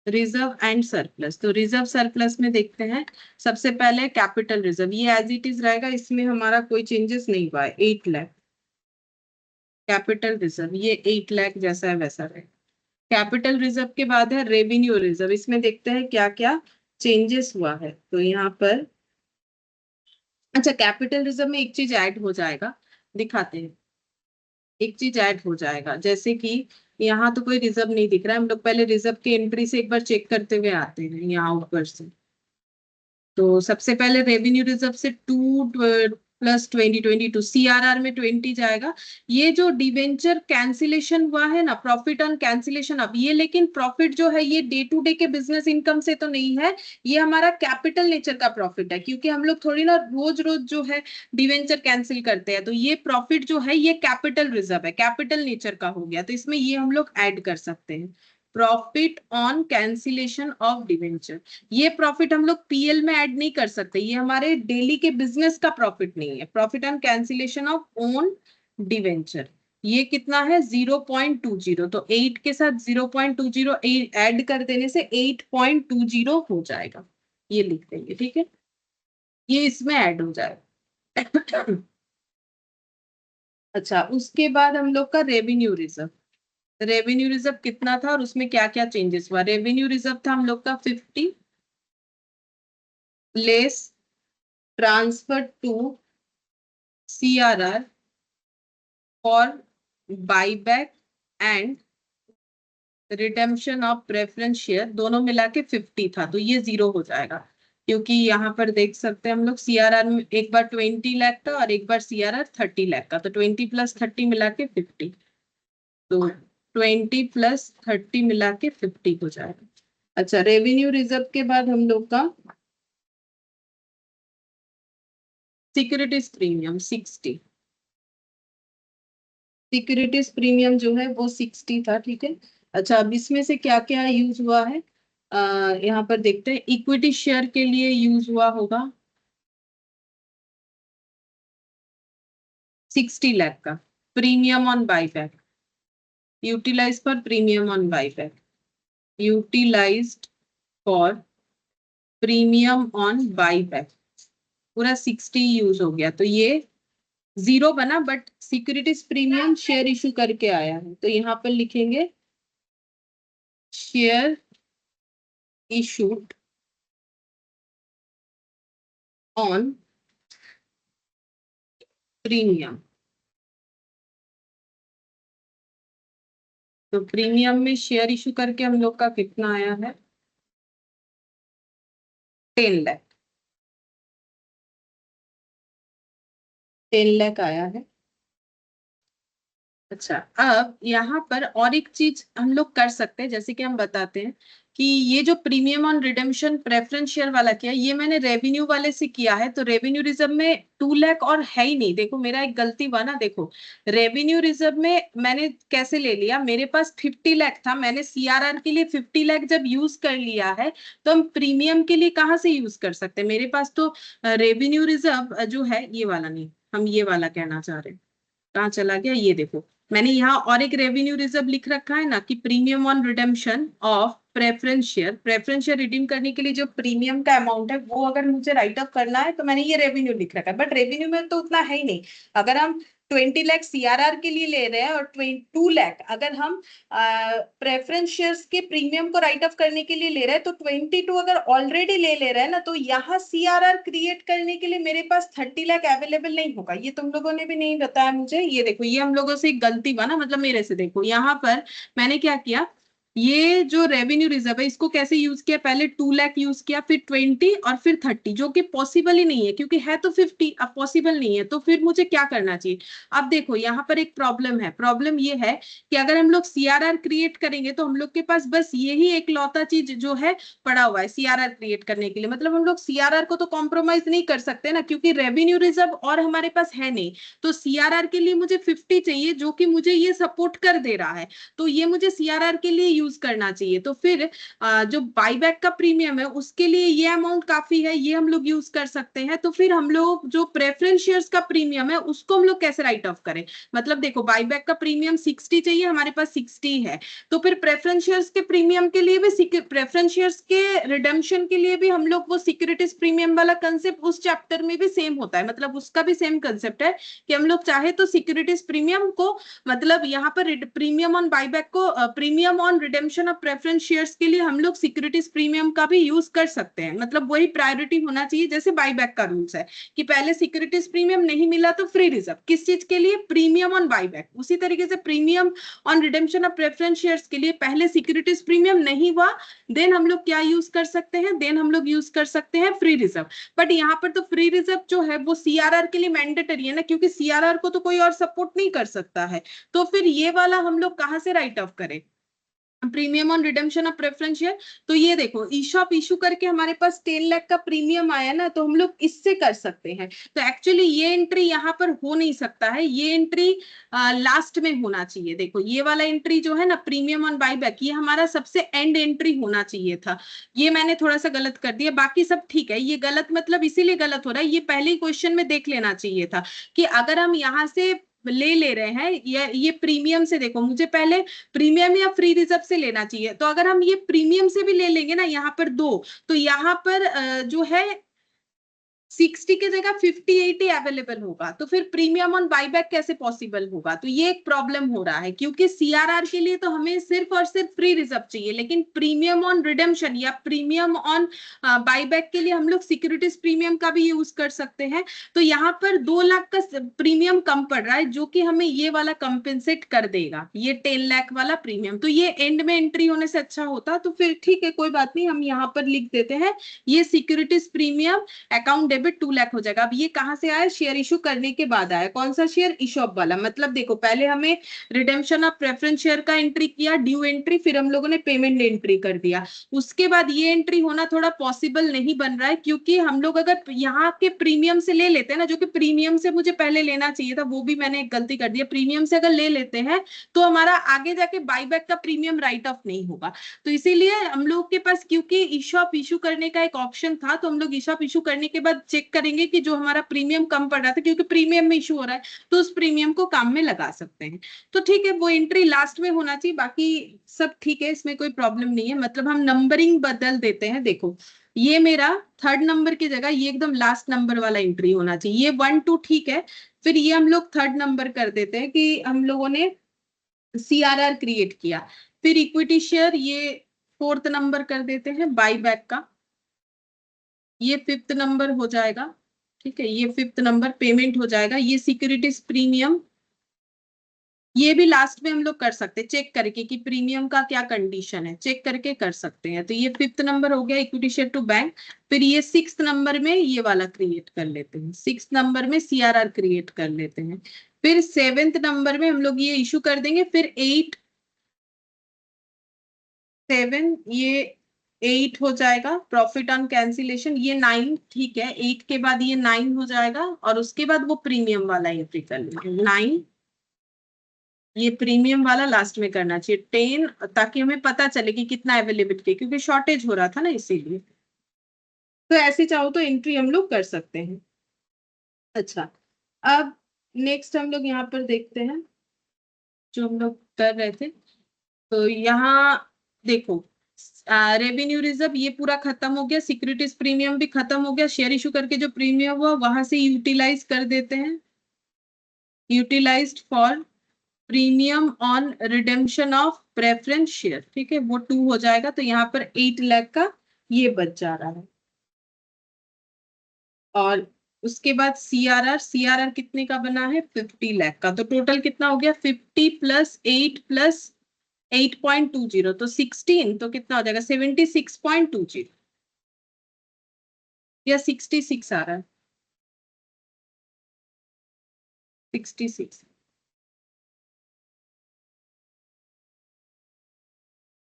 Reserve and surplus, तो रिजर्व सरप्लस में देखते हैं सबसे पहले कैपिटल रिजर्व, ये एज इट इज रहेगा, इसमें हमारा कोई चेंजेस नहीं हुआ है। 8 लाख कैपिटल रिजर्व, ये 8 लाख जैसा है वैसा रहेगा। कैपिटल रिजर्व के बाद है रेवेन्यू रिजर्व, इसमें देखते हैं क्या क्या चेंजेस हुआ है। तो यहाँ पर अच्छा, कैपिटल रिजर्व में एक चीज ऐड हो जाएगा, दिखाते हैं। एक चीज ऐड हो जाएगा, जैसे कि यहाँ तो कोई रिजर्व नहीं दिख रहा है, हम लोग पहले रिजर्व की एंट्री से एक बार चेक करते हुए आते हैं यहाँ ऊपर से। तो सबसे पहले रेवेन्यू रिजर्व से 2 प्लस 20 सीआरआर में 20 जाएगा। ये जो डिवेंचर कैंसिलेशन हुआ है ना, प्रॉफिट ऑन कैंसिलेशन, अब ये लेकिन प्रॉफिट जो है ये डे टू डे के बिजनेस इनकम से तो नहीं है, ये हमारा कैपिटल नेचर का प्रॉफिट है, क्योंकि हम लोग थोड़ी ना रोज रोज जो है डिवेंचर कैंसिल करते हैं। तो ये प्रॉफिट जो है ये कैपिटल रिजर्व है, कैपिटल नेचर का हो गया, तो इसमें ये हम लोग ऐड कर सकते हैं, profit on cancellation of debenture. ये प्रॉफिट हम लोग पीएल में ऐड नहीं कर सकते, ये हमारे डेली के बिजनेस का प्रॉफिट नहीं है। Profit on cancellation of own debenture, ये कितना है 0.20, तो 8 के साथ 0.20 ऐड कर देने से 8.20 हो जाएगा, ये लिख देंगे, ठीक है, ये इसमें ऐड हो जाएगा। अच्छा, उसके बाद हम लोग का रेवेन्यू रिजर्व। रेवेन्यू रिजर्व कितना था और उसमें क्या क्या चेंजेस हुआ? रेवेन्यू रिजर्व था हम लोग का 50 less transfer to CRR for buyback and redemption of preference share, दोनों मिला के 50 था, तो ये 0 हो जाएगा, क्योंकि यहाँ पर देख सकते हैं हम लोग CRR में एक बार 20 लाख था और एक बार CRR 30 लाख का, तो 20 प्लस 30 मिला के 50, तो 20 प्लस 30 मिला के 50 हो जाएगा। अच्छा, रेवेन्यू रिजर्व के बाद हम लोग का सिक्योरिटीज प्रीमियम 60, सिक्योरिटीज प्रीमियम जो है वो 60 था, ठीक है। अच्छा, अब इसमें से क्या क्या यूज हुआ है, यहाँ पर देखते हैं। इक्विटी शेयर के लिए यूज हुआ होगा 60 लाख का, premium on buyback, utilise for premium on buyback, utilised for premium on buyback, पूरा 60 यूज हो गया, तो ये 0 बना, but securities premium share issue करके आया है, तो यहाँ पर लिखेंगे शेयर इशूड ऑन प्रीमियम। तो प्रीमियम में शेयर इशू करके हम लोग का कितना आया है? 10 लाख, 10 लाख आया है। अच्छा, अब यहाँ पर और एक चीज हम लोग कर सकते हैं, जैसे कि हम बताते हैं कि ये जो premium on redemption preference share वाला किया, ये मैंने रेवेन्यू वाले से किया है, तो रेवेन्यू रिजर्व में 2 लाख और है ही नहीं। देखो मेरा एक गलती हुआ ना, देखो रेवेन्यू रिजर्व में मैंने कैसे ले लिया, मेरे पास 50 लाख था, मैंने CRR के लिए 50 लाख जब यूज कर लिया है, तो हम प्रीमियम के लिए कहाँ से यूज कर सकते हैं? मेरे पास तो रेवेन्यू रिजर्व जो है ये वाला नहीं, हम ये वाला कहना चाह रहे हैं, कहाँ चला गया, ये देखो मैंने यहाँ और एक रेवेन्यू रिजर्व लिख रखा है ना, कि premium on redemption of preference share, preference share redeem करने के लिए जो प्रीमियम का अमाउंट है वो अगर मुझे राइट अप करना है तो मैंने ये रेवेन्यू लिख रखा है, बट रेवेन्यू में तो उतना है ही नहीं। अगर हम 20 लाख CRR के लिए ले रहे हैं और 2 लाख अगर हम प्रेफरेंस शेयर्स के प्रीमियम को राइट ऑफ करने के लिए ले रहे हैं, तो 22 अगर ऑलरेडी ले रहे हैं ना, तो यहाँ CRR क्रिएट करने के लिए मेरे पास 30 लाख अवेलेबल नहीं होगा। ये तुम लोगों ने भी नहीं बताया मुझे, ये देखो ये हम लोगों से एक गलती हुआ ना, मतलब मेरे से। देखो यहाँ पर मैंने क्या किया, ये जो रेवेन्यू रिजर्व है इसको कैसे यूज किया, पहले 2 लाख यूज किया, फिर 20 और फिर 30, जो कि पॉसिबल ही नहीं है क्योंकि है तो 50, अब पॉसिबल नहीं है, तो फिर मुझे क्या करना चाहिए। अब देखो यहाँ पर एक प्रॉब्लम है, प्रॉब्लम ये है कि अगर हम लोग सीआरआर क्रिएट करेंगे तो हम लोग के पास बस यही एक लौता चीज जो है पड़ा हुआ है सीआरआर क्रिएट करने के लिए, मतलब हम लोग सीआरआर को तो कॉम्प्रोमाइज नहीं कर सकते ना, क्योंकि रेवेन्यू रिजर्व और हमारे पास है नहीं। तो सीआरआर के लिए मुझे 50 चाहिए जो कि मुझे ये सपोर्ट कर दे रहा है, तो ये मुझे सीआरआर के लिए यूज करना चाहिए। तो फिर जो बाईबैक का प्रीमियम है उसके लिए ये अमाउंट काफी है, ये हम लोग यूज कर सकते हैं। तो फिर हम लोग जो प्रेफरेंस शेयर्स का प्रीमियम है उसको हम लोग कैसे राइट ऑफ करें, मतलब देखो बाईबैक का प्रीमियम 60 चाहिए, हमारे पास 60 है, तो फिर प्रेफरेंस शेयर्स के प्रीमियम के लिए भी, प्रेफरेंस शेयर्स के रिडेम्पशन के लिए भी हम लोग वो सिक्योरिटीज प्रीमियम वाला कंसेप्ट उस चैप्टर में भी सेम होता है, मतलब उसका भी सेम कंसेप्ट है कि हम लोग चाहे तो सिक्योरिटीज प्रीमियम को, मतलब यहाँ पर प्रीमियम ऑन बाईबैक को, premium on redemption of preference shares के लिए हम लोग सिक्योरिटीज प्रीमियम का भी यूज कर सकते हैं, मतलब वही प्रायोरिटी होना चाहिए जैसे बाईबैक का रूल्स है कि पहले सिक्योरिटीज प्रीमियम नहीं मिला तो फ्री रिजर्व, किस चीज के लिए, प्रीमियम ऑन बाईबैक। उसी तरीके से premium on redemption of preference shares के लिए पहले सिक्योरिटीज प्रीमियम नहीं हुआ, देन हम लोग क्या यूज कर सकते हैं, देन हम लोग यूज कर सकते हैं फ्री रिजर्व। बट यहाँ पर तो फ्री रिजर्व जो है वो सीआरआर के लिए मैंडेटरी है ना, क्योंकि सीआरआर को तो कोई और सपोर्ट नहीं कर सकता है। तो फिर ये वाला हम लोग कहाँ से राइट ऑफ करें, premium on redemption of preference share. तो ये देखो ईशॉप इशू करके हमारे पास 10 लाख का प्रीमियम आया ना, तो हम लोग इससे कर सकते हैं। तो एक्चुअली ये एंट्री यहाँ पर हो नहीं सकता है, ये एंट्री लास्ट में होना चाहिए। देखो ये वाला एंट्री जो है ना प्रीमियम ऑन बाईबैक, ये हमारा सबसे एंड एंट्री होना चाहिए था, ये मैंने थोड़ा सा गलत कर दिया, बाकी सब ठीक है। ये गलत मतलब इसीलिए गलत हो रहा है, ये पहले ही क्वेश्चन में देख लेना चाहिए था कि अगर हम यहाँ से ले रहे हैं ये प्रीमियम से, देखो मुझे पहले प्रीमियम या फ्री रिजर्व से लेना चाहिए, तो अगर हम ये प्रीमियम से भी ले लेंगे ना यहाँ पर दो, तो यहाँ पर जो है 60 की जगह 58 ही अवेलेबल होगा, तो फिर प्रीमियम ऑन बाईबैक कैसे पॉसिबल होगा। तो ये एक प्रॉब्लम हो रहा है, क्योंकि सीआरआर के लिए तो हमें सिर्फ और सिर्फ फ्री रिजर्व चाहिए, लेकिन प्रीमियम ऑन रिडेम्पशन या प्रीमियम ऑन बाईबैक के लिए हम लोग सिक्योरिटीज प्रीमियम का भी यूज कर सकते हैं। तो यहाँ पर 2 लाख का प्रीमियम कम पड़ रहा है, जो कि हमें ये वाला कंपेंसेट कर देगा, ये 10 लाख वाला प्रीमियम। तो ये एंड में एंट्री होने से अच्छा होता, तो फिर ठीक है कोई बात नहीं, हम यहाँ पर लिख देते हैं ये securities premium account debit 2 lakh हो जाएगा। अब ये कहां से आया, शेयर इशू करने के बाद आया, कौन सा शेयर, इशॉप वाला। मतलब देखो पहले हमें रिडेम्पशन ऑफ प्रेफरेंस शेयर का एंट्री किया, ड्यू एंट्री, फिर हम लोगों ने पेमेंट एंट्री कर दिया, उसके बाद ये एंट्री होना थोड़ा पॉसिबल नहीं बन रहा है, क्योंकि हम लोग अगर यहाँ के प्रीमियम से ले लेते हैं ना, जो कि प्रीमियम से मुझे पहले लेना चाहिए था, वो भी मैंने एक गलती कर दी, प्रीमियम से अगर ले लेते हैं तो हमारा आगे जाके बाईबैक का प्रीमियम राइट ऑफ नहीं होगा। तो इसीलिए हम लोग के पास, क्योंकि ईशॉप इशू करने का एक ऑप्शन था, तो हम लोग ईशॉप इशू करने के बाद चेक करेंगे कि जो हमारा प्रीमियम कम पड़ रहा था, क्योंकि प्रीमियम में इशू हो रहा है, तो उस प्रीमियम को काम में लगा सकते हैं। तो ठीक है वो एंट्री लास्ट में होना चाहिए, बाकी सब ठीक है, इसमें कोई प्रॉब्लम नहीं है। मतलब हम नंबरिंग बदल देते हैं, देखो ये मेरा थर्ड नंबर की जगह ये एकदम लास्ट नंबर वाला एंट्री होना चाहिए, ये 1 2 ठीक है, फिर ये हम लोग थर्ड नंबर कर देते हैं कि हम लोगों ने सीआरआर क्रिएट किया। फिर इक्विटी शेयर ये फोर्थ नंबर कर देते हैं, बाई बैक का ये फिफ्थ नंबर हो जाएगा। ठीक है ये फिफ्थ नंबर पेमेंट हो जाएगा। ये सिक्योरिटीज प्रीमियम ये भी लास्ट में हम लोग कर सकते हैं, चेक करके कि प्रीमियम का क्या कंडीशन है, चेक करके कर सकते हैं। तो ये फिफ्थ नंबर हो गया इक्विटी शेयर टू बैंक। फिर ये सिक्स्थ नंबर में ये वाला क्रिएट कर लेते हैं, सिक्स्थ नंबर में सीआरआर क्रिएट कर लेते हैं। फिर सेवेंथ नंबर में हम लोग ये इशू कर देंगे। फिर 8 7 ये 8 हो जाएगा प्रॉफिट ऑन कैंसिलेशन, ये 9 ठीक है, 8 के बाद ये 9 हो जाएगा, और उसके बाद वो प्रीमियम वाला एंट्री कर लेंगे 9, ये प्रीमियम वाला लास्ट में करना चाहिए 10, ताकि हमें पता चले कि कितना अवेलेबिलिटी, क्योंकि शॉर्टेज हो रहा था ना इसीलिए। तो ऐसे चाहो तो एंट्री हम लोग कर सकते हैं। अच्छा अब नेक्स्ट हम लोग यहाँ पर देखते हैं जो हम लोग कर रहे थे। तो यहाँ देखो रेवेन्यू रिजर्व ये पूरा खत्म हो गया, सिक्योरिटीज प्रीमियम भी खत्म हो गया, शेयर इशू करके जो प्रीमियम हुआ वहां से यूटिलाइज कर देते हैं, utilised for premium on redemption of preference share, ठीक है वो 2 हो जाएगा। तो यहाँ पर 8 लाख का ये बच जा रहा है। और उसके बाद सीआरआर, सीआरआर कितने का बना है 50 लाख का, तो टोटल कितना हो गया 50 + 8 + 8.20 तो 16 तो कितना हो जाएगा 76.20 या 66 आ रहा है 66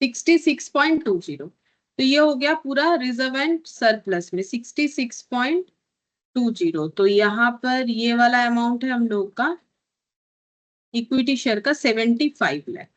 66.20 तो ये हो गया पूरा रिजर्व एंड सरप्लस में 66.20 तो यहाँ पर ये वाला अमाउंट है हम लोग का इक्विटी शेयर का 75 लाख।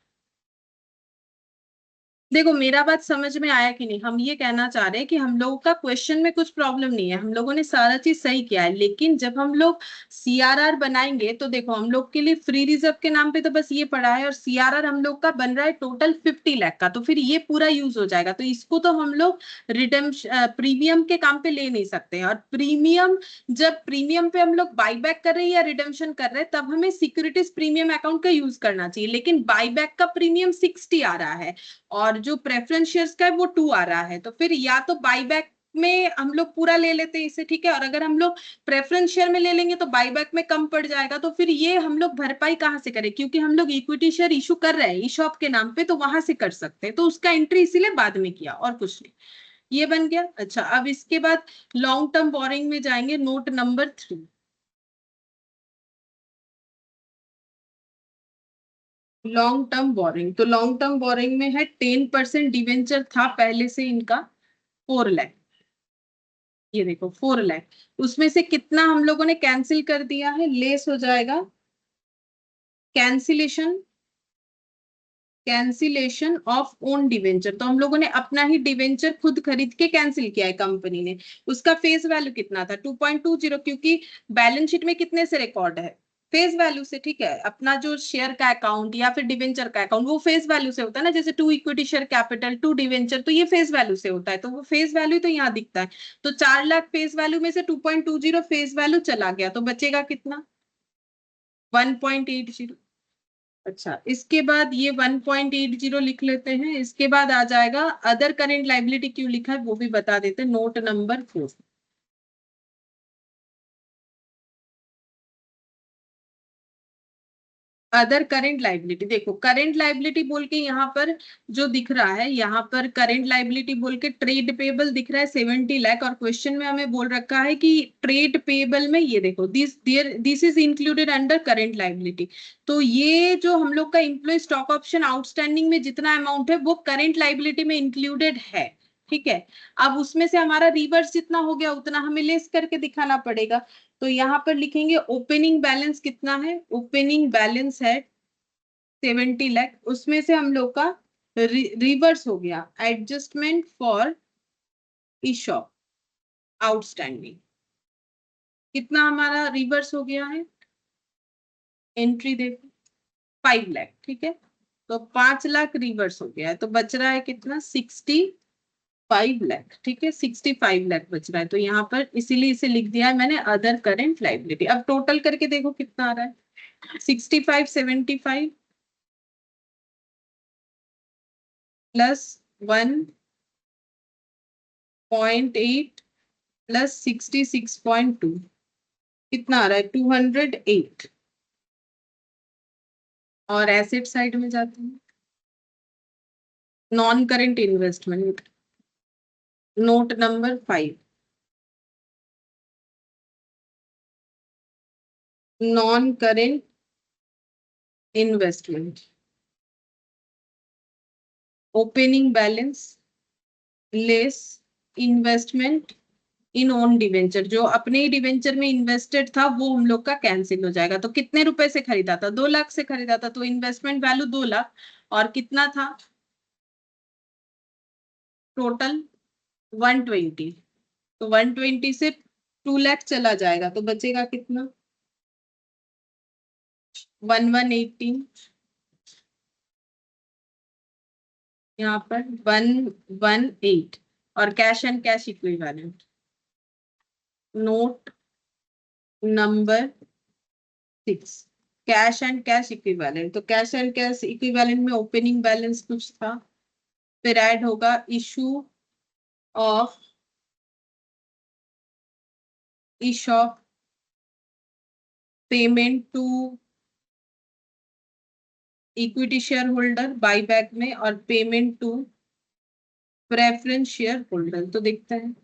देखो मेरा बात समझ में आया कि नहीं, हम ये कहना चाह रहे हैं कि हम लोगों का क्वेश्चन में कुछ प्रॉब्लम नहीं है, हम लोगों ने सारा चीज सही किया है, लेकिन जब हम लोग सीआरआर बनाएंगे तो देखो हम लोग के लिए फ्री रिजर्व के नाम पे तो बस ये पड़ा है और सीआरआर हम लोग का बन रहा है टोटल 50 लाख का, तो फिर ये पूरा यूज हो जाएगा, तो इसको तो हम लोग रिडेम्पशन प्रीमियम के काम पे ले नहीं सकते हैं। और प्रीमियम जब प्रीमियम पे हम लोग बाईबैक कर रहे हैं या रिडेम्पशन कर रहे हैं तब हमें सिक्योरिटीज प्रीमियम अकाउंट का यूज करना चाहिए, लेकिन बाईबैक का प्रीमियम 60 आ रहा है और जो प्रेफरेंस शेयर्स का है वो 2 आ रहा है, तो फिर या तो बाईबैक में हम लोग पूरा ले लेते हैं इसे, ठीक है, और अगर हम लोग प्रेफरेंस शेयर में ले लेंगे तो बाईबैक में कम पड़ जाएगा, तो फिर ये हम लोग भरपाई कहाँ से करें, क्योंकि हम लोग इक्विटी शेयर इशू कर रहे हैं ईशॉप के नाम पे तो वहां से कर सकते हैं, तो उसका एंट्री इसीलिए बाद में किया और कुछ नहीं। ये बन गया। अच्छा अब इसके बाद लॉन्ग टर्म बोरिंग में जाएंगे, note number 3। Long term boring, तो लॉन्ग टर्म बोरिंग में है 10% डिवेंचर था पहले से इनका 4 लाख, ये देखो 4 लाख, उसमें से कितना हम लोगों ने कैंसिल कर दिया है, लेस हो जाएगा cancellation, cancellation of own debenture, तो हम लोगों ने अपना ही डिवेंचर खुद खरीद के कैंसिल किया है कंपनी ने। उसका फेस वैल्यू कितना था 2.20, क्योंकि बैलेंस शीट में कितने से रिकॉर्ड है फेस वैल्यू से, ठीक है, अपना जो शेयर का अकाउंट या फिर डिवेंचर का अकाउंट वो फेस वैल्यू से होता है ना, जैसे 2 इक्विटी शेयर कैपिटल 2 डिवेंचर, तो ये फेस वैल्यू से होता है, तो वो फेस वैल्यू तो यहाँ दिखता है, तो 4 लाख फेस वैल्यू में से 2.20 फेस वैल्यू चला गया, तो बचेगा कितना 1.80। अच्छा इसके बाद ये 1.80 लिख लेते हैं, इसके बाद आ जाएगा अदर करेंट लाइबिलिटी, क्यों लिखा है वो भी बता देते हैं, note number 4। Other current liability, देखो करेंट लाइबिलिटी बोल के यहाँ पर जो दिख रहा है, यहाँ पर करेंट लाइबिलिटी बोल के ट्रेड पेबल दिख रहा है 70 लाख, और क्वेश्चन में हमें बोल रखा है कि ट्रेड पेबल में ये देखो this is included under current liability, तो ये जो हम लोग का इम्प्लॉय स्टॉक ऑप्शन आउटस्टैंडिंग में जितना अमाउंट है वो करेंट लाइबिलिटी में इंक्लूडेड है, ठीक है। अब उसमें से हमारा रिवर्स जितना हो गया उतना हमें लेस करके दिखाना पड़ेगा, तो यहाँ पर लिखेंगे ओपनिंग बैलेंस कितना है, ओपनिंग बैलेंस है 70 लाख, उसमें से हम लोग का रिवर्स हो गया एडजस्टमेंट फॉर ईशॉप आउटस्टैंडिंग, कितना हमारा रिवर्स हो गया है, एंट्री देखो 5 लाख, ठीक है, तो 5 लाख रिवर्स हो गया है, तो बच रहा है कितना 65 लाख, ठीक है 65 लाख बच रहा है, तो यहाँ पर इसीलिए इसे लिख दिया है मैंने अदर करेंट लाइबिलिटी। अब टोटल करके देखो कितना आ रहा है 65 75 प्लस 1.8 प्लस 66.2 कितना आ रहा है 208। और एसेट साइड में जाते हैं, non current investment, note number 5, non current investment, opening balance less investment in own debenture, जो अपने ही डिवेंचर में इन्वेस्टेड था वो हम लोग का कैंसिल हो जाएगा, तो कितने रुपए से खरीदा था 2 लाख से खरीदा था, तो इन्वेस्टमेंट वैल्यू 2 लाख, और कितना था टोटल 120, तो 120 से 2 लाख चला जाएगा, तो बचेगा कितना 1118, यहाँ पर 118, और cash and cash equivalent, note number 6, cash and cash equivalent, तो कैश एंड कैश इक्विवेलेंट में ओपनिंग बैलेंस कुछ था, फिर ऐड होगा issue of ESOP payment to equity share holder buyback में और payment to preference share holder. तो देखते हैं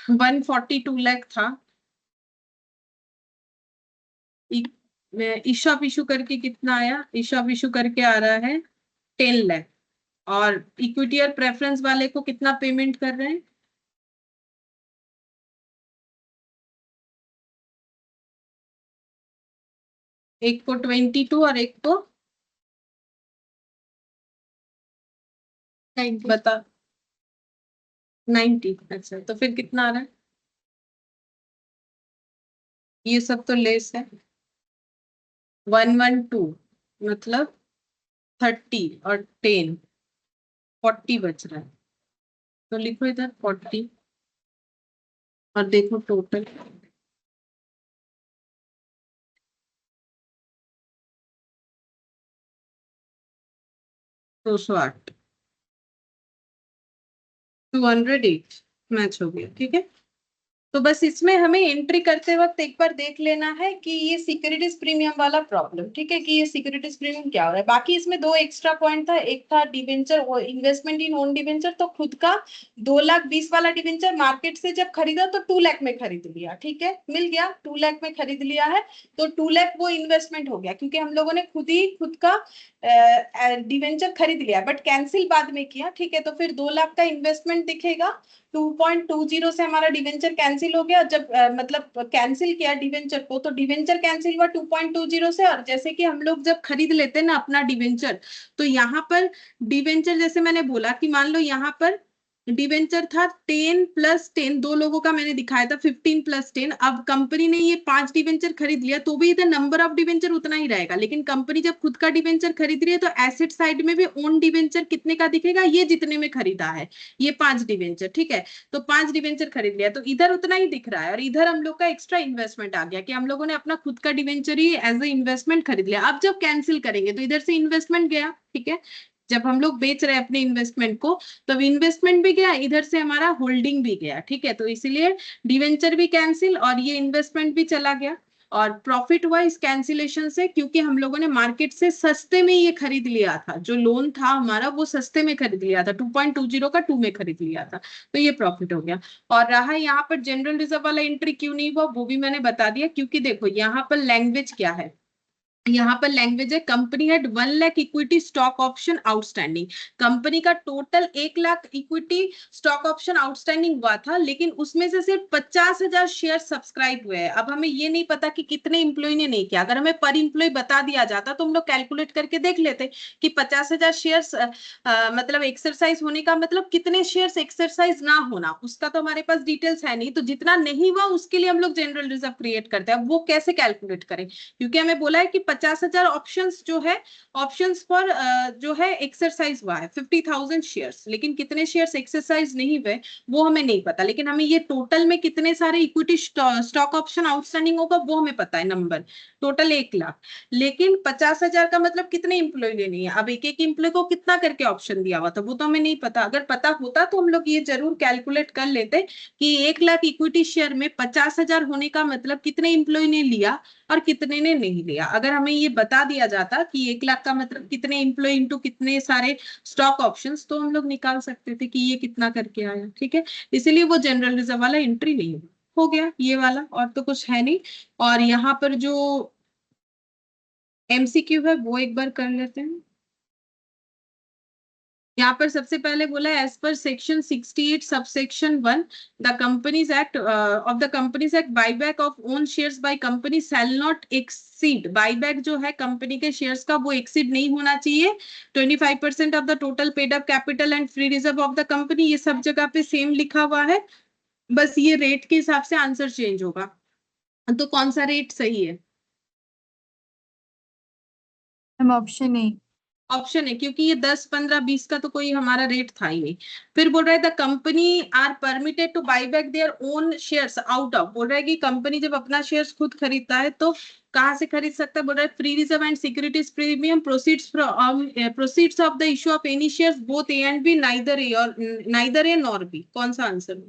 142 लाख था। ईशॉप इशू करके कितना आया? ईशॉप इशू करके आ रहा है 10 लाख। और इक्विटी और प्रेफरेंस वाले को कितना पेमेंट कर रहे हैं? एक को 22 और एक को 90 बता 90। अच्छा तो फिर कितना आ रहा है? ये सब तो लेस है। 112 मतलब 30 और 10 40 बच रहा है। तो लिखो इधर 40 और देखो टोटल 208। 208 मैच हो गया। ठीक है। तो बस इसमें हमें एंट्री करते वक्त एक बार देख लेना है कि ये सिक्योरिटीज प्रीमियम वाला प्रॉब्लम, ठीक है, कि ये सिक्योरिटीज प्रीमियम क्या हो रहा है। बाकी इसमें दो एक्स्ट्रा पॉइंट था, एक था debenture investment in own debenture, तो खुद का 2,20,000 वाला डिवेंचर मार्केट से जब खरीदा तो 2 लाख में खरीद लिया, ठीक है, मिल गया, 2 लाख में खरीद लिया है। तो 2 लाख वो इन्वेस्टमेंट हो गया क्योंकि हम लोगों ने खुद का डिवेंचर खरीद लिया, बट कैंसिल बाद में किया, ठीक है। तो फिर 2 लाख का इन्वेस्टमेंट दिखेगा। 2.20 से हमारा डिवेंचर कैंसिल हो गया। जब मतलब कैंसिल किया डिवेंचर को तो डिवेंचर कैंसिल हुआ 2.20 से। और जैसे कि हम लोग जब खरीद लेते हैं ना अपना डिवेंचर, तो यहाँ पर डिवेंचर जैसे मैंने बोला कि मान लो यहाँ पर डिवेंचर था 10+10, दो लोगों का मैंने दिखाया था 15+10। अब कंपनी ने ये 5 डिवेंचर खरीद लिया तो भी इधर नंबर ऑफ डिवेंचर उतना ही रहेगा, लेकिन कंपनी जब खुद का डिवेंचर खरीद रही है तो एसेट साइड में भी ओन डिवेंचर कितने का दिखेगा? ये जितने में खरीदा है, ये 5 डिवेंचर, ठीक है। तो 5 डिवेंचर खरीद लिया तो इधर उतना ही दिख रहा है। और इधर हम लोग का एक्स्ट्रा इन्वेस्टमेंट आ गया कि हम लोगों ने अपना खुद का डिवेंचर ही एज ए इन्वेस्टमेंट खरीद लिया। अब जब कैंसिल करेंगे तो इधर से इन्वेस्टमेंट गया, ठीक है। जब हम लोग बेच रहे हैं अपने इन्वेस्टमेंट को तो इन्वेस्टमेंट भी गया, इधर से हमारा होल्डिंग भी गया, ठीक है। तो इसीलिए डिवेंचर भी कैंसिल और ये इन्वेस्टमेंट भी चला गया। और प्रॉफिट हुआ इस कैंसिलेशन से क्योंकि हम लोगों ने मार्केट से सस्ते में ये खरीद लिया था, जो लोन था हमारा वो सस्ते में खरीद लिया था, 2.20 का 2 में खरीद लिया था, तो ये प्रॉफिट हो गया। और रहा यहाँ पर जनरल रिजर्व वाला एंट्री क्यों नहीं हुआ वो भी मैंने बता दिया, क्योंकि देखो यहाँ पर लैंग्वेज क्या है, यहाँ पर लैंग्वेज है company had 1 lakh equity stock option outstanding. Company का total 1 lakh equity stock option outstanding हुआ था, लेकिन उसमें से सिर्फ 50,000 शेयर सब्सक्राइब हुए हैं। अब हमें ये नहीं पता कि कितने इंप्लॉय ने नहीं किया। अगर हमें पर इंप्लॉय बता दिया जाता तो हम लोग कैलकुलेट करके देख लेते कि 50,000 शेयर मतलब एक्सरसाइज होने का मतलब कितने शेयर एक्सरसाइज ना होना, उसका तो हमारे पास डिटेल्स है नहीं। तो जितना नहीं हुआ उसके लिए हम लोग जनरल रिजर्व क्रिएट करते हैं। अब वो कैसे कैलकुलेट करें, क्योंकि हमें बोला है कि 50,000 ऑप्शंस जो है, ऑप्शंस पर जो है एक्सरसाइज हुआ है 50,000 शेयर्स, लेकिन कितने शेयर्स एक्सरसाइज नहीं हुए वो हमें नहीं पता। लेकिन हमें ये टोटल में कितने सारे इक्विटी स्टॉक ऑप्शन आउटस्टैंडिंग होगा वो हमें पता है, नंबर टोटल 1 लाख। लेकिन 50,000 का मतलब कितने इंप्लॉय लेनी है, अब एक एक इंप्लॉय को कितना करके ऑप्शन दिया हुआ था वो तो हमें नहीं पता। अगर पता होता तो हम लोग ये जरूर कैलकुलेट कर लेते कि 1 लाख इक्विटी शेयर में 50,000 होने का मतलब कितने इंप्लॉय ने लिया और कितने ने नहीं लिया। अगर हमें ये बता दिया जाता कि 1 लाख का मतलब कितने इंप्लॉय इंटू कितने सारे स्टॉक ऑप्शंस, तो हम लोग निकाल सकते थे कि ये कितना करके आया, ठीक है। इसीलिए वो जनरल रिजर्व वाला एंट्री नहीं हुआ। हो गया ये वाला, और तो कुछ है नहीं। और यहाँ पर जो एमसीक्यू है वो एक बार कर लेते हैं। यहाँ पर सबसे पहले बोला है as per section 68 subsection 1 the companies act of the companies act buyback of own shares by company shall not exceed. Buyback जो है कंपनी के शेयर्स का वो एक्सीड नहीं होना चाहिए 25% of the total paid up capital and free reserve of the company. ये सब जगह पे सेम लिखा हुआ है, बस ये रेट के हिसाब से आंसर चेंज होगा। तो कौन सा रेट सही है? Ma'am option A. ऑप्शन है, क्योंकि ये 10, 15, 20 का तो कोई हमारा रेट था ही नहीं। फिर बोल रहा है the company are permitted to buy back their own shares out of, बोल रहा है कि कंपनी जब अपना शेयर्स खुद खरीदता है तो कहाँ से खरीद सकता है? बोल रहा है free reserve and securities premium proceeds of the issue of any shares both A and B, neither A nor B. कौन सा आंसर?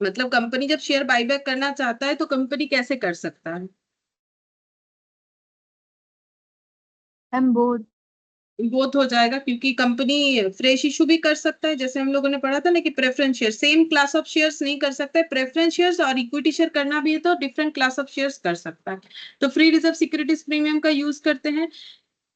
मतलब कंपनी जब शेयर बाईबैक करना चाहता है तो कंपनी कैसे कर सकता है? Ma'am both. बोथ हो जाएगा, क्योंकि कंपनी फ्रेश इशू भी कर सकता है, जैसे हम लोगों ने पढ़ा था ना कि preference share same class of shares नहीं कर सकता है, प्रेफरेंस शेयर्स और इक्विटी शेयर करना भी है तो डिफरेंट क्लास ऑफ शेयर्स कर सकता है। तो फ्री रिजर्व सिक्योरिटीज प्रीमियम का यूज करते हैं,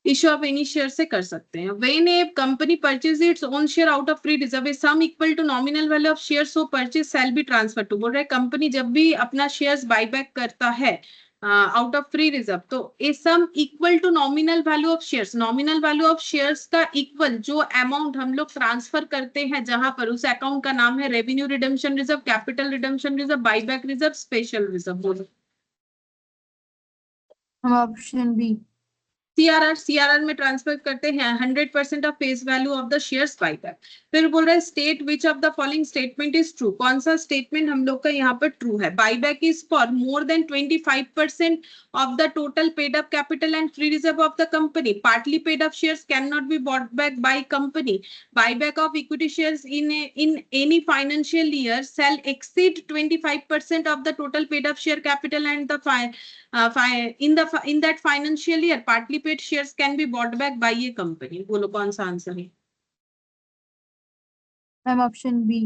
इशू ऑफ एनी शेयर से कर सकते हैं। When a company purchase its own share out of free reserve, a sum equal to nominal value of share so purchase shall be transfer to. बोल रहा है कंपनी जब भी अपना शेयर्स बायबैक करता है आउट ऑफ फ्री रिजर्व, तो a sum equal to nominal value of shares, nominal value of shares का इक्वल जो अमाउंट हम लोग ट्रांसफर करते हैं जहां पर, उस अकाउंट का नाम है revenue redemption reserve, capital redemption reserve, buyback reserve, special reserve. बोलो हम ऑप्शन बी। सीआरआर, सीआरआर में ट्रांसफर करते हैं 100% of face value of the shares buyback. फिर बोल रहा है state which of the following statement is true, कौन सा स्टेटमेंट हम लोग का यहाँ पर ट्रू है। Buyback is for more than 25% of the total paid up capital and free reserve of the company. Partly paid up shares cannot be bought back by company. Buyback of equity shares in any financial year shall exceed 25% of the total paid up share capital and the in that financial year partly paid shares can be bought back by a company. बोलो कौन सा answer है। Ma'am option B.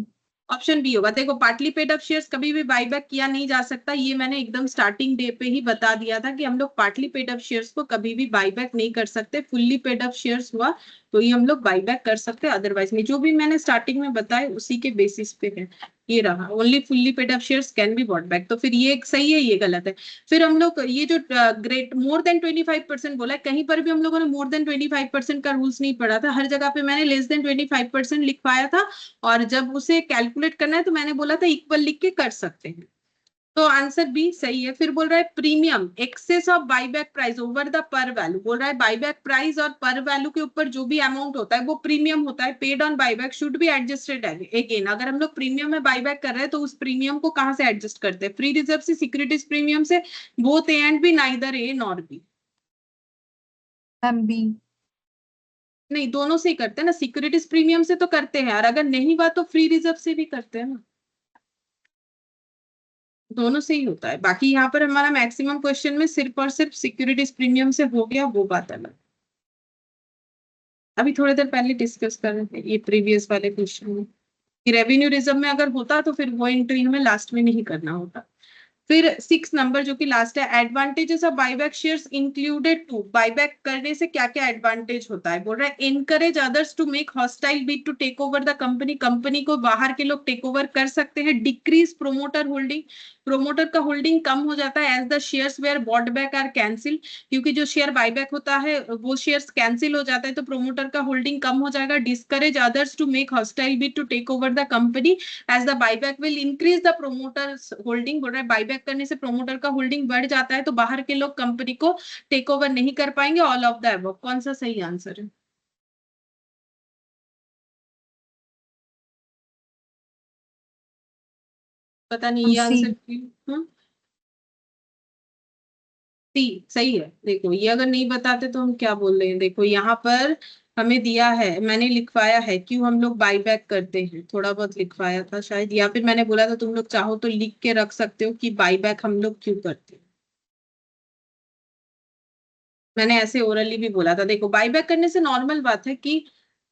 Option B होगा। देखो partly paid up shares कभी भी buyback किया नहीं जा सकता, ये मैंने एकदम स्टार्टिंग डे पे ही बता दिया था कि हम लोग पार्टली पेड अप शेयर्स को कभी भी बायबैक नहीं कर सकते। फुल्ली पेड अप शेयर्स हुआ तो ये हम लोग बायबैक कर सकते हैं, अदरवाइज नहीं। जो भी मैंने स्टार्टिंग में बताया उसी के बेसिस पे है, ये रहा only fully paid up shares can be bought back. तो फिर ये सही है, ये गलत है। फिर हम लोग ये जो ग्रेट मोर देन 25% बोला है, कहीं पर भी हम लोगों ने मोर देन 25% का रूल्स नहीं पढ़ा था, हर जगह पे मैंने लेस देन 25% लिखवाया था, और जब उसे कैलकुलेट करना है तो मैंने बोला था इक्वल लिख के कर सकते हैं। तो आंसर बी सही है। फिर बोल रहा है premium excess of buyback price over the par value. बोल रहा है बायबैक प्राइस और पर वैल्यू के ऊपर जो भी अमाउंट होता है वो प्रीमियम होता है, paid on buyback should be adjusted again. अगर हम लोग प्रीमियम में बायबैक कर रहे हैं तो उस प्रीमियम को कहां से एडजस्ट करते हैं, फ्री रिजर्व से, सिक्योरिटीज प्रीमियम से, both A and B, neither A nor B. Ma'am B. नहीं, दोनों से ही करते हैं ना, सिक्योरिटीज प्रीमियम से तो करते हैं, और अगर नहीं हुआ तो फ्री रिजर्व से भी करते हैं ना, दोनों से ही होता है। बाकी यहाँ पर हमारा मैक्सिमम क्वेश्चन में सिर्फ और सिर्फ सिक्योरिटीज प्रीमियम से हो गया, वो बात अलग। अभी थोड़ी देर पहले डिस्कस कर रहे थे ये प्रीवियस वाले क्वेश्चन में कि रेवेन्यू रिजर्व में अगर होता तो फिर वो एंट्री हमें लास्ट में नहीं करना होता। फिर 6 नंबर जो कि लास्ट है, advantages of buyback shares included to. Buyback करने से क्या क्या एडवांटेज होता है, बोल रहा है encourage others to make hostile bid to take over the company, company को बाहर के लोग टेक ओवर कर सकते हैं। डिक्रीज प्रोमोटर होल्डिंग, प्रोमोटर का होल्डिंग कम हो जाता है as the shares were bought back are cancel, क्योंकि जो शेयर बायबैक होता है वो शेयर्स कैंसिल हो जाता है तो प्रोमोटर का होल्डिंग कम हो जाएगा। Discourage others to make hostile bid to take over the company as the buyback will increase the promoters holding. बोल रहा है बायबैक करने से प्रोमोटर का होल्डिंग बढ़ जाता है तो बाहर के लोग कंपनी को टेक ओवर नहीं कर पाएंगे। ऑल ऑफ द अबव कौन सा सही आंसर है। पता नहीं, ये सी। आंसर हम्म सी सही है। देखो ये अगर नहीं बताते तो हम क्या बोल रहे हैं, देखो यहाँ पर हमें दिया है, मैंने लिखवाया है क्यों हम लोग बाई बैक करते हैं, थोड़ा बहुत लिखवाया था शायद, या फिर मैंने बोला था तुम लोग चाहो तो लिख के रख सकते हो कि बाई बैक हम लोग क्यों करते हैं। मैंने ऐसे ओरली भी बोला था। देखो बाईबैक करने से नॉर्मल बात है कि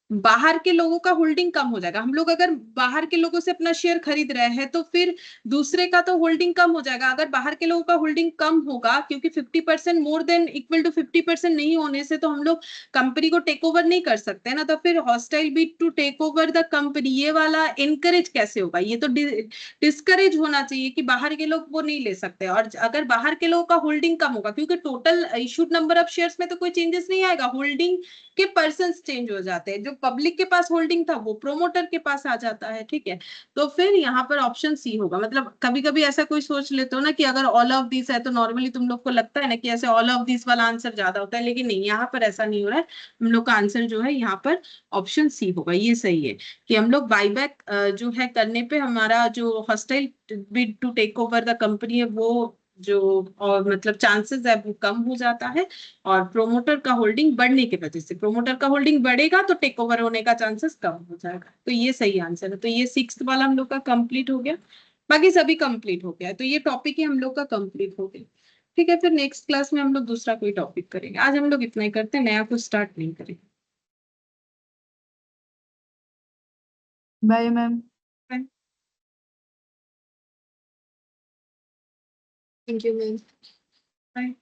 बाहर के लोगों का होल्डिंग कम हो जाएगा। हम लोग अगर बाहर के लोगों से अपना शेयर खरीद रहे हैं तो फिर दूसरे का तो होल्डिंग कम हो जाएगा। अगर बाहर के लोगों का होल्डिंग कम होगा, क्योंकि 50% मोर देन इक्वल टू 50% नहीं होने से तो हम लोग कंपनी को टेक ओवर नहीं कर सकते ना, तो फिर hostile bid to take over the company ये वाला इनकरेज कैसे होगा, ये तो डिस्करेज होना चाहिए कि बाहर के लोग वो नहीं ले सकते। और अगर बाहर के लोगों का होल्डिंग कम होगा, क्योंकि total issued number of shares में तो कोई चेंजेस नहीं आएगा, होल्डिंग के पर्सन चेंज हो जाते हैं, जो पब्लिक के पास होल्डिंग था वो प्रोमोटर के पास आ जाता है। ठीक है, तो फिर यहाँ पर ऑप्शन सी होगा। मतलब कभी कभी ऐसा कोई सोच लेते हो ना कि अगर ऑल ऑफ दिस है तो नॉर्मली तुम लोग को लगता है ना कि ऐसे ऑल ऑफ दिस वाला आंसर ज्यादा होता है, लेकिन नहीं, यहाँ पर ऐसा नहीं हो रहा है। हम लोग का आंसर जो है यहाँ पर ऑप्शन सी होगा, ये सही है कि हम लोग बाईबैक जो है करने पे हमारा जो hostile bid to take over the company है वो जो और मतलब चांसेस है वो कम हो जाता है, और प्रोमोटर का होल्डिंग बढ़ने की वजह से, प्रोमोटर का होल्डिंग बढ़ेगा तो टेक ओवर होने का चांसेस कम हो जाएगा। तो ये सही आंसर है। तो ये 6th वाला हम लोग का कंप्लीट हो गया, बाकी सभी कंप्लीट हो गया, तो ये टॉपिक ही हम लोग का कंप्लीट हो गया। ठीक है, फिर नेक्स्ट क्लास में हम लोग दूसरा कोई टॉपिक करेंगे। आज हम लोग इतना ही करते हैं, नया कुछ स्टार्ट नहीं करेंगे। Bye ma'am. Thank you ma'am. Bye.